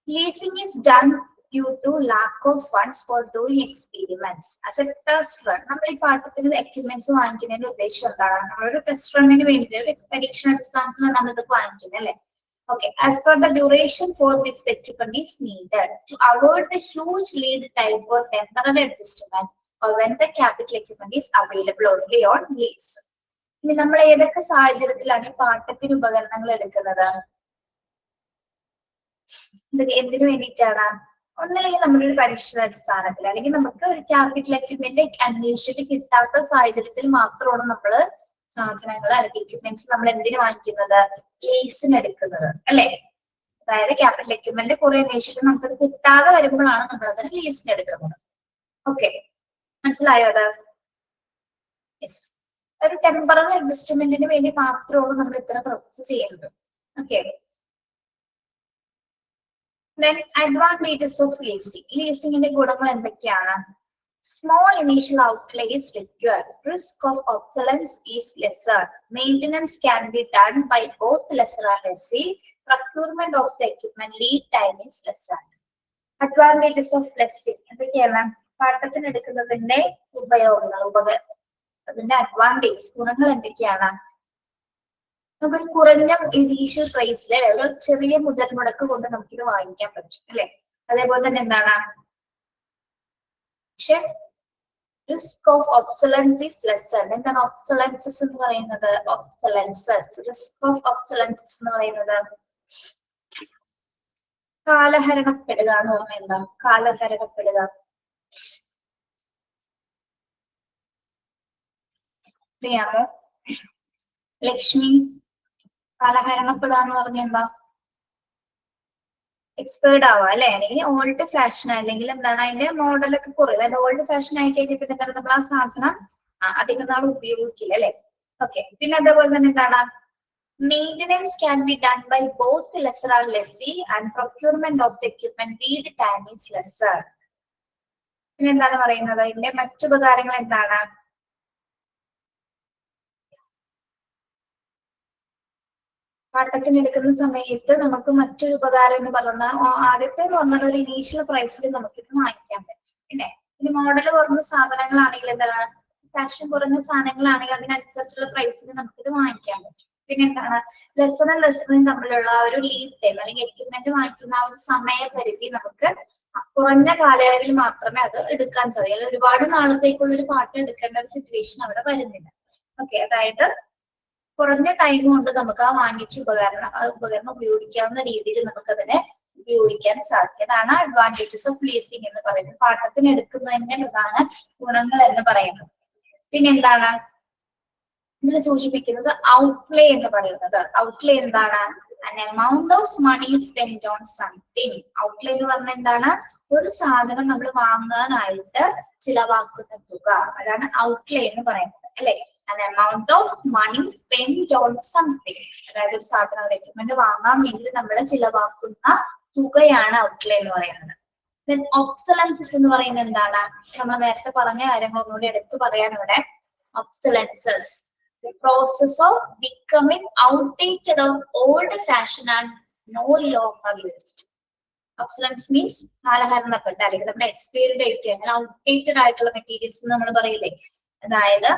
Leasing is done due to lack of funds for doing experiments. As a test run, നമ്മൾ ഈ പാട്ടത്തിന് എക്യുപ്മെന്റ്സ് വാങ്ങിക്കുന്നതിന്റെ ഉദ്ദേശം എന്താണ്? നമ്മളൊരു ടെസ്റ്റ് റണ്ണിന് വേണ്ടി ഒരു പരീക്ഷണാടിസ്ഥാനത്തിൽ നമ്മൾ ഇതൊക്കെ വാങ്ങിക്കുന്നത് അല്ലെ. Okay, as per the duration for this equipment is needed to avoid the huge lead time for temporary adjustment or when the capital equipment is available only on lease. ഇനി നമ്മൾ ഏതൊക്കെ സാഹചര്യത്തിലാണ് ഈ പാട്ടത്തിന് ഉപകരണങ്ങൾ എടുക്കുന്നത്? ഇത് എന്തിനു വേണ്ടിയിട്ടാണ്? ഒന്നല്ലെങ്കിൽ നമ്മളൊരു പരീക്ഷണാടിസ്ഥാനത്തിൽ, അല്ലെങ്കിൽ നമുക്ക് ഒരു ക്യാപിറ്റൽ എക്യുപ്മെന്റ് അന്വേഷിച്ചിട്ട് കിട്ടാത്ത സാഹചര്യത്തിൽ മാത്രമാണ് നമ്മൾ സാധനങ്ങൾ അല്ലെങ്കിൽ എക്യുപ്മെന്റ്സ് നമ്മൾ എന്തിനു വാങ്ങിക്കുന്നത്? ലീസിന് എടുക്കുന്നത് അല്ലെ. അതായത് ക്യാപിറ്റൽ എക്യുപ്മെന്റ് കുറെ അന്വേഷിച്ചിട്ട് നമുക്കത് കിട്ടാതെ വരുമ്പോഴാണ് നമ്മൾ അതിന് ലീസിന് എടുക്കുന്നത്. ഓക്കെ, മനസ്സിലായോ അത്? യെസ്, ഒരു ടെമ്പററി അഡ്ജസ്റ്റ്മെന്റിന് വേണ്ടി മാത്രമാണ് നമ്മൾ ഇത്തരം പ്രോസസ് ചെയ്യുന്നത്. Okay, then advantages of leasing. ലീസിംഗിന്റെ ഗുണങ്ങൾ എന്തൊക്കെയാണ്? Small initial outlay is required. Risk of obsolescence is lesser. Maintenance can be done by both lessor and lessee. Procurement of the equipment lead time is lesser. Advantages of leasing എന്തൊക്കെയാണ്? പാട്ടത്തിന് എടുക്കുന്നതിന്റെ ഉപയോഗങ്ങൾ, അതിന്റെ advantage, ഗുണങ്ങൾ എന്തൊക്കെയാണ്? നമുക്കൊരു കുറഞ്ഞ initial പ്രൈസിൽ ഒരു ചെറിയ മുതൽ മുടക്ക് കൊണ്ട് നമുക്കിത് വാങ്ങിക്കാൻ പറ്റും അല്ലെ. അതേപോലെ തന്നെ എന്താണ്? പക്ഷെ risk of obsolescence is lesser. എന്താണ് ഒബ്സലൻസസ് എന്ന് പറയുന്നത്? റിസ്ക് ഓഫ് ഒബ്സലൻസസ് എന്ന് പറയുന്നത് കാലഹരണപ്പെടുക എന്ന് പറഞ്ഞാൽ എന്താ? കാലഹരണപ്പെടുക. അറിയാമോ ലക്ഷ്മി? കാലഹരണപ്പെടുക എന്ന് പറഞ്ഞാൽ എന്താ? എക്സ്പേർഡ് ആവുക അല്ലെ, അല്ലെങ്കിൽ ഓൾഡ് ഫാഷൻ, അല്ലെങ്കിൽ എന്താണ് അതിന്റെ മോഡലൊക്കെ കുറയും. അതായത് ഓൾഡ് ഫാഷൻ ആയി കഴിഞ്ഞാൽ പിന്നെ എന്താണ് നമ്മൾ ആ സാധനം അധികം നാൾ ഉപയോഗിക്കില്ല അല്ലെ. ഓക്കെ, പിന്നെ അതേപോലെ തന്നെ എന്താണ്? Maintenance can be done by both lessor and lessee and procurement of the equipment lead time is lessor. പിന്നെ എന്താണ് പറയുന്നത്? ഇതിന്റെ മറ്റുപകാരങ്ങൾ എന്താണ്? പാട്ടത്തിന് എടുക്കുന്ന സമയത്ത് നമുക്ക് മറ്റൊരു ഉപകാരം എന്ന് പറഞ്ഞാൽ, ആദ്യത്തെ എന്ന് പറഞ്ഞാൽ ഒരു ഇനീഷ്യൽ പ്രൈസിൽ നമുക്കിത് വാങ്ങിക്കാൻ പറ്റും അല്ലെ. ഇനി മോഡൽ കുറഞ്ഞ സാധനങ്ങളാണെങ്കിൽ എന്താണ്? ഫാഷൻ കുറഞ്ഞ സാധനങ്ങളാണെങ്കിൽ അതിനനുസരിച്ചുള്ള പ്രൈസിൽ നമുക്കിത് വാങ്ങിക്കാൻ പറ്റും. പിന്നെ എന്താണ്? ലെസ്സറും ലെസ്സറും തമ്മിലുള്ള ഒരു ലീഡ് ടൈം അല്ലെങ്കിൽ എക്യുപ്മെന്റ് വാങ്ങിക്കുന്ന ആ ഒരു സമയപരിധി നമുക്ക് കുറഞ്ഞ കാലയളവിൽ മാത്രമേ അത് എടുക്കാൻ സാധിക്കൂ. ഒരുപാട് നാളത്തേക്കുള്ള ഒരു പാട്ട് എടുക്കേണ്ട ഒരു സിറ്റുവേഷൻ അവിടെ വരുന്നില്ല. ഓക്കെ, അതായത് കുറഞ്ഞ ടൈം കൊണ്ട് നമുക്ക് ആ വാങ്ങിച്ച ഉപകരണം ഉപയോഗിക്കാവുന്ന രീതിയിൽ നമുക്കതിനെ ഉപയോഗിക്കാൻ സാധിക്കും. അതാണ് അഡ്വാൻറ്റേജസ് ഓഫ് ലീസിംഗ് എന്ന് പറയുന്നത്, പാട്ടത്തിന് എടുക്കുന്നതിന്റെ പ്രധാന ഗുണങ്ങൾ എന്ന് പറയുന്നത്. പിന്നെ എന്താണ് ഇതിൽ സൂചിപ്പിക്കുന്നത്? ഔട്ട്ലേ എന്ന് പറയുന്നത്. ഔട്ട്ലേ എന്താണ്? an amount of money spent on something. Outlay എന്ന് പറഞ്ഞാൽ എന്താണ്? ഒരു സാധനം നമ്മൾ വാങ്ങാനായിട്ട് ചിലവാക്കുന്ന തുക, അതാണ് ഔട്ട്ലേ എന്ന് പറയുന്നത് അല്ലെ. an amount of money spent on something. അതായത് ഒരു സാധനം എക്യുപ്മെന്റ് വാങ്ങാൻ വേണ്ടി നമ്മൾ ചിലവാക്കുന്ന തുകയാണ് ഔട്ട്ലേ എന്ന് പറയുന്നത്. then obsolescence എന്ന് പറയുന്നത് എന്താണ്? നമ്മൾ നേരത്തെ പറഞ്ഞ കാര്യങ്ങൾ ഒന്നുകൂടി എടുത്തു പറയാൻ ഇവിടെ. obsolescence, the process of becoming outdated or old fashioned and no longer used. Obsolescence means കാലഹരണപ്പെട്ട അല്ലെങ്കിൽ നമ്മുടെ എക്സ്പയറി ഡേറ്റ് അങ്ങനെ ഔട്ട്ഡേറ്റഡ് ആയിട്ടുള്ള മെറ്റീരിയൽസ് നമ്മൾ പറയില്ലേ, അതായത്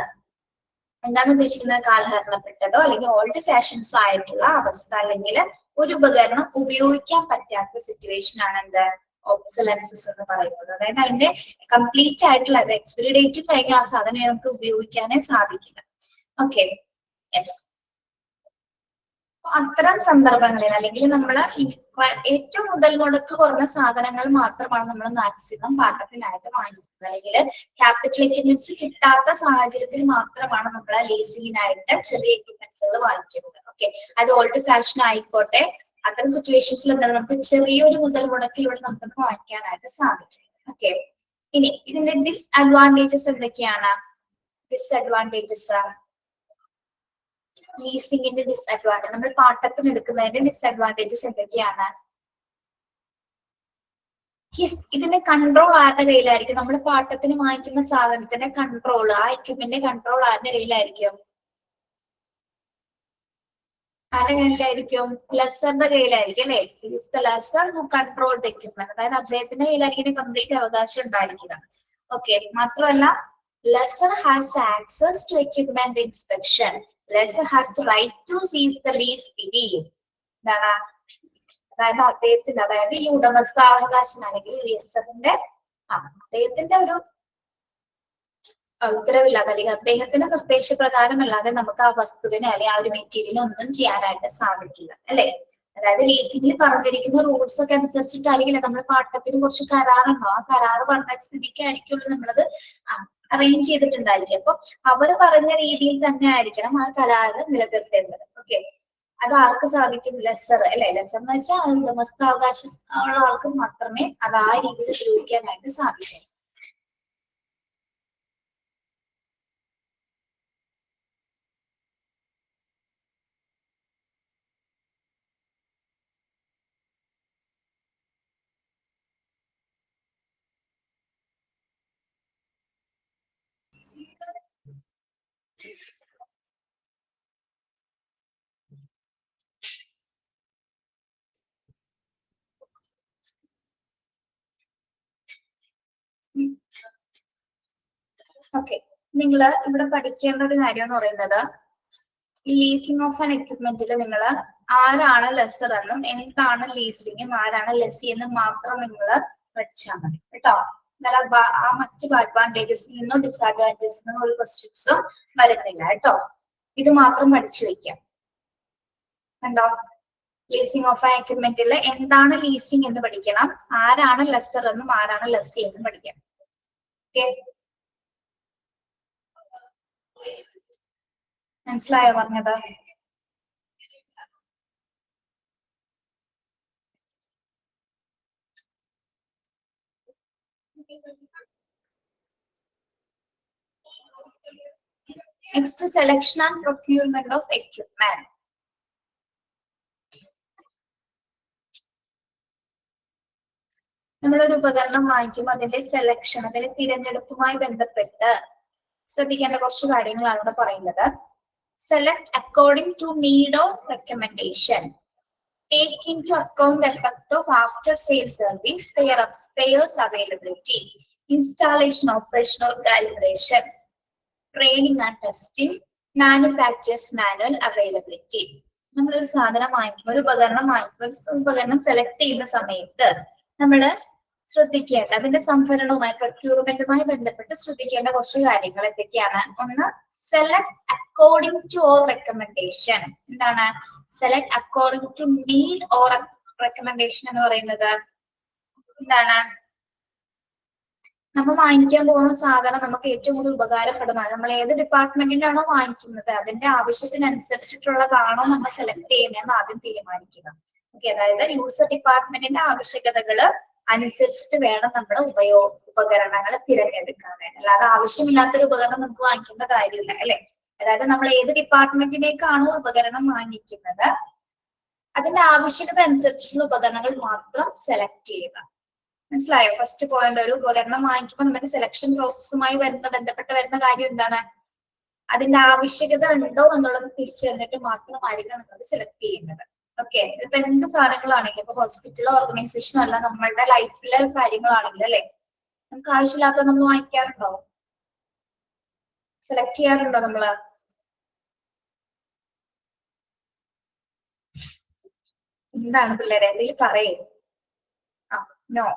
എന്താണ് ഉദ്ദേശിക്കുന്നത്, കാലഹരണപ്പെട്ടതോ അല്ലെങ്കിൽ ഓൾഡ് ഫാഷൻസ് ആയിട്ടുള്ള അവസ്ഥ അല്ലെങ്കിൽ ഒരു ഉപകരണം ഉപയോഗിക്കാൻ പറ്റാത്ത സിറ്റുവേഷൻ ആണ് എന്ത് ഒബ്സലൻസസ് എന്ന് പറയുന്നത്. അതായത് അതിന്റെ കംപ്ലീറ്റ് ആയിട്ടുള്ള എക്സ്പയറി ഡേറ്റ് കഴിഞ്ഞ ആ സാധനം നമുക്ക് ഉപയോഗിക്കാനേ സാധിക്കില്ല. Okay, yes. അത്തരം സന്ദർഭങ്ങളിൽ അല്ലെങ്കിൽ നമ്മൾ ഏറ്റവും മുതൽ മുടക്ക് കുറഞ്ഞ സാധനങ്ങൾ മാത്രമാണ് നമ്മൾ മാക്സിമം പാട്ടത്തിനായിട്ട് വാങ്ങിക്കുന്നത്, അല്ലെങ്കിൽ ക്യാപിറ്റൽ എക്യുപ്മെന്റ്സ് കിട്ടാത്ത സാഹചര്യത്തിൽ മാത്രമാണ് നമ്മൾ ലീസിങ്ങിനായിട്ട് ചെറിയ എക്യുപ്മെന്റ്സുകൾ വാങ്ങിക്കുന്നത്. ഓക്കെ, അത് ഓൾഡ് ഫാഷൻ ആയിക്കോട്ടെ, അത്തരം സിറ്റുവേഷൻസിൽ എന്താണ് നമുക്ക് ചെറിയൊരു മുതൽ മുടക്കിലൂടെ നമുക്കത് വാങ്ങിക്കാനായിട്ട് സാധിക്കും. ഓക്കെ, ഇനി ഇതിന്റെ ഡിസ്അഡ്വാൻറ്റേജസ് എന്തൊക്കെയാണ്? ഡിസ്അഡ്വാൻറ്റേജസ്, ലീസിങ്ങിന്റെ ഡിസ്അഡ്വാൻറ്റേജ്, നമ്മൾ പാട്ടത്തിന് എടുക്കുന്നതിന്റെ ഡിസ്അഡ്വാൻറ്റേജസ് എന്തൊക്കെയാണ്? ഇതിന്റെ കൺട്രോൾ ആരുടെ കയ്യിലായിരിക്കും? നമ്മൾ പാട്ടത്തിന് വാങ്ങിക്കുന്ന സാധനത്തിന്റെ കൺട്രോൾ, ആ എക്യുപ്മെന്റിന്റെ കൺട്രോൾ ആരുടെ കയ്യിലായിരിക്കും? ആരുടെ കയ്യിലായിരിക്കും? ലെസറിന്റെ കയ്യിലായിരിക്കും അല്ലെ? Lessor who control the equipment, അതായത് അദ്ദേഹത്തിന്റെ കയ്യിലായിരിക്കും കംപ്ലീറ്റ് അവകാശം ഉണ്ടായിരിക്കുക. ഓക്കെ, മാത്രമല്ല lessor has access to equipment inspection, lessor has the right to seize the lease period. എന്താണ്? അതായത് അദ്ദേഹത്തിന്റെ, അതായത് ഈ ഉടമസ്ഥാവകാശം അല്ലെങ്കിൽ ലെസറിന്റെ അദ്ദേഹത്തിന്റെ ഒരു ഉത്തരവില്ലാതെ അല്ലെങ്കിൽ അദ്ദേഹത്തിന്റെ നിർദ്ദേശപ്രകാരമല്ലാതെ നമുക്ക് ആ വസ്തുവിനെ അല്ലെങ്കിൽ ആ ഒരു മെറ്റീരിയൽ ഒന്നും ചെയ്യാനായിട്ട് സാധിക്കില്ല അല്ലെ? അതായത് ലീസിംഗിൽ പറഞ്ഞിരിക്കുന്ന റൂൾസ് ഒക്കെ അനുസരിച്ചിട്ടായിരിക്കില്ല നമ്മൾ പാട്ടത്തിന് കുറച്ച് കരാറുണ്ടോ, ആ കരാറ് പറഞ്ഞ സ്ഥിതിക്കായിരിക്കുള്ളൂ നമ്മളത് അറേഞ്ച് ചെയ്തിട്ടുണ്ടായിരിക്കും. അപ്പൊ അവര് പറഞ്ഞ രീതിയിൽ തന്നെ ആയിരിക്കണം ആ കരാറ് നിലനിർത്തേണ്ടത്. ഓക്കെ, അത് ആർക്ക് സാധിക്കും? ലെസർ അല്ലെ? ലെസർ എന്ന് വെച്ചാൽ ഉടമസ്ഥാവകാശം ഉള്ള ആൾക്ക് മാത്രമേ അത് ആ രീതിയിൽ ഉപയോഗിക്കാനായിട്ട് സാധിക്കൂ. ഓക്കെ, നിങ്ങൾ ഇവിടെ പഠിക്കേണ്ട ഒരു കാര്യം എന്ന് പറയുന്നത് ഈ ലീസിംഗ് ഓഫ് ആൻ എക്യുപ്മെന്റിൽ നിങ്ങൾ ആരാണ് ലെസർ എന്നും എന്താണ് ലീസിംഗും ആരാണ് ലെസി എന്നും മാത്രം നിങ്ങൾ പഠിച്ചാൽ മതി കേട്ടോ. എന്നാൽ ആ മറ്റു അഡ്വാൻറ്റേജസിൽ നിന്നോ ഡിസ്അഡ്വാൻറ്റേജസിൽ നിന്നോ ഒരു ക്വസ്റ്റ്യൻസും വരുന്നില്ല കേട്ടോ. ഇത് മാത്രം പഠിച്ചു വെക്കാം. കണ്ടോ, ലീസിംഗ് ഓഫ് ആൻ എക്യുപ്മെന്റിൽ എന്താണ് ലീസിംഗ് എന്ന് പഠിക്കണം, ആരാണ് ലെസർ എന്നും ആരാണ് ലെസി എന്നും പഠിക്കാം. ഓക്കെ, മനസ്സിലായോ പറഞ്ഞത്? Next, selection and procurement of equipment. നമ്മളൊരു ഉപകരണം വാങ്ങിക്കുമ്പോൾ അതിന്റെ സെലക്ഷൻ, അതിന്റെ തിരഞ്ഞെടുപ്പുമായി ബന്ധപ്പെട്ട് ശ്രദ്ധിക്കേണ്ട കുറച്ച് കാര്യങ്ങളാണ് ഇവിടെ പറയുന്നത്. Select according to need or recommendation, take into account the effect of after sale service, spares availability, installation, operation or calibration, training and testing, manufacturers manual availability. നമ്മളൊരു സാധനം വാങ്ങിക്കുമ്പോൾ, ഒരു ഉപകരണം വാങ്ങിക്കുമ്പോൾ, ഒരു ഉപകരണം സെലക്ട് ചെയ്യുന്ന സമയത്ത് നമ്മൾ ശ്രദ്ധിക്കേണ്ട, അതിന്റെ സംഭരണവുമായി പ്രൊക്യൂർമെന്റുമായി ബന്ധപ്പെട്ട് ശ്രദ്ധിക്കേണ്ട കുറച്ച് കാര്യങ്ങൾ എന്തൊക്കെയാണ്? ഒന്ന്, select according to or recommendation. എന്താണ് select according to need or recommendation എന്ന് പറയുന്നത്? എന്താണ്? നമ്മൾ വാങ്ങിക്കാൻ പോകുന്ന സാധനം നമുക്ക് ഏറ്റവും കൂടുതൽ ഉപകാരപ്പെടുന്നത്, നമ്മൾ ഏത് ഡിപ്പാർട്ട്മെന്റിനാണോ വാങ്ങിക്കുന്നത് അതിന്റെ ആവശ്യത്തിനനുസരിച്ചിട്ടുള്ളതാണോ നമ്മൾ സെലക്ട് ചെയ്യുന്നതെന്ന് ആദ്യം തീരുമാനിക്കുക. ഓക്കെ, അതായത് യൂസർ ഡിപ്പാർട്ട്മെന്റിന്റെ ആവശ്യകതകള് അനുസരിച്ചിട്ട് വേണം നമ്മൾ ഉപകരണങ്ങൾ തിരഞ്ഞെടുക്കാൻ വേണ്ടി. അല്ലാതെ ആവശ്യമില്ലാത്തൊരു ഉപകരണം നമുക്ക് വാങ്ങിക്കേണ്ട കാര്യമില്ല അല്ലെ? അതായത് നമ്മൾ ഏത് ഡിപ്പാർട്ട്മെന്റിലേക്കാണോ ഉപകരണം വാങ്ങിക്കുന്നത് അതിന്റെ ആവശ്യകത അനുസരിച്ചിട്ടുള്ള ഉപകരണങ്ങൾ മാത്രം സെലക്ട് ചെയ്യുക. മനസ്സിലായോ? ഫസ്റ്റ് പോയിന്റ്, ഒരു ഉപകരണം വാങ്ങിക്കുമ്പോൾ നമ്മുടെ സെലക്ഷൻ പ്രോസസ്സുമായി ബന്ധപ്പെട്ട് വരുന്ന കാര്യം എന്താണ്? അതിന്റെ ആവശ്യകത ഉണ്ടോ എന്നുള്ളത് തിരിച്ചറിഞ്ഞിട്ട് മാത്രമായിരിക്കണം നമ്മൾ സെലക്ട് ചെയ്യേണ്ടത്. ഓക്കെ, ഇപ്പൊ എന്ത് സാധനങ്ങളാണെങ്കിലും ഇപ്പൊ ഹോസ്പിറ്റലോ ഓർഗനൈസേഷനോ അല്ല, നമ്മളുടെ ലൈഫിലെ കാര്യങ്ങളാണെങ്കിലും അല്ലെ, നമുക്ക് ആവശ്യമില്ലാത്ത നമ്മൾ വാങ്ങിക്കാറുണ്ടോ? സെലക്ട് ചെയ്യാറുണ്ടോ നമ്മള്? എന്താണ് പിള്ളേരെ, എന്തെങ്കിലും പറയേ? നോ.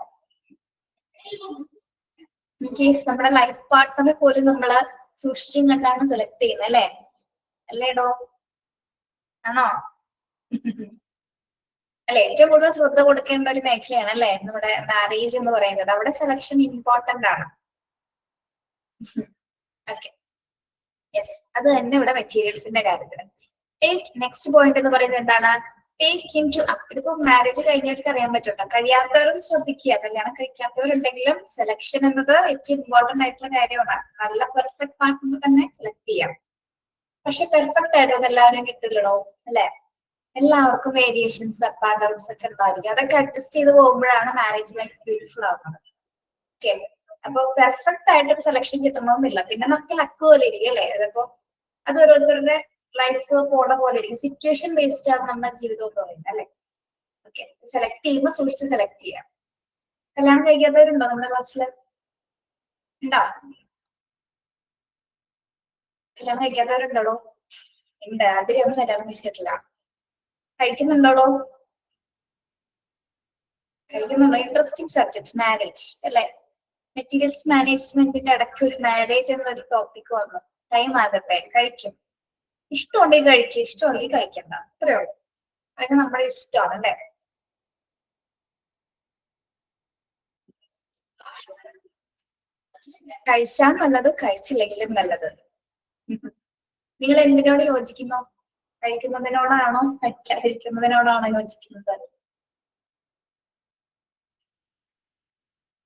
ഇൻ കേസ് നമ്മുടെ ലൈഫ് പാർട്ട്ണറെ പോലും നമ്മള് സൂക്ഷിച്ചും കണ്ടാണ് സെലക്ട് ചെയ്യുന്നത് അല്ലെ? അല്ലേടോ? ആണോ? അല്ലെ, ഏറ്റവും കൂടുതൽ ശ്രദ്ധ കൊടുക്കേണ്ട ഒരു മേഖലയാണ് അല്ലെ നമ്മുടെ മാരേജ് എന്ന് പറയുന്നത്. അവിടെ സെലക്ഷൻ ഇമ്പോർട്ടന്റ് ആണ്. ഓക്കെ, യെസ്, അത് തന്നെ ഇവിടെ മെറ്റീരിയൽസിന്റെ കാര്യത്തിൽ. നെക്സ്റ്റ് പോയിന്റ് എന്ന് പറയുന്നത് എന്താണ്? ടേക്ക് ഇൻ ടു, ഇതിപ്പോ മാരേജ് കഴിഞ്ഞവർക്ക് അറിയാൻ പറ്റുണ്ടോ? കഴിയാത്തവരും ശ്രദ്ധിക്കുക. കല്യാണം കഴിക്കാത്തവരുണ്ടെങ്കിലും സെലക്ഷൻ എന്നത് ഏറ്റവും ഇമ്പോർട്ടന്റ് ആയിട്ടുള്ള കാര്യമാണ്. നല്ല പെർഫെക്റ്റ് പാർട്ട്ണർ തന്നെ സെലക്ട് ചെയ്യാം. പക്ഷെ പെർഫെക്റ്റ് ആയിട്ടോ എല്ലാവരും കിട്ടില്ലടോ അല്ലെ? എല്ലാവർക്കും വേരിയേഷൻസ്, അപ്പ് ആൻഡ് ഡൗൺസ് ഒക്കെ ഉണ്ടായിരിക്കും. അതൊക്കെ അഡ്ജസ്റ്റ് ചെയ്ത് പോകുമ്പോഴാണ് മാരേജ് ലൈഫ് ബ്യൂട്ടിഫുൾ ആവുന്നത്. ഓക്കെ, അപ്പൊ പെർഫെക്റ്റ് ആയിട്ട് സെലക്ഷൻ കിട്ടണമെന്നില്ല. പിന്നെ നമുക്ക് ലക്ക് പോലെ ഇരിക്കും അല്ലെ? അതിപ്പോ അത് ഓരോരുത്തരുടെ ലൈഫ് പോണ പോലെ ഇരിക്കും. സിറ്റുവേഷൻ ബേസ്ഡ് ആണ് നമ്മുടെ ജീവിതം എന്ന് പറയുന്നത് അല്ലെ? ഓക്കെ, സെലക്ട് ചെയ്യുമ്പോൾ സൂക്ഷിച്ച് സെലക്ട് ചെയ്യാം. കല്യാണം കഴിക്കാത്തവരുണ്ടോ നമ്മുടെ ക്ലാസ്സില്? ഉണ്ടോ? കല്യാണം കഴിക്കാത്തവരുണ്ടോ? ഉണ്ട്. അതിലൊന്നും കല്യാണം കഴിച്ചിട്ടില്ല. കഴിക്കുന്നുണ്ടോ? കഴിക്കുന്നുണ്ടോ? ഇൻട്രസ്റ്റിംഗ് സബ്ജക്ട് മാരേജ് അല്ലെ? മെറ്റീരിയൽസ് മാനേജ്മെന്റിന്റെ ഇടയ്ക്ക് ഒരു മാരേജ് എന്നൊരു ടോപ്പിക് വന്നു. ടൈം ആകട്ടെ, കഴിക്കും. ഇഷ്ടമുണ്ടെങ്കിൽ കഴിക്കുക, ഇഷ്ടമുണ്ടെങ്കിൽ കഴിക്കണ്ട, അത്രേ ഉള്ളൂ. അതൊക്കെ നമ്മുടെ ഇഷ്ടമാണ് അല്ലെ? കഴിച്ചാൽ നല്ലത്, കഴിച്ചില്ലെങ്കിലും നല്ലത്. നിങ്ങൾ എന്തിനോട് യോജിക്കുന്നു? കഴിക്കുന്നതിനോടാണോ കഴിക്കാതിരിക്കുന്നതിനോടാണോ യോജിക്കുന്നത്?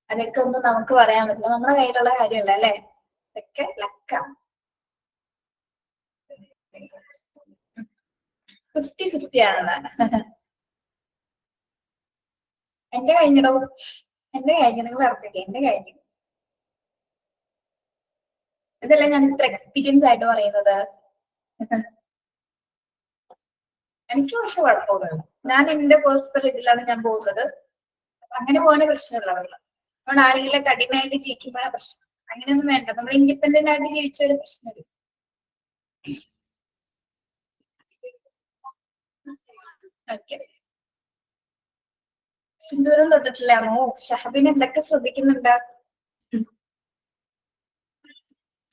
അതൊക്കെ ഒന്നും നമുക്ക് പറയാൻ പറ്റില്ല, നമ്മുടെ കയ്യിലുള്ള കാര്യമല്ല അല്ലെ? ഇതൊക്കെ ലക്കാണ്. 50-50 ആണ്. എന്റെ കഴിഞ്ഞിടോ, എന്റെ കഴിഞ്ഞു. നിങ്ങൾ ഉറപ്പില്ലേ? എന്റെ കഴിഞ്ഞു. ഇതല്ല ഞാൻ ഇത്ര എക്സ്പീരിയൻസ് ആയിട്ട് പറയുന്നത്. എനിക്ക് പക്ഷെ കുഴപ്പമൊന്നുമില്ല. ഞാൻ എന്റെ പേഴ്സണൽ ഇതിലാണ് ഞാൻ പോകുന്നത്. അങ്ങനെ പോകാൻ പ്രശ്നമുള്ള നമ്മൾ ആരെങ്കിലും കഠിനമായിട്ട് ജീവിക്കുമ്പോഴാണ് പ്രശ്നം. അങ്ങനെയൊന്നും വേണ്ട. നമ്മൾ ഇൻഡിപെൻഡന്റ് ആയിട്ട് ജീവിച്ച ഒരു പ്രശ്നമില്ല. ഓക്കെ, സിന്ദൂരം തൊട്ടിട്ടില്ലാമോ? ഷഹബിൻ എന്തൊക്കെ ശ്രദ്ധിക്കുന്നുണ്ട്?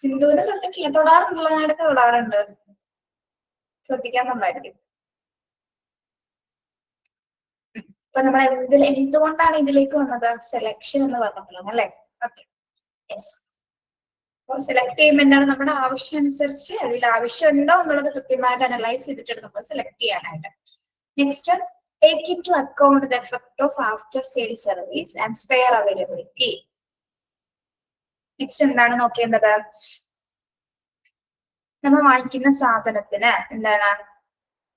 സിന്ദൂരം തൊട്ടിട്ടില്ല. തൊടാറുണ്ടല്ലോ, ഞാനൊക്കെ തൊടാറുണ്ട്. ശ്രദ്ധിക്കാറുണ്ടായിരിക്കും. ഇപ്പൊ നമ്മൾ എന്തുകൊണ്ടാണ് ഇതിലേക്ക് വന്നത്? സെലക്ഷൻ എന്ന് പറഞ്ഞല്ലോ അല്ലെ? Okay, yes. അപ്പൊ സെലക്ട് ചെയ്യുമ്പോൾ എന്താണ്? നമ്മുടെ ആവശ്യം അനുസരിച്ച് അതിൽ ആവശ്യമുണ്ടോ എന്നുള്ളത് കൃത്യമായിട്ട് അനലൈസ് ചെയ്തിട്ട് നമ്മൾ സെലക്ട് ചെയ്യാനായിട്ട്. Next, take into account the effect of after sale service and spare availability. Next എന്താണ് നോക്കേണ്ടത്? നമ്മൾ വാങ്ങിക്കുന്ന സാധനത്തിന് എന്താണ്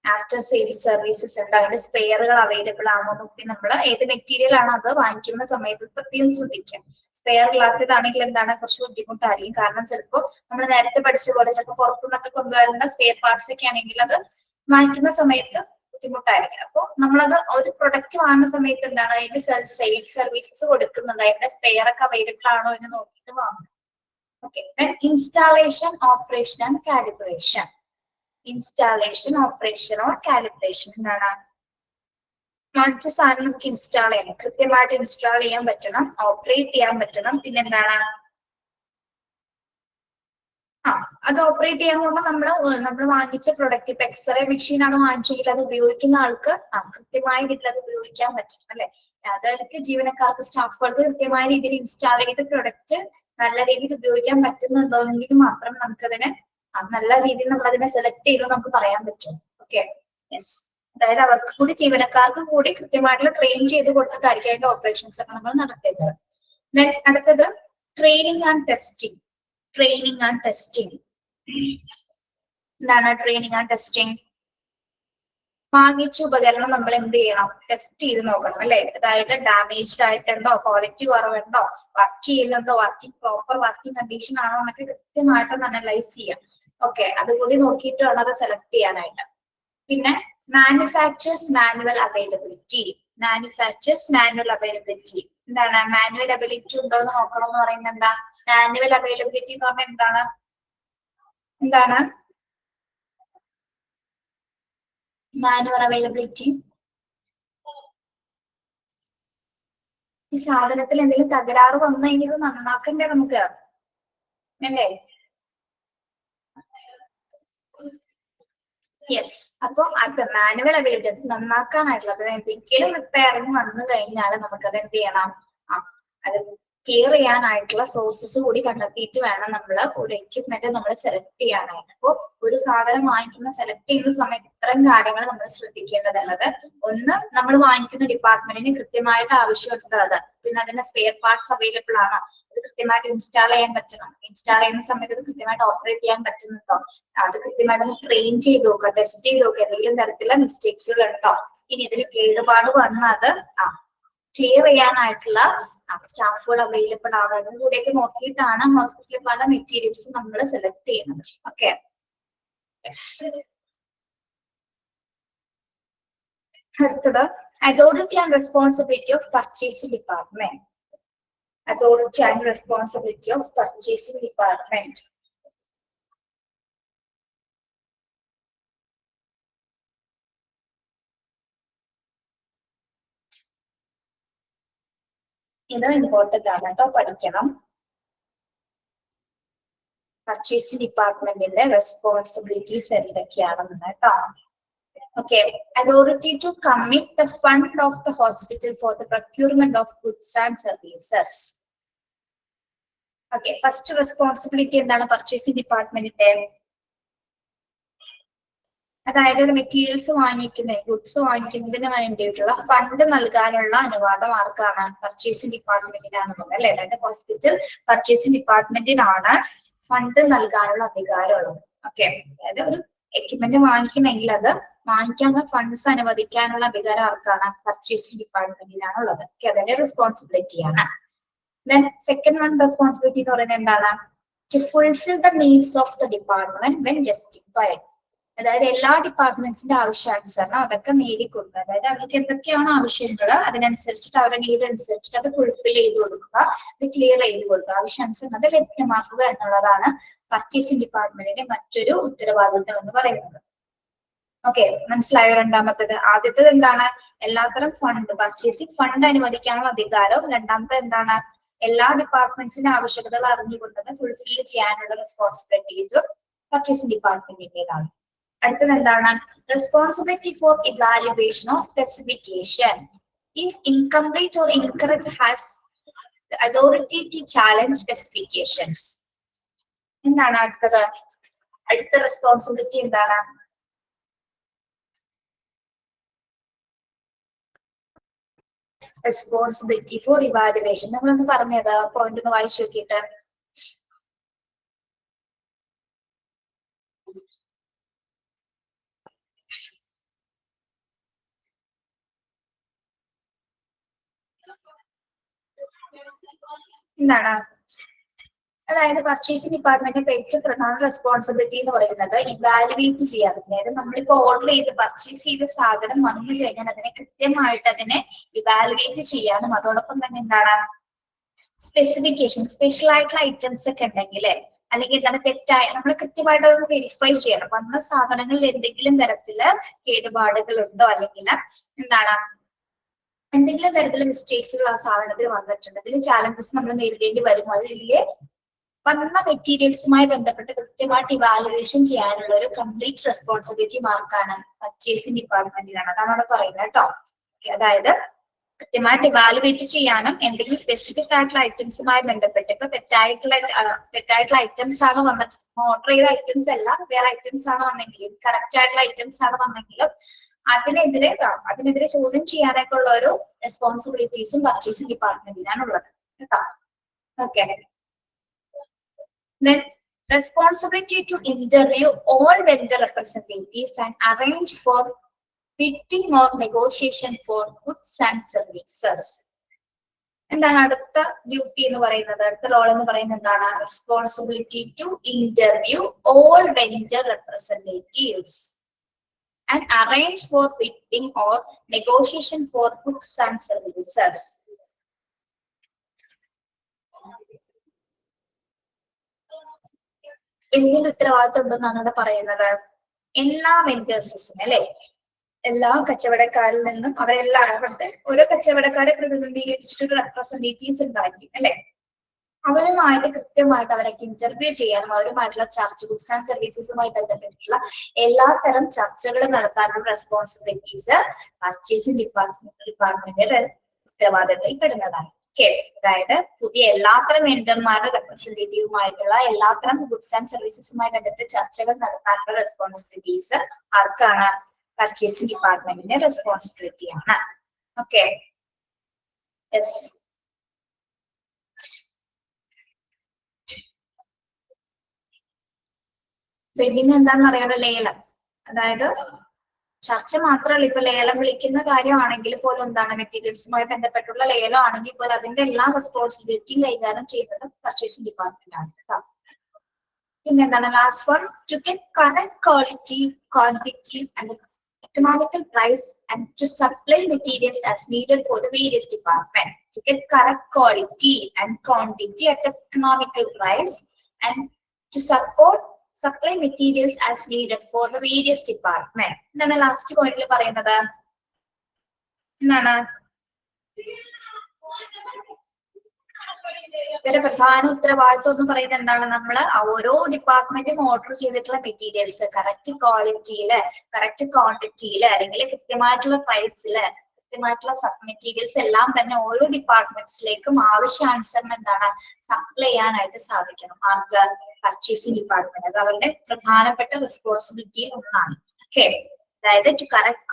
ആഫ്റ്റർ സെയിൽസ് സർവീസസ് ഉണ്ട്, അതിന്റെ സ്പെയറുകൾ അവൈലബിൾ ആണോ നോക്കി നമ്മൾ ഏത് മെറ്റീരിയൽ ആണോ അത് വാങ്ങിക്കുന്ന സമയത്ത് പ്രത്യേകം ശ്രദ്ധിക്കാം. സ്പെയർ ഇല്ലാത്തതാണെങ്കിൽ എന്താണ് കുറച്ച് ബുദ്ധിമുട്ടായിരിക്കും. കാരണം ചിലപ്പോൾ നമ്മൾ നേരത്തെ പഠിച്ച പോലെ ചിലപ്പോൾ പുറത്തുനിന്നൊക്കെ കൊണ്ടുവരേണ്ട സ്പെയർ പാർട്സ് ഒക്കെ ആണെങ്കിൽ അത് വാങ്ങിക്കുന്ന സമയത്ത് ബുദ്ധിമുട്ടായിരിക്കും. അപ്പോൾ നമ്മളത് ഒരു പ്രൊഡക്റ്റ് വാങ്ങുന്ന സമയത്ത് എന്താണ് അതിന്റെ സെയിൽസ് സർവീസസ് കൊടുക്കുന്നുണ്ട്, അതിന്റെ സ്പെയർ ഒക്കെ അവൈലബിൾ ആണോ എന്ന് നോക്കിയിട്ട് വാങ്ങും. Okay, installation, operation and calibration. Installation, operation or calibration എന്താണ്? വാങ്ങിച്ച സാധനം നമുക്ക് ഇൻസ്റ്റാൾ ചെയ്യണം, കൃത്യമായിട്ട് ഇൻസ്റ്റാൾ ചെയ്യാൻ പറ്റണം, ഓപ്പറേറ്റ് ചെയ്യാൻ പറ്റണം. പിന്നെ എന്താണ്? അത് ഓപ്പറേറ്റ് ചെയ്യാൻ പോകുമ്പോൾ നമ്മൾ വാങ്ങിച്ച പ്രൊഡക്റ്റ്, ഇപ്പൊ എക്സ്റേ മെഷീൻ ആണ് വാങ്ങിച്ചെങ്കിൽ അത് ഉപയോഗിക്കുന്ന ആൾക്ക് കൃത്യമായ രീതിയിൽ അത് ഉപയോഗിക്കാൻ പറ്റും അല്ലെ? അതായത് ജീവനക്കാർക്ക്, സ്റ്റാഫുകൾക്ക് കൃത്യമായ രീതിയിൽ ഇൻസ്റ്റാൾ ചെയ്ത പ്രൊഡക്റ്റ് നല്ല രീതിയിൽ ഉപയോഗിക്കാൻ പറ്റുന്നുണ്ടോ എങ്കിൽ മാത്രം നമുക്കതിനെ നല്ല രീതിയിൽ നമ്മൾ അതിനെ സെലക്ട് ചെയ്ത് നമുക്ക് പറയാൻ പറ്റും. Okay, yes. അതായത് അവർക്ക് കൂടി, ജീവനക്കാർക്ക് കൂടി കൃത്യമായിട്ടുള്ള ട്രെയിൻ ചെയ്ത് കൊടുത്തിട്ടായിരിക്കും അതിന്റെ ഓപ്പറേഷൻസ് ഒക്കെ നമ്മൾ നടത്തേണ്ടത്. ദെൻ അടുത്തത് training and testing. Training and testing എന്താണ്? ട്രെയിനിങ് ആൻഡ് ടെസ്റ്റിംഗ്, വാങ്ങിച്ച ഉപകരണം നമ്മൾ എന്ത് ചെയ്യണം? ടെസ്റ്റ് ചെയ്ത് നോക്കണം അല്ലെ? അതായത് ഡാമേജ്ഡ് ആയിട്ടുണ്ടോ, ക്വാളിറ്റി കുറവുണ്ടോ, വർക്ക് ചെയ്യുന്നുണ്ടോ, പ്രോപ്പർ വർക്കിംഗ് കണ്ടീഷൻ ആണോ എന്നൊക്കെ കൃത്യമായിട്ട് അനലൈസ് ചെയ്യാം. ഓക്കെ, അതുകൂടി നോക്കിയിട്ട് വേണം അത് സെലക്ട് ചെയ്യാനായിട്ട്. പിന്നെ manufacturers manual availability. Manufacturers manual availability എന്താണ്? മാനുവൽ അവൈലബിലിറ്റി ഉണ്ടോ എന്ന് നോക്കണം എന്ന് പറയുന്നത് എന്താ? മാനുവൽ അവൈലബിലിറ്റി എന്ന് പറഞ്ഞാൽ എന്താണ്? എന്താണ് മാനുവൽ അവൈലബിലിറ്റി? ഈ സാധനത്തിൽ എന്തെങ്കിലും തകരാറ് വന്നു കഴിഞ്ഞാൽ ഇത് നന്നാക്കണ്ടേ നമുക്ക്, അല്ലേ? യെസ്. അപ്പൊ അത് മാനുവൽ അവൈലബിലിറ്റി നന്നാക്കാനായിട്ടുള്ളത് എന്തെങ്കിലും റിപ്പയറിങ് വന്നു കഴിഞ്ഞാൽ നമുക്കത് എന്ത് ചെയ്യണം? അത് ക്ലിയർ ചെയ്യാനായിട്ടുള്ള സോഴ്സസ് കൂടി കണ്ടെത്തിയിട്ട് വേണം നമ്മൾ ഒരു എക്യുപ്മെന്റ് നമ്മൾ സെലക്ട് ചെയ്യാനായിട്ട്. അപ്പോൾ ഒരു സാധനം വാങ്ങിക്കുന്ന സെലക്ട് ചെയ്യുന്ന സമയത്ത് ഇത്തരം കാര്യങ്ങൾ നമ്മൾ ശ്രദ്ധിക്കേണ്ടതുള്ളത്. ഒന്ന്, നമ്മൾ വാങ്ങിക്കുന്ന ഡിപ്പാർട്ട്മെന്റിന് കൃത്യമായിട്ട് ആവശ്യമുണ്ട് അത്. പിന്നെ അതിന്റെ സ്പെയർ പാർട്സ് അവൈലബിൾ ആണ്, അത് കൃത്യമായിട്ട് ഇൻസ്റ്റാൾ ചെയ്യാൻ പറ്റണം. ഇൻസ്റ്റാൾ ചെയ്യുന്ന സമയത്ത് അത് കൃത്യമായിട്ട് ഓപ്പറേറ്റ് ചെയ്യാൻ പറ്റുന്നുണ്ടോ, അത് കൃത്യമായിട്ട് ഒന്ന് ട്രെയിൻ ചെയ്ത് നോക്കുക, ടെസ്റ്റ് ചെയ്ത് നോക്കുക, എന്തെങ്കിലും തരത്തിലുള്ള മിസ്റ്റേക്സുകൾ ഉണ്ടോ. ഇനി ഇതിൽ കേടുപാട് വന്നത് ക്ലിയർ ചെയ്യാനായിട്ടുള്ള സ്റ്റാഫുകൾ അവൈലബിൾ ആണ് എന്ന് കൂടെയൊക്കെ നോക്കിയിട്ടാണ് ഹോസ്പിറ്റലിൽ പല മെറ്റീരിയൽസ് നമ്മൾ സെലക്ട് ചെയ്യുന്നത്. ഓക്കെ. അടുത്തത് authority and responsibility of purchasing department. Authority and responsibility of purchasing department. ഇത് ഇമ്പോർട്ടന്റ് ആണ് കേട്ടോ, പഠിക്കണം. പർച്ചേസിംഗ് ഡിപ്പാർട്ട്മെന്റിന്റെ റെസ്പോൺസിബിലിറ്റീസ് എന്തൊക്കെയാണെന്ന് കേട്ടോ. Okay. Authority to commit the fund of the hospital for the procurement of goods and services. Okay. First responsibility എന്താണ് purchasing ഡിപ്പാർട്ട്മെന്റിന്റെ? അതായത് മെറ്റീരിയൽസ് വാങ്ങിക്കുന്ന ഗുഡ്സ് വാങ്ങിക്കുന്നതിന് വേണ്ടിയിട്ടുള്ള ഫണ്ട് നൽകാനുള്ള അനുവാദം ആർക്കാണ്? പർച്ചേസിംഗ് ഡിപ്പാർട്ട്മെന്റിനാണുള്ളത്, അല്ലെ? അതായത് ഹോസ്പിറ്റൽ പർച്ചേസിംഗ് ഡിപ്പാർട്ട്മെന്റിനാണ് ഫണ്ട് നൽകാനുള്ള അധികാരമുള്ളത്. ഓക്കെ. അതായത് ഒരു എക്യുപ്മെന്റ് വാങ്ങിക്കണമെങ്കിൽ അത് വാങ്ങിക്കാനുള്ള ഫണ്ട്സ് അനുവദിക്കാനുള്ള അധികാരം ആർക്കാണ്? പർച്ചേസിംഗ് ഡിപ്പാർട്ട്മെന്റിനാണുള്ളത്. ഓക്കെ. അതിന്റെ റെസ്പോൺസിബിലിറ്റിയാണ്. ദെൻ സെക്കൻഡ് വൺ റെസ്പോൺസിബിലിറ്റി എന്ന് പറയുന്നത് എന്താണ്? To fulfill the needs of the department when justified. അതായത് എല്ലാ ഡിപ്പാർട്ട്മെന്റ്സിന്റെ ആവശ്യാനുസരണം അതൊക്കെ നേടിക്കൊടുക്കുക. അതായത് അവർക്ക് എന്തൊക്കെയാണ് ആവശ്യങ്ങൾ അതിനനുസരിച്ചിട്ട് അവരുടെ നീഡ് അനുസരിച്ചിട്ട് അത് ഫുൾഫിൽ ചെയ്ത് കൊടുക്കുക, അത് ക്ലിയർ ചെയ്ത് കൊടുക്കുക, ആവശ്യാനുസരണം അത് ലഭ്യമാക്കുക എന്നുള്ളതാണ് പർച്ചേസിംഗ് ഡിപ്പാർട്ട്മെന്റിന്റെ മറ്റൊരു ഉത്തരവാദിത്വം എന്ന് പറയുന്നത്. ഓക്കെ. മനസ്സിലായോ? രണ്ടാമത്തേത്. ആദ്യത്തേത് എന്താണ്? എല്ലാത്തരം ഫണ്ട് പർച്ചേസിംഗ് ഫണ്ട് അനുവദിക്കാനുള്ള അധികാരവും. രണ്ടാമത്തെ എന്താണ്? എല്ലാ ഡിപ്പാർട്ട്മെന്റ്സിന്റെ ആവശ്യകതകൾ അറിഞ്ഞുകൊണ്ടത് ഫുൾഫിൽ ചെയ്യാനുള്ള റെസ്പോൺസിബിലിറ്റി പർച്ചേസിംഗ് ഡിപ്പാർട്ട്മെന്റിന്റേതാണ്. അടുത്തത് എന്താണ്? Responsibility for evaluation of specification. If incomplete or incorrect has the authority to challenge specifications. എന്താണ് അടുത്തത്? അടുത്ത റെസ്പോൺസിബിലിറ്റി എന്താണ്? Responsibility for evaluation. നിങ്ങളൊന്ന് പറഞ്ഞത് പോയിന്റ് ഒന്ന് വായിച്ചു നോക്കിയിട്ട്. എന്താണ്? അതായത് പർച്ചേസിംഗ് ഡിപ്പാർട്ട്മെന്റിന്റെ ഏറ്റവും പ്രധാന റെസ്പോൺസിബിലിറ്റി എന്ന് പറയുന്നത് ഇവാലുവേറ്റ് ചെയ്യാൻ. അതായത് നമ്മളിപ്പോ ഓർഡർ ചെയ്ത് പർച്ചേസ് ചെയ്ത സാധനം വന്നു കഴിഞ്ഞാൽ അതിനെ കൃത്യമായിട്ട് അതിനെ ഇവാലുവേറ്റ് ചെയ്യാനും അതോടൊപ്പം തന്നെ എന്താണ് സ്പെസിഫിക്കേഷൻ സ്പെഷ്യൽ ആയിട്ടുള്ള ഐറ്റംസ് ഒക്കെ ഉണ്ടെങ്കിൽ അല്ലെങ്കിൽ എന്താണ് തെറ്റായ നമ്മൾ കൃത്യമായിട്ട് അതൊന്ന് വെരിഫൈ ചെയ്യണം. വന്ന സാധനങ്ങളിൽ എന്തെങ്കിലും തരത്തില് കേടുപാടുകൾ ഉണ്ടോ അല്ലെങ്കിൽ എന്താണ് എന്തെങ്കിലും തരത്തിലുള്ള മിസ്റ്റേക്സുകൾ ആ സാധനത്തിൽ വന്നിട്ടുണ്ട്, അതിൽ ചാലഞ്ചസ് നമ്മൾ നേരിടേണ്ടി വരുമോ, അതിലെ വന്ന മെറ്റീരിയൽസുമായി ബന്ധപ്പെട്ട് കൃത്യമായിട്ട് ഇവാലുവേഷൻ ചെയ്യാനുള്ള ഒരു കംപ്ലീറ്റ് റെസ്പോൺസിബിലിറ്റി മാർക്കാണ് പർച്ചേസിംഗ് ഡിപ്പാർട്ട്മെന്റിനാണ്. അതാണ് അവിടെ പറയുന്നത് കേട്ടോ. അതായത് കൃത്യമായിട്ട് ഇവാലുവേറ്റ് ചെയ്യാനും എന്തെങ്കിലും സ്പെസിഫിക് ആയിട്ടുള്ള ഐറ്റംസുമായി ബന്ധപ്പെട്ട് ഇപ്പൊ തെറ്റായിട്ടുള്ള ഐറ്റംസ് ആണ് വന്നിട്ട് ഓർഡർ ചെയ്ത ഐറ്റംസ് അല്ല വേറെ ഐറ്റംസ് ആണ് വന്നെങ്കിലും കറക്റ്റ് ആയിട്ടുള്ള ഐറ്റംസ് ആണ് വന്നെങ്കിലും അതിനെതിരെ ചോദ്യം ചെയ്യാനൊക്കെ ഉള്ള ഒരു റെസ്പോൺസിബിലിറ്റീസും പർച്ചേസിംഗ് ഡിപ്പാർട്ട്മെന്റിനാണ് ഉള്ളത് കേട്ടോ. Okay. Then responsibility to interview all vendor representatives and arrange for bidding or negotiation for goods and services. എന്താണ് അടുത്ത ഡ്യൂട്ടി എന്ന് പറയുന്നത്? അടുത്ത റോൾ എന്ന് പറയുന്നത് എന്താണ്? Responsibility to interview all vendor representatives and arrange for bidding or negotiation for goods and services. എന്തിന്റെ ഉത്തരവാദിത്വം ഉണ്ടെന്നാണ് ഇവിടെ പറയുന്നത്? എല്ലാ വെൻഡേഴ്സിനും അല്ലെ, എല്ലാ കച്ചവടക്കാരിൽ നിന്നും അവരെല്ലാവരും ഓരോ കച്ചവടക്കാരെ പ്രതിനിധീകരിച്ചിട്ട് റെപ്രസെന്റേറ്റീവ്സ് ഉണ്ടായിരിക്കും അല്ലെ. അവരുമായിട്ട് കൃത്യമായിട്ട് അവരൊക്കെ ഇന്റർവ്യൂ ചെയ്യാനും അവരുമായിട്ടുള്ള ചർച്ച, ഗുഡ്സ് ആൻഡ് സർവീസസുമായി ബന്ധപ്പെട്ടിട്ടുള്ള എല്ലാത്തരം ചർച്ചകൾ നടത്താനുള്ള റെസ്പോൺസിബിലിറ്റീസ് പർച്ചേസിംഗ് ഡിപ്പാർട്ട്മെന്റിന്റെ ഉത്തരവാദിത്തത്തിൽ പെടുന്നതാണ്. ഓക്കെ, അതായത് പുതിയ എല്ലാത്തരം വെണ്ടർമാരുടെ റെപ്രസെന്റേറ്റീവുമായിട്ടുള്ള എല്ലാത്തരം ഗുഡ്സ് ആൻഡ് സർവീസസുമായി ബന്ധപ്പെട്ട് ചർച്ചകൾ നടത്താനുള്ള റെസ്പോൺസിബിലിറ്റീസ് ആർക്കാണ്? പർച്ചേസിംഗ് ഡിപ്പാർട്ട്മെന്റിന്റെ റെസ്പോൺസിബിലിറ്റിയാണ്. Okay, yes. ബിഡിങ് എന്താണെന്ന് അറിയാലോ, ലേലം. അതായത് ചർച്ച മാത്രമല്ല, ഇപ്പൊ ലേലം വിളിക്കുന്ന കാര്യമാണെങ്കിൽ പോലും എന്താണ്, മെറ്റീരിയൽസുമായി ബന്ധപ്പെട്ടുള്ള ലേലം ആണെങ്കിൽ പോലും അതിന്റെ എല്ലാ റെസ്പോൺസിബിലിറ്റിയും കൈകാര്യം ചെയ്യുന്നത് പർച്ചേസിംഗ് ഡിപ്പാർട്ട്മെന്റ് ആണ് കേട്ടോ. പിന്നെ എന്താണ് last one? To get correct quality, quantity and economical price and to supply materials as needed for the various departments. To get correct quality and quantity at the economical price and to supply materials as needed for the various departments. എന്താണ് last പോയിന്റിൽ പറയുന്നത്? എന്താണ് ഇവരുടെ പ്രധാന ഉത്തരവാദിത്വം എന്ന് പറയുന്നത്? എന്താണ്, നമ്മള് ഓരോ ഡിപ്പാർട്ട്മെന്റും ഓർഡർ ചെയ്തിട്ടുള്ള മെറ്റീരിയൽസ് കറക്റ്റ് ക്വാളിറ്റിയില്, കറക്റ്റ് ക്വാണ്ടിറ്റിയില്, അല്ലെങ്കിൽ കൃത്യമായിട്ടുള്ള പ്രൈസില്, കൃത്യമായിട്ടുള്ള സബ് മെറ്റീരിയൽസ് എല്ലാം തന്നെ ഓരോ ഡിപ്പാർട്ട്മെന്റ്സിലേക്കും ആവശ്യാനുസരണം എന്താണ് സപ്ലൈ ചെയ്യാനായിട്ട് സാധിക്കണം. ആർക്ക്? Purchasing department. അത് അവരുടെ പ്രധാനപ്പെട്ട റെസ്പോൺസിബിലിറ്റിയിൽ ഒന്നാണ്. ഓക്കെ, അതായത് ടു കറക്റ്റ്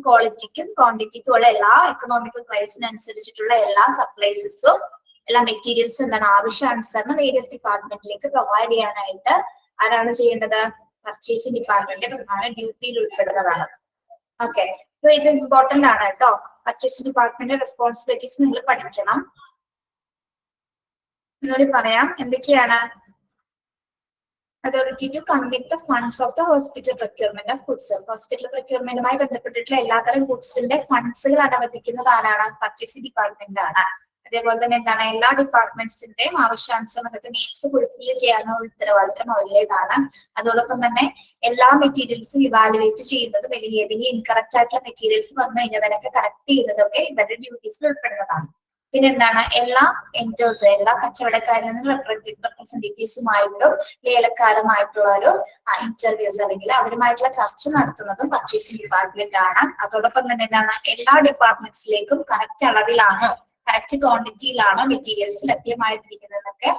ക്വാളിറ്റിക്കും ക്വാണ്ടിറ്റിക്കും ഉള്ള എല്ലാ എക്കണോമിക്കൽ പ്രൈസിനനുസരിച്ചിട്ടുള്ള എല്ലാ സപ്ലൈസസും എല്ലാ മെറ്റീരിയൽസും എന്താണ് ആവശ്യാനുസരണം വേരിയസ് ഡിപ്പാർട്ട്മെന്റിലേക്ക് പ്രൊവൈഡ് ചെയ്യാനായിട്ട് ആരാണ് ചെയ്യേണ്ടത്? പർച്ചേസിംഗ് ഡിപ്പാർട്ട്മെന്റിന്റെ പ്രധാന ഡ്യൂട്ടിയിൽ ഉൾപ്പെടുന്നതാണ്. ഓക്കെ, അപ്പൊ ഇത് ഇമ്പോർട്ടന്റ് ആണ് കേട്ടോ. പർച്ചേസിംഗ് ഡിപ്പാർട്ട്മെന്റിന്റെ റെസ്പോൺസിബിലിറ്റീസ് നിങ്ങൾ പഠിക്കണം. എന്നോട് പറയാം എന്തൊക്കെയാണ്? Authority to commit the funds of the hospital procurement of goods. Hospital പ്രൊക്യൂർമെന്റുമായി ബന്ധപ്പെട്ടിട്ടുള്ള എല്ലാത്തരം ഗുഡ്സിന്റെ ഫണ്ട്സുകൾ അനുവദിക്കുന്നത് ആരാണ്? പർച്ചേസിംഗ് ഡിപ്പാർട്ട്മെന്റ് ആണ്. അതേപോലെ തന്നെ എന്താണ്, എല്ലാ ഡിപ്പാർട്ട്മെന്റ്സിന്റെയും ആവശ്യാനുസരണം അതൊക്കെ നീഡ്സ് ഫുൾഫിൽ ചെയ്യാനുള്ള ഉത്തരവാദിത്തം അവരുടേതാണ്. അതോടൊപ്പം തന്നെ എല്ലാ മെറ്റീരിയൽസും ഇവാലുവേറ്റ് ചെയ്യുന്നതും അല്ലെങ്കിൽ ഏതെങ്കിലും ഇൻകറക്റ്റ് ആയിട്ടുള്ള മെറ്റീരിയൽസ് വന്നു കഴിഞ്ഞാൽ അതിനൊക്കെ കറക്റ്റ് ചെയ്യുന്നതൊക്കെ ഇവരുടെ ഡ്യൂട്ടീസിൽ ഉൾപ്പെടുന്നതാണ്. പിന്നെ എന്താണ്, എല്ലാ എൻറ്റേഴ്സ്, എല്ലാ കച്ചവടക്കാരിൽ നിന്നും റെപ്രസെന്റേറ്റീവ്സുമായിട്ടും ലേലക്കാരുമായിട്ടുള്ള ഒരു ഇന്റർവ്യൂസ് അല്ലെങ്കിൽ അവരുമായിട്ടുള്ള ചർച്ച നടത്തുന്നതും പർച്ചേസിംഗ് ഡിപ്പാർട്ട്മെന്റ് ആണ്. അതോടൊപ്പം തന്നെ എന്താണ്, എല്ലാ ഡിപ്പാർട്ട്മെന്റ്സിലേക്കും കറക്റ്റ് അളവിലാണോ, കറക്റ്റ് ക്വാണ്ടിറ്റിയിലാണോ മെറ്റീരിയൽസ് ലഭ്യമായിട്ടിരിക്കുന്നതൊക്കെ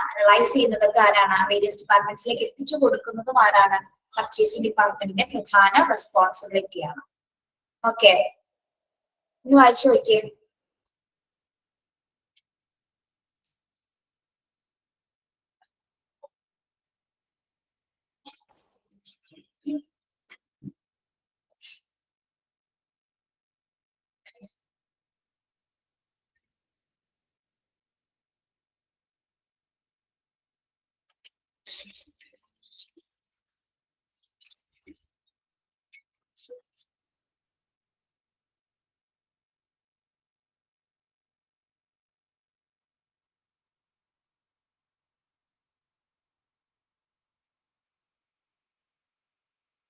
അനലൈസ് ചെയ്യുന്നതൊക്കെ ആരാണ്? വേരിയസ് ഡിപ്പാർട്ട്മെന്റ്സിലേക്ക് എത്തിച്ചു കൊടുക്കുന്നതും ആരാണ്? പർച്ചേസിംഗ് ഡിപ്പാർട്ട്മെന്റിന്റെ പ്രധാന റെസ്പോൺസിബിലിറ്റിയാണ്. ഓക്കെ, ഒന്ന് വായിച്ചു നോക്കിയേ.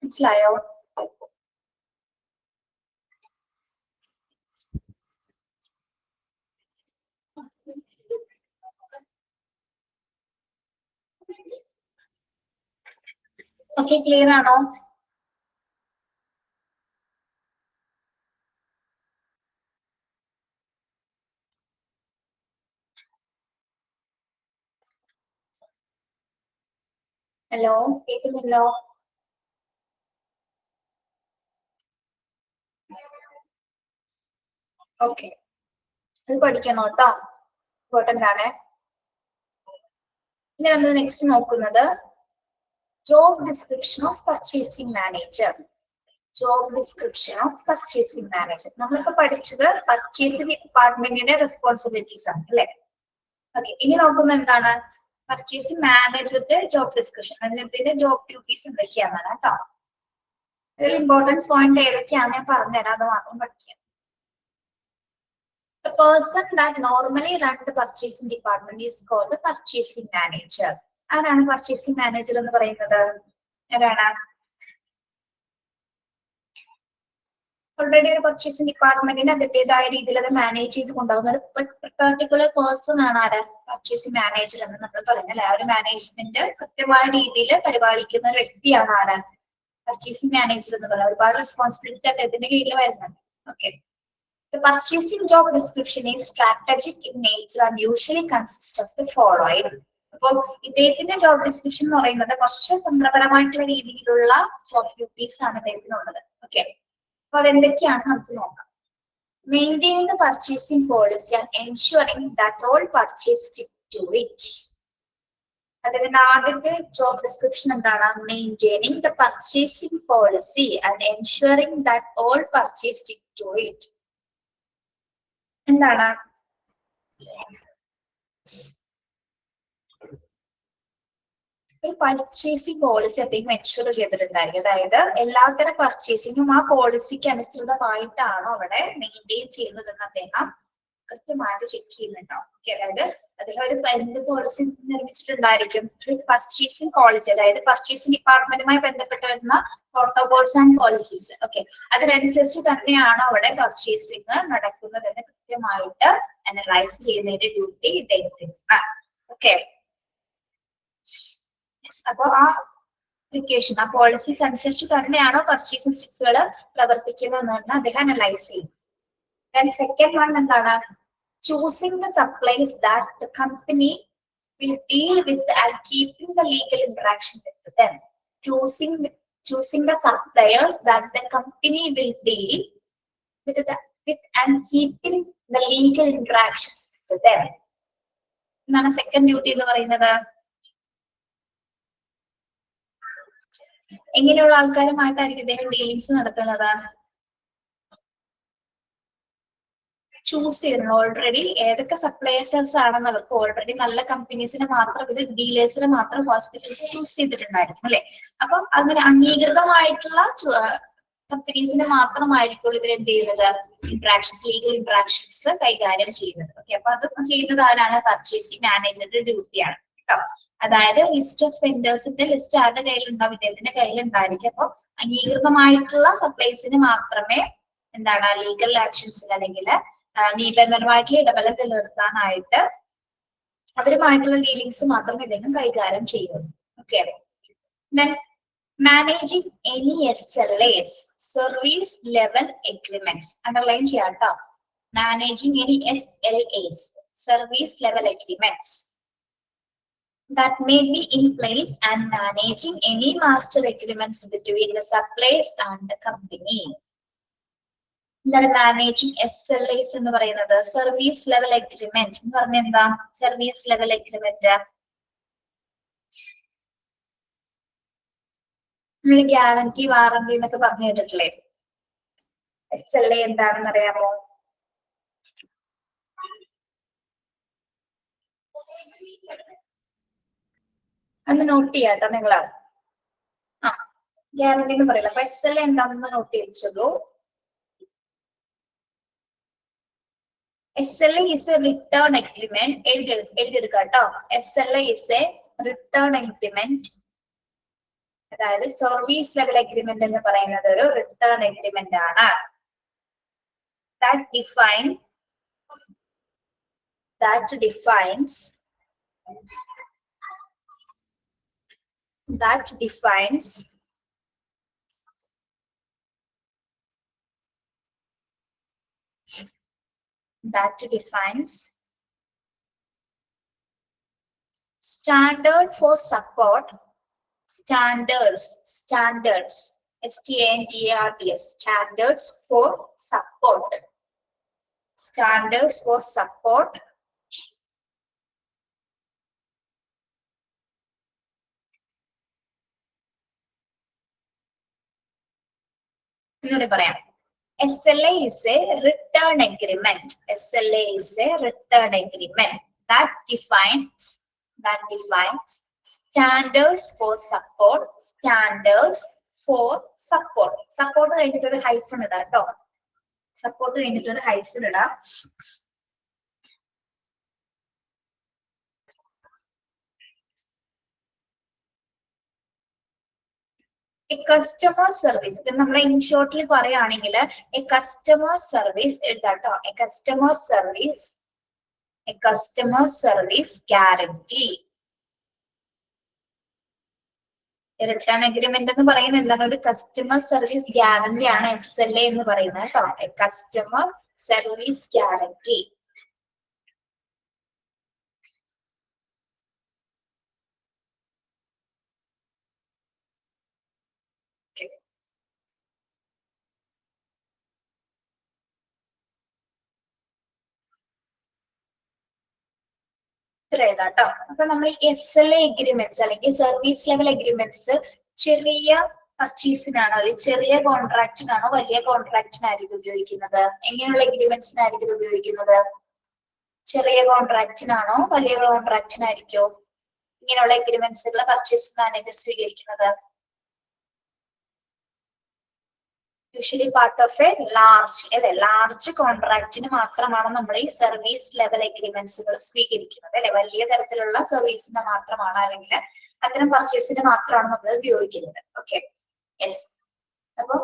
മനസ്സിലായോ? ഓക്കെ, ക്ലിയർ ആണോ? ഹലോ, കേൾക്കുന്നില്ലോ? ഓക്കെ, ഇത് പഠിക്കണം കേട്ടോ, ഇമ്പോർട്ടന്റ് ആണ്. ഇനി നമ്മൾ നെക്സ്റ്റ് നോക്കുന്നത് job description of purchasing manager. Job description of purchasing manager നമ്മളിപ്പോ പഠിച്ചത് പർച്ചേസിംഗ് ഡിപ്പാർട്ട്മെന്റിന്റെ റെസ്പോൺസിബിലിറ്റീസ് ആണ് അല്ലെ. ഓക്കെ, ഇനി നോക്കുന്നത് എന്താണ്? പർച്ചേസിംഗ് മാനേജറുടെ ജോബ് ഡിസ്ക്രിപ്ഷൻ, അതിന്റെ ജോബ് ഡ്യൂട്ടീസ് എന്തൊക്കെയാണെന്നാണ് കേട്ടോ. ഇതിൽ ഇമ്പോർട്ടൻസ് പോയിന്റ് ഏതൊക്കെയാണ് ഞാൻ പറഞ്ഞുതരാം, അത് മാത്രം പഠിക്കാം. The person that normally run the purchasing department is called the purchasing manager. ആരാണ് purchasing manager എന്ന് പറയുന്നത്? ആരാണ്? ഓൾറെഡി ഒരു പർച്ചേസിംഗ് ഡിപ്പാർട്ട്മെന്റിന് അതിന്റേതായ രീതിയിൽ അത് മാനേജ് ചെയ്ത് കൊണ്ടുപോകുന്ന ഒരു പെർട്ടിക്കുലർ പേഴ്സൺ ആണ് ആര്? പർച്ചേസിംഗ് മാനേജർ എന്ന് നമ്മൾ പറയുന്നത്. ആ ഒരു മാനേജ്മെന്റ് കൃത്യമായ രീതിയിൽ പരിപാലിക്കുന്ന ഒരു വ്യക്തിയാണ് ആര്? പർച്ചേസിംഗ് മാനേജർ എന്ന് പറയുന്നത്. ഒരുപാട് റെസ്പോൺസിബിലിറ്റി അദ്ദേഹത്തിന്റെ കീഴിൽ വരുന്നുണ്ട്. Okay. The purchasing job description is strategic in nature and usually consists of the following. അപ്പോൾ ഇദ്ദേഹത്തിന്റെ ജോബ് ഡിസ്ക്രിപ്ഷൻ എന്ന് പറയുന്നത് കുറച്ച് തന്ത്രപരമായിട്ടുള്ള രീതിയിലുള്ള ജോബ് ഡ്യൂട്ടീസ് ആണ് ഇദ്ദേഹത്തിനുള്ളത്. ഓക്കെ. അപ്പൊ അതെന്തൊക്കെയാണ് നമുക്ക് നോക്കാം. Maintaining the purchasing policy and ensuring that all purchase stick to it. അതിന്റെ ആദ്യത്തെ ജോബ് ഡിസ്ക്രിപ്ഷൻ എന്താണ്? Maintaining the purchasing policy and ensuring that all purchase stick to it. എന്താണ്? ഒരു പർച്ചേസിംഗ് പോളിസി അദ്ദേഹം എൻഷുർ ചെയ്തിട്ടുണ്ടായിരിക്കും. അതായത് എല്ലാത്തരം പർച്ചേസിങ്ങും ആ പോളിസിക്ക് അനുസൃതമായിട്ടാണോ അവിടെ മെയിൻറ്റെയിൻ ചെയ്യുന്നതെന്ന് അദ്ദേഹം കൃത്യമായിട്ട് ചെക്ക് ചെയ്യുന്നുണ്ടാവും. ഓക്കെ. അതായത് അദ്ദേഹം ഒരു എന്ത് പോളിസി നിർമ്മിച്ചിട്ടുണ്ടായിരിക്കും? ഒരു പർച്ചേസിംഗ് പോളിസി, അതായത് പർച്ചേസിംഗ് ഡിപ്പാർട്ട്മെന്റുമായി ബന്ധപ്പെട്ട് വരുന്ന പ്രോട്ടോകോൾസ് ആൻഡ് പോളിസീസ്. ഓക്കെ. അതിനനുസരിച്ച് തന്നെയാണോ അവിടെ പർച്ചേസിംഗ് നടക്കുന്നതെന്ന് കൃത്യമായിട്ട് അനലൈസ് ചെയ്യുന്നതിന്റെ ഡ്യൂട്ടി ഇദ്ദേഹത്തിന്. ഓക്കെ. അപ്പൊ ആ അപ്ലിക്കേഷൻ, ആ പോളിസീസ് അനുസരിച്ച് തന്നെയാണോ പർച്ചേസിംഗ് സ്റ്റിക്സുകൾ പ്രവർത്തിക്കുന്നതെന്ന് അദ്ദേഹം അനലൈസ് ചെയ്യും. Then second one എന്താണ്? Choosing the suppliers that the company will deal with and keeping the legal interaction with them. Choosing the suppliers that the company will deal with and keeping the legal interactions with them. എന്താണ് second duty എന്ന് പറയുന്നത്? എങ്ങനെയുള്ള ആൾക്കാരുമായിട്ടായിരിക്കും ഇദ്ദേഹം dealings നടത്തുന്നത്? Choose ചെയ്തിരുന്നു already ഏതൊക്കെ സപ്ലയേഴ്സേഴ്സ് ആണെന്ന് അവർക്ക് ഓൾറെഡി നല്ല കമ്പനീസിന് മാത്രം, ഇത് ഡീലേഴ്സിന് മാത്രം ഹോസ്പിറ്റൽസ് ചൂസ് ചെയ്തിട്ടുണ്ടായിരിക്കും അല്ലെ. അപ്പം അങ്ങനെ അംഗീകൃതമായിട്ടുള്ള കമ്പനീസിന് മാത്രമായിരിക്കും ഇവർ എന്ത് ചെയ്യുന്നത്? ഇന്ററാക്ഷൻസ്, ലീഗൽ ഇന്ററാക്ഷൻസ് കൈകാര്യം ചെയ്യുന്നത്. ഓക്കെ. അപ്പൊ അത് ചെയ്യുന്നത് ആരാണ്? പർച്ചേസിംഗ് മാനേജറുടെ ഡ്യൂട്ടിയാണ് കേട്ടോ. അതായത് ലിസ്റ്റ് ഓഫ് വെൻഡേഴ്സിന്റെ ലിസ്റ്റ് ആരുടെ കയ്യിലുണ്ടാവും? ഇദ്ദേഹത്തിന്റെ കയ്യിലുണ്ടായിരിക്കും. അപ്പൊ അംഗീകൃതമായിട്ടുള്ള സപ്ലൈസിന് മാത്രമേ എന്താണ് ലീഗൽ ആക്ഷൻസിൽ അല്ലെങ്കിൽ നിയമപരമായിട്ടുള്ള ഇടപെടൽ നിർത്താനായിട്ട് അവരുമായിട്ടുള്ള ഡീലിങ്സ് മാത്രമേ ഇദ്ദേഹം കൈകാര്യം ചെയ്യുള്ളൂ. Okay. Then managing any SLAs, service level agreements. Underline ചെയ്യാം കേട്ടോ. Managing any SLAs, service level agreements that may be in place and managing any master agreements between the suppliers and the company. എന്താണ് managing SLAs എന്ന് പറയുന്നത്? Service level agreement എന്ന് പറഞ്ഞ എന്താ? Service level agreement നമ്മൾ guarantee, warranty എന്നൊക്കെ പറഞ്ഞു കേട്ടിട്ടില്ലേ? SLA എന്താണെന്ന് അറിയാമോ? അന്ന് നോട്ട് ചെയ്യാട്ടോ നിങ്ങള്. ഗ്യാരണ്ടി എന്ന് പറയില്ല. അപ്പൊ SLA എന്താണെന്ന് നോട്ട് ചെയ്യിച്ചുള്ളൂ. SLA is a return agreement. എഴുതിയെടുക്കുക കേട്ടോ. SLA is a return agreement. അതായത് സർവീസ് ലെവൽ അഗ്രിമെന്റ് എന്ന് പറയുന്നത് ഒരു റിട്ടേൺ അഗ്രിമെന്റ് ആണ്. That defines standard for support, standards, STANDARDS, standards for support, standards for support, SLA is a return agreement. SLA is a return agreement that defines standards for support, standards four support. Support കഴിഞ്ഞിട്ട് ഒരു hyphen ഇടാം കേട്ടോ. Support കഴിഞ്ഞിട്ട് ഒരു hyphen ഇടാം. A customer service, ഇത് നമ്മളെ in ഷോർട്ടിൽ പറയുകയാണെങ്കിൽ എ കസ്റ്റമർ സർവീസ് എഴുതാട്ടോ. A customer service guarantee. Return agreement എന്ന് പറയുന്നത് എന്താണ്? ഒരു കസ്റ്റമർ സർവീസ് ഗ്യാരണ്ടി ആണ് SLA എന്ന് പറയുന്നത് കേട്ടോ. A customer service guarantee. എഴുതാട്ടോ. അപ്പൊ നമ്മൾ SLA അഗ്രിമെന്റ്സ് അല്ലെങ്കിൽ സർവീസ് ലെവൽ അഗ്രിമെന്റ്സ് ചെറിയ പർച്ചേസിനാണോ അല്ലെങ്കിൽ ചെറിയ കോൺട്രാക്റ്റിനാണോ വലിയ കോൺട്രാക്റ്റിനായിരിക്കും ഉപയോഗിക്കുന്നത്? എങ്ങനെയുള്ള അഗ്രിമെന്റ്സിനായിരിക്കും ഇത് ഉപയോഗിക്കുന്നത്? ചെറിയ കോൺട്രാക്റ്റിനാണോ വലിയ കോൺട്രാക്റ്റിനായിരിക്കോ ഇങ്ങനെയുള്ള അഗ്രിമെന്റ്സുകൾ പർച്ചേസ് മാനേജർ സ്വീകരിക്കുന്നത്? Usually part of a large കോൺട്രാക്റ്റിന് മാത്രമാണ് നമ്മൾ ഈ സർവീസ് ലെവൽ അഗ്രിമെന്റ്സുകൾ സ്വീകരിക്കുന്നത് അല്ലെ. വലിയ തരത്തിലുള്ള സർവീസിന് മാത്രമാണ് അല്ലെങ്കിൽ അത്തരം പർച്ചേസിന് മാത്രമാണ് നമ്മൾ ഉപയോഗിക്കുന്നത്. Okay, yes. അപ്പൊ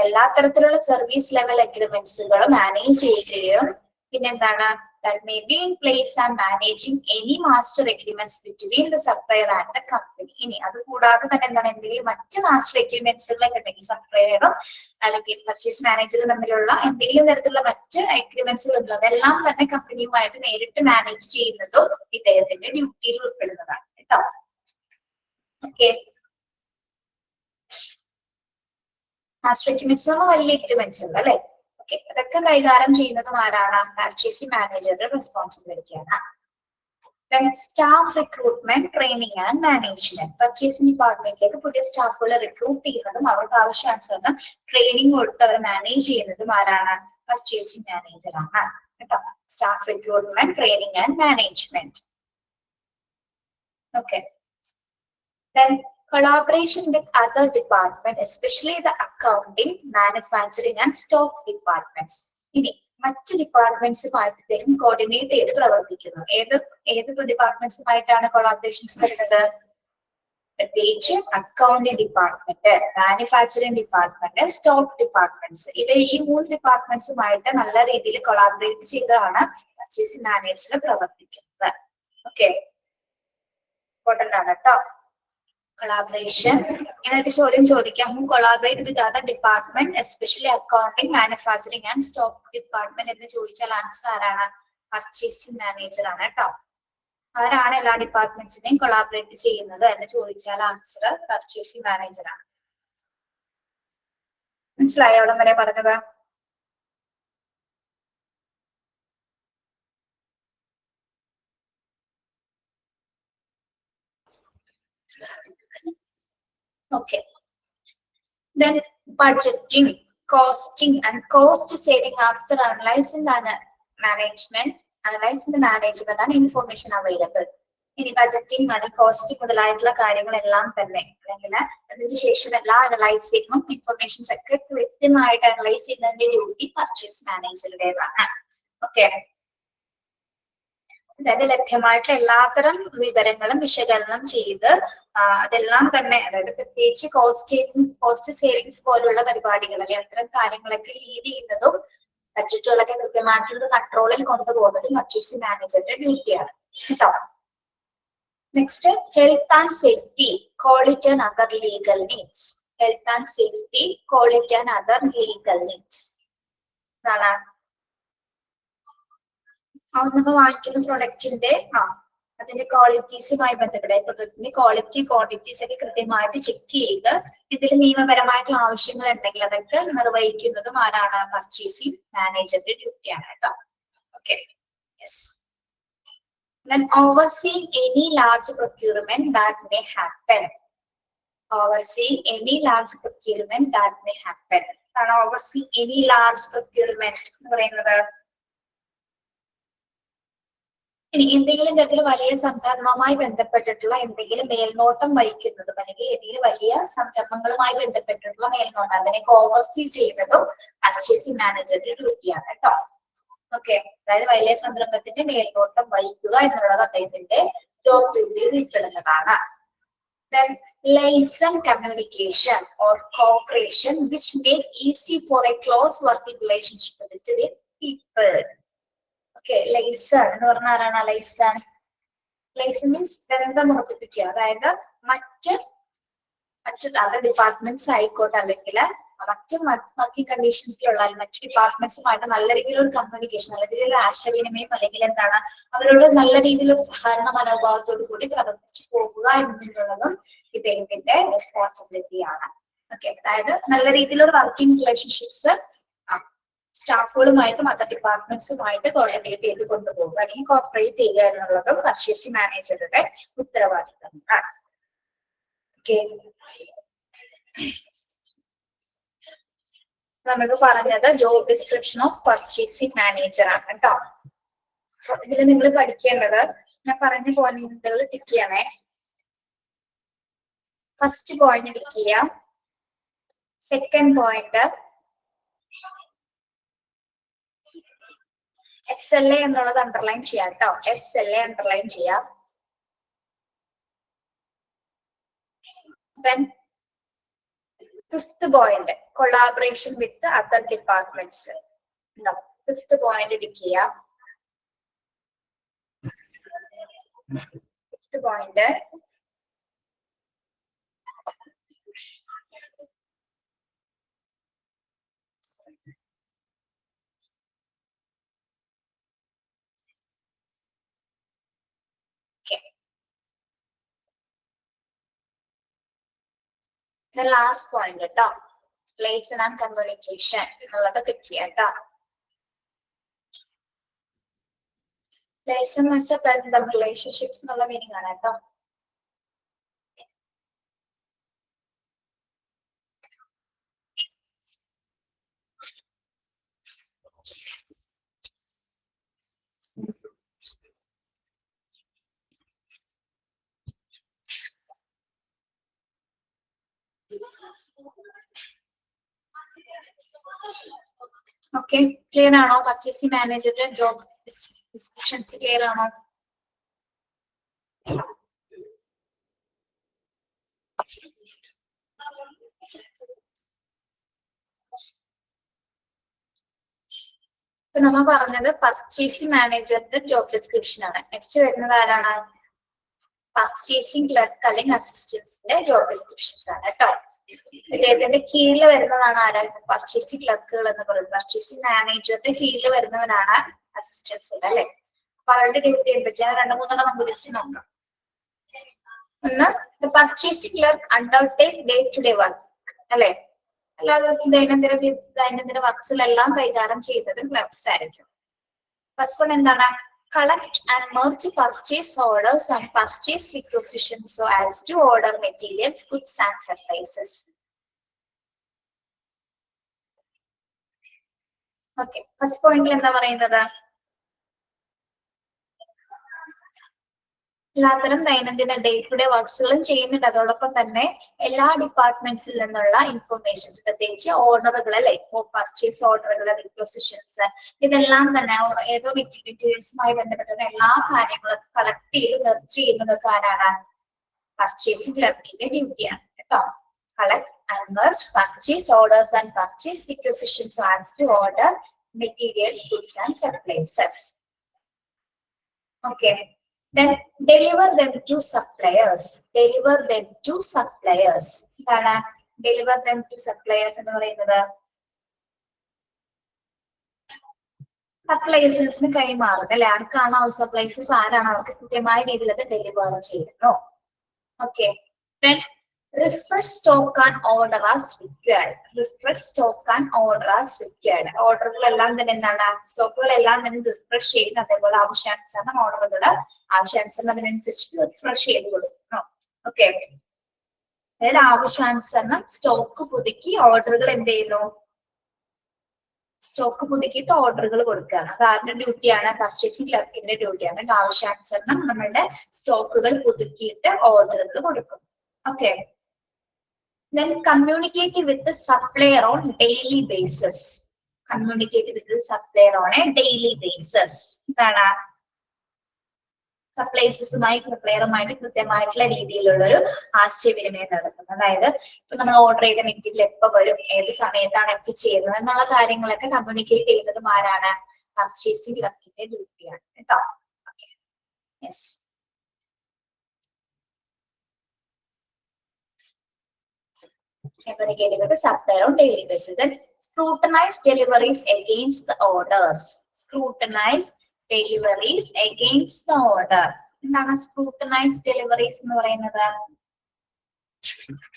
എല്ലാ തരത്തിലുള്ള സർവീസ് ലെവൽ അഗ്രിമെന്റ്സുകളും മാനേജ് ചെയ്യുകയും പിന്നെന്താണ്, that may be in place and managing any master agreements between the supplier and the company. ഇനി അത് കൂടാതെ തന്നെ എന്താണ്, എന്തെങ്കിലും മറ്റ് മാസ്റ്റർ അഗ്രിമെന്റ്സുകളൊക്കെ ഉണ്ടെങ്കിൽ സപ്ലയറും അല്ലെങ്കിൽ പർച്ചേസ് മാനേജറും തമ്മിലുള്ള എന്തെങ്കിലും തരത്തിലുള്ള മറ്റ് അഗ്രിമെന്റ്സുകൾ ഉണ്ടോ അതെല്ലാം തന്നെ കമ്പനിയുമായിട്ട് നേരിട്ട് മാനേജ് ചെയ്യുന്നതും ഇദ്ദേഹത്തിന്റെ ഡ്യൂട്ടിയിൽ ഉൾപ്പെടുന്നതാണ് കേട്ടോ. ഓക്കെ, മാസ്റ്റർ അഗ്രിമെന്റ്സ് വലിയ അഗ്രിമെന്റ്സ് ഉണ്ട് അല്ലെ. അതൊക്കെ കൈകാര്യം ചെയ്യുന്നതും ആരാണ്? പർച്ചേസിംഗ് മാനേജറുടെ റെസ്പോൺസിബിലിറ്റിയാണ്. Staff recruitment, training and management. Purchasing ഡിപ്പാർട്ട്മെന്റിലേക്ക് പുതിയ സ്റ്റാഫുകളെ റിക്രൂട്ട് ചെയ്യുന്നതും അവർക്ക് ആവശ്യാനുസരണം ട്രെയിനിങ് കൊടുത്ത് അവരെ മാനേജ് ചെയ്യുന്നതും ആരാണ്? പർച്ചേസിംഗ് മാനേജറാണ് കേട്ടോ. Staff recruitment, training and management. Okay, collaboration with other departments, especially the accounting, manufacturing and stock departments. ഇനി മറ്റ് ഡിപ്പാർട്ട്മെന്റ്സുമായിട്ട് ഇദ്ദേഹം കോർഡിനേറ്റ് ചെയ്ത് പ്രവർത്തിക്കുന്നു. ഏത് ഡിപ്പാർട്ട്മെന്റ്സുമായിട്ടാണ് കൊളാബറേഷൻസ് വരുന്നത്? പ്രത്യേകിച്ച് accounting department, manufacturing department, stock departments. ഈ 3 ഡിപ്പാർട്ട്മെന്റ്സുമായിട്ട് നല്ല രീതിയിൽ കൊളാബറേറ്റ് ചെയ്താണ് പർച്ചേസിംഗ് മാനേജർ പ്രവർത്തിക്കുന്നത്. ഓക്കെ, ഇമ്പോർട്ടന്റ് ആണ് കേട്ടോ. കൊളാബറേഷൻ, ഇങ്ങനൊരു ചോദ്യം ചോദിക്കാം. Who collaborate with other department especially accounting, manufacturing and stock department എന്ന് ചോദിച്ചാൽ ആൻസർ ആരാണ്? പർച്ചേസിംഗ് മാനേജർ ആണ് കേട്ടോ. ആരാണ് എല്ലാ ഡിപ്പാർട്ട്മെന്റ്സിനെയും കൊളാബറേറ്റ് ചെയ്യുന്നത് എന്ന് ചോദിച്ചാൽ ആൻസർ പർച്ചേസിംഗ് മാനേജർ ആണ്. മനസ്സിലായോ അവിടെ വരെ പറഞ്ഞത്? Okay, then budgeting, costing and cost saving after analyzing the management and information available. ഇനി ബജറ്റിംഗ്, മണി കോസ്റ്റിംഗ് മുതലായിട്ടുള്ള കാര്യങ്ങളെല്ലാം തന്നെ അല്ലെങ്കിൽ അതിനുശേഷം എല്ലാ അനലൈസിങ്ങും ഇൻഫർമേഷൻസ് ഒക്കെ കൃത്യമായിട്ട് അനലൈസ് ചെയ്യുന്നതിന്റെ ഡ്യൂട്ടി പർച്ചേസ് മാനേജറുടേതാണ്. ഓക്കെ, അതായത് ലഭ്യമായിട്ടുള്ള എല്ലാത്തരം വിവരങ്ങളും വിശകലനം ചെയ്ത് അതെല്ലാം തന്നെ, അതായത് പ്രത്യേകിച്ച് കോസ്റ്റ് സേവിങ്സ് പോലുള്ള പരിപാടികൾ അല്ലെങ്കിൽ അത്തരം കാര്യങ്ങളൊക്കെ ലീഡ് ചെയ്യുന്നതും ബഡ്ജറ്റുകളൊക്കെ കൃത്യമായിട്ടുള്ള കൺട്രോളിൽ കൊണ്ടുപോകുന്നതും പർച്ചേസിംഗ് മാനേജറുടെ ഡ്യൂട്ടിയാണ് കേട്ടോ. Next, health and safety, quality and other legal needs. Health and safety, quality and other legal needs എന്താണ്? നമ്മൾ വാങ്ങിക്കുന്ന പ്രൊഡക്റ്റിന്റെ അതിന്റെ ക്വാളിറ്റീസുമായി ബന്ധപ്പെട്ട പ്രൊഡക്റ്റിന്റെ ക്വാളിറ്റി ക്വാണ്ടിറ്റീസ് ഒക്കെ കൃത്യമായിട്ട് ചെക്ക് ചെയ്ത് ഇതിൽ നിയമപരമായിട്ടുള്ള ആവശ്യങ്ങൾ ഉണ്ടെങ്കിൽ അതൊക്കെ നിർവഹിക്കുന്നതും ആരാണ്? പർച്ചേസിംഗ് മാനേജറുടെ ഡ്യൂട്ടിയാണ് കേട്ടോ. Okay, yes. Then overseeing any large procurement that may happen. Overseeing any large procurement that may happen. അതാണ് overseeing any large procurement എന്ന് പറയുന്നത്. ഇനി എന്തെങ്കിലും തരത്തിൽ വലിയ സംഭരണവുമായി ബന്ധപ്പെട്ടിട്ടുള്ള എന്തെങ്കിലും മേൽനോട്ടം വഹിക്കുന്നതും അല്ലെങ്കിൽ എന്തെങ്കിലും വലിയ സംരംഭങ്ങളുമായി ബന്ധപ്പെട്ടിട്ടുള്ള മേൽനോട്ടം അതിനൊക്കെ ഓവർസീ ചെയ്യുന്നതും പർച്ചേസിംഗ് മാനേജറിന്റെ ഡ്യൂട്ടിയാണ് കേട്ടോ. ഓക്കെ, അതായത് വലിയ സംരംഭത്തിന്റെ മേൽനോട്ടം വഹിക്കുക എന്നുള്ളത് അദ്ദേഹത്തിന്റെ ജോബ് ഡ്യൂട്ടിയിൽ ഉൾപ്പെടുന്നതാണ്. Then liaison communication or cooperation which make easy for a close working relationship between people. Okay, liaison എന്ന് പറഞ്ഞാൽ ആരാണ് liaison? Liaison means ബന്ധം ഉറപ്പിക്കുക, അതായത് മറ്റ് അതർ ഡിപ്പാർട്ട്മെന്റ്സ് ആയിക്കോട്ടെ അല്ലെങ്കിൽ മറ്റ് വർക്കിംഗ് കണ്ടീഷൻസിലുള്ള മറ്റു ഡിപ്പാർട്ട്മെന്റ്സുമായിട്ട് നല്ല രീതിയിലുള്ള കമ്മ്യൂണിക്കേഷൻ, നല്ല രീതിയിലുള്ള ആശയവിനിമയം അല്ലെങ്കിൽ എന്താണ് അവരോട് നല്ല രീതിയിലുള്ള സഹകരണ മനോഭാവത്തോടു കൂടി പ്രവർത്തിച്ചു പോകുക എന്നുള്ളതും ഇദ്ദേഹത്തിന്റെ റെസ്പോൺസിബിലിറ്റി ആണ്. ഓക്കെ, അതായത് നല്ല രീതിയിലുള്ള വർക്കിംഗ് റിലേഷൻഷിപ്സ് സ്റ്റാഫുകളുമായിട്ടും അതർ ഡിപ്പാർട്ട്മെന്റ്സുമായിട്ട് കോർഡിനേറ്റ് ചെയ്ത് കൊണ്ടുപോകുക അല്ലെങ്കിൽ കോർപ്പറേറ്റ് ചെയ്യുക എന്നുള്ളതും പർച്ചേസിംഗ് മാനേജറുടെ ഉത്തരവാദിത്തമാണ്. ഓക്കെ, നമുക്ക് പറഞ്ഞത് job description of purchasing manager ആണ് കേട്ടോ. ഇതിൽ നിങ്ങൾ പഠിക്കേണ്ടത് ഞാൻ പറഞ്ഞ പോയിന്റുകൾ ടിക്ക് ചെയ്യണേ. ഫസ്റ്റ് പോയിന്റ് ടിക്ക് ചെയ്യാം. സെക്കൻഡ് പോയിന്റ് SLA എന്നുള്ളത് അണ്ടർലൈൻ ചെയ്യാം കേട്ടോ. SLA അണ്ടർലൈൻ ചെയ്യാം. Then fifth point, collaboration with the other departments. No, fifth point എടുക്കുക. Fifth point the last point കേട്ടോ, liaison and communication എന്നുള്ളത് ടിക്ക് ചെയ്യാം കേട്ടോ. liaison എന്ന് വെച്ചാൽ ബന്ധം, റിലേഷൻഷിപ്സ് എന്നുള്ള മീനിങ് ആണ് കേട്ടോ. ഓക്കെ, ക്ലിയർ ആണോ? പർച്ചേസിംഗ് മാനേജറുടെ ജോബ് ഡിസ്ക്രിപ്ഷൻസ് ക്ലിയർ ആണോ? ഇപ്പൊ നമ്മൾ പറഞ്ഞത് പർച്ചേസിംഗ് മാനേജറിന്റെ ജോബ് ഡിസ്ക്രിപ്ഷൻ ആണ്. നെക്സ്റ്റ് വരുന്നത് ആരാണ്? പർച്ചേസിംഗ് ക്ലർക്ക് അല്ലെങ്കിൽ അസിസ്റ്റൻസിന്റെ ജോബ് ഡിസ്ക്രിപ്ഷൻസ് ആണ് കേട്ടോ. ഇദ്ദേഹത്തിന്റെ കീഴിൽ വരുന്നതാണ് ആരാ? പർച്ചേസിംഗ് ക്ലർക്കുകൾ എന്ന് പറയുന്നത്. പർച്ചേസിംഗ് മാനേജറിന്റെ കീഴിൽ വരുന്നവരാണ് അസിസ്റ്റൻസ് അല്ലെ. അപ്പൊ അവരുടെ ഡ്യൂട്ടി എന്തൊക്കെയാണ്? രണ്ട് മൂന്നെണ്ണം നമുക്ക് ജസ്റ്റ് നോക്കാം. ഒന്ന്, purchasing clerk undertake day to day work അല്ലെ. എല്ലാ ദിവസവും ദൈനംദിന വർക്ക്സിലെല്ലാം കൈകാര്യം ചെയ്യുന്നത് ക്ലർക്സ് ആയിരിക്കും. ഫസ്റ്റ് വൺ എന്താണ്? collect and merge purchase orders and purchase requisitions so as to order materials, goods and services. Okay, first point എന്താ പറയുന്നത്? എല്ലാത്തരം ദൈനംദിന ഡേ ടു ഡേ വർക്ക്സുകളും ചെയ്യുന്നുണ്ട്. അതോടൊപ്പം തന്നെ എല്ലാ ഡിപ്പാർട്ട്മെന്റ്സിൽ നിന്നുള്ള ഇൻഫർമേഷൻസ്, പ്രത്യേകിച്ച് ഓർഡറുകൾ അല്ലെ, പർച്ചേസ് ഓർഡറുകൾ, റിക്വസിഷൻസ്, ഇതെല്ലാം തന്നെ ഏതോ മെറ്റീരിയൽസുമായി ബന്ധപ്പെട്ട എല്ലാ കാര്യങ്ങളും കളക്ട് ചെയ്ത് മെർജ് ചെയ്യുന്നതൊക്കെ ആരാണ്? പർച്ചേസിംഗ് ക്ലർക്കിന്റെ ഡ്യൂട്ടിയാണ് കേട്ടോ. Collect and merge purchase orders and purchase requisitions as to order materials, goods and supplies. Okay, then deliver them to suppliers. Deliver them to suppliers. എന്താണ് deliver them to suppliers എന്ന് പറയുന്നത്? സപ്ലൈസേഴ്സിന് കൈമാറുന്നത് അല്ലെ. ആർക്കാണോ സപ്ലൈസേഴ്സ് ആരാണ് അവർക്ക് കൃത്യമായ രീതിയിൽ അത് ഡെലിവർ ചെയ്യുന്നു. Okay, then refresh stock and order as required. Refresh stock and order as required. ഓർഡറുകളെല്ലാം തന്നെ എന്താണ്? സ്റ്റോക്കുകളെല്ലാം തന്നെ റിഫ്രഷ് ചെയ്യുന്ന, അതേപോലെ ആവശ്യാനുസരണം ഓർഡറുകൾ ആവശ്യാനുസരണം അതിനനുസരിച്ച് റിഫ്രഷ് ചെയ്ത് കൊടുക്കുന്നു. ഓക്കെ, അതായത് ആവശ്യാനുസരണം സ്റ്റോക്ക് പുതുക്കി ഓർഡറുകൾ എന്ത് ചെയ്യുന്നു? സ്റ്റോക്ക് പുതുക്കിയിട്ട് ഓർഡറുകൾ കൊടുക്കുകയാണ്. അത് ആരുടെ ഡ്യൂട്ടിയാണ്? പർച്ചേസിംഗ് ക്ലർക്കിന്റെ ഡ്യൂട്ടിയാണ്. ആവശ്യാനുസരണം നമ്മളുടെ സ്റ്റോക്കുകൾ പുതുക്കിയിട്ട് ഓർഡറുകൾ കൊടുക്കും. Okay. Then communicate with the supplier on daily basis. Communicate with the supplier on a daily basis. എന്താണ്? സപ്ലൈസുമായി സപ്ലയറുമായിട്ട് കൃത്യമായിട്ടുള്ള രീതിയിലുള്ള ഒരു ആശയവിനിമയം നടത്തും. അതായത് ഇപ്പൊ നമ്മൾ ഓർഡർ ചെയ്ത മെറ്റീരിയൽ എപ്പോ വരും, ഏത് സമയത്താണ് എത്തിച്ചേരുന്നത് എന്നുള്ള കാര്യങ്ങളൊക്കെ കമ്മ്യൂണിക്കേറ്റ് ചെയ്യുന്നതും ആരാണ്? പർച്ചേസിംഗ് ക്ലർക്കിന്റെ ഡ്യൂട്ടിയാണ് കേട്ടോ. Okay. Yes. Communicating with the supplier on daily basis. Then scrutinize deliveries against the orders. Scrutinize deliveries against the order. എന്താണ് scrutinize deliveries എന്ന് പറയുന്നത്?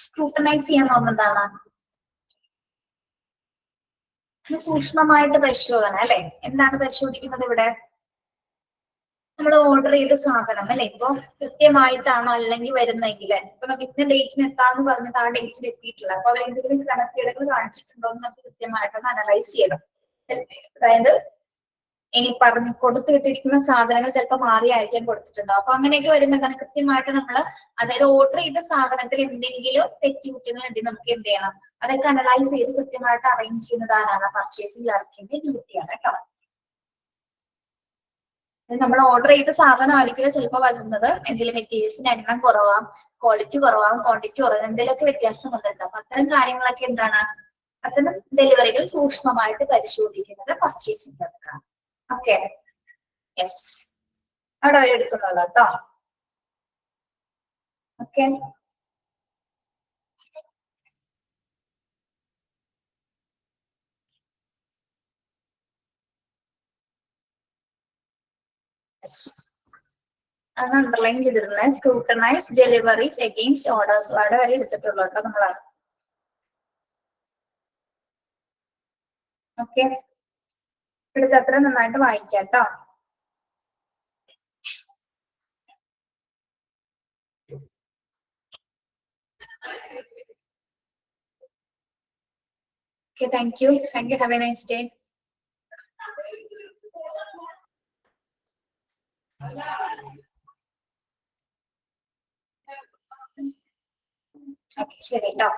Scrutinize ചെയ്യാൻ എന്താണ്? സൂക്ഷ്മമായിട്ട് പരിശോധന അല്ലെ? എന്താണ് പരിശോധിക്കുന്നത് ഇവിടെ? നമ്മൾ ഓർഡർ ചെയ്ത സാധനം അല്ലെ, ഇപ്പൊ കൃത്യമായിട്ടാണോ അല്ലെങ്കിൽ വരുന്നെങ്കിൽ ഇപ്പൊ നമുക്ക് ഇന്ന ഡേറ്റിന് എത്താന്ന് പറഞ്ഞിട്ട് ആ ഡേറ്റിന് എത്തിയിട്ടില്ല, അപ്പൊ അവരെന്തെങ്കിലും കണക്കേടുകൾ കാണിച്ചിട്ടുണ്ടോ എന്ന് നമുക്ക് കൃത്യമായിട്ടൊന്ന് അനലൈസ് ചെയ്യണം. അതായത് ഇനി പറഞ്ഞു കൊടുത്തിട്ടിരിക്കുന്ന സാധനങ്ങൾ ചിലപ്പോൾ മാറിയായിരിക്കാൻ കൊടുത്തിട്ടുണ്ടാവും. അപ്പൊ അങ്ങനെയൊക്കെ വരുമ്പോൾ എന്താണ് കൃത്യമായിട്ട് നമ്മൾ അതായത് ഓർഡർ ചെയ്ത സാധനത്തിൽ എന്തെങ്കിലും തെറ്റുകുറ്റങ്ങൾ ഉണ്ടെങ്കിൽ നമുക്ക് എന്ത് ചെയ്യണം? അതൊക്കെ അനലൈസ് ചെയ്ത് കൃത്യമായിട്ട് അറേഞ്ച് ചെയ്യുന്നത് ആരാണ്? പർച്ചേസിംഗ് ക്ലർക്കിന്റെ ഡ്യൂട്ടിയാണ് കേട്ടോ. നമ്മൾ ഓർഡർ ചെയ്ത സാധനമായിരിക്കും ചിലപ്പോൾ വരുന്നത് എന്തെങ്കിലും മെറ്റീരിയൽസിന്റെ എണ്ണം കുറവാം, ക്വാളിറ്റി കുറവാം, ക്വാണ്ടിറ്റി കുറവാം, എന്തെങ്കിലുമൊക്കെ വ്യത്യാസം വന്നിട്ടുണ്ട്. അപ്പൊ അത്തരം കാര്യങ്ങളൊക്കെ എന്താണ്? അത്തരം ഡെലിവറികൾ സൂക്ഷ്മമായിട്ട് പരിശോധിക്കുന്നത് പർച്ചേസിംഗ് ക്ലർക്കാണ്. ഓക്കെ. യെസ്. അവിടെ അവർ എടുക്കുന്നുള്ളൂ കേട്ടോ. ഓക്കെ. അത് അണ്ടർലൈൻ ചെയ്തിരുന്നത് സ്ക്രൂട്ടനൈസ് ഡെലിവറീസ് അഗെയിൻസ്റ്റ് ഓർഡേഴ്സ് അവിടെ വരെ എടുത്തിട്ടുള്ളൂ കേട്ടോ നമ്മളാണ്. ഓക്കെ. എടുത്ത് അത്ര നന്നായിട്ട് വായിക്കാം കേട്ടോ. Okay, thank you. Thank you. Have a nice day. Okay, ശരി കേട്ടോ.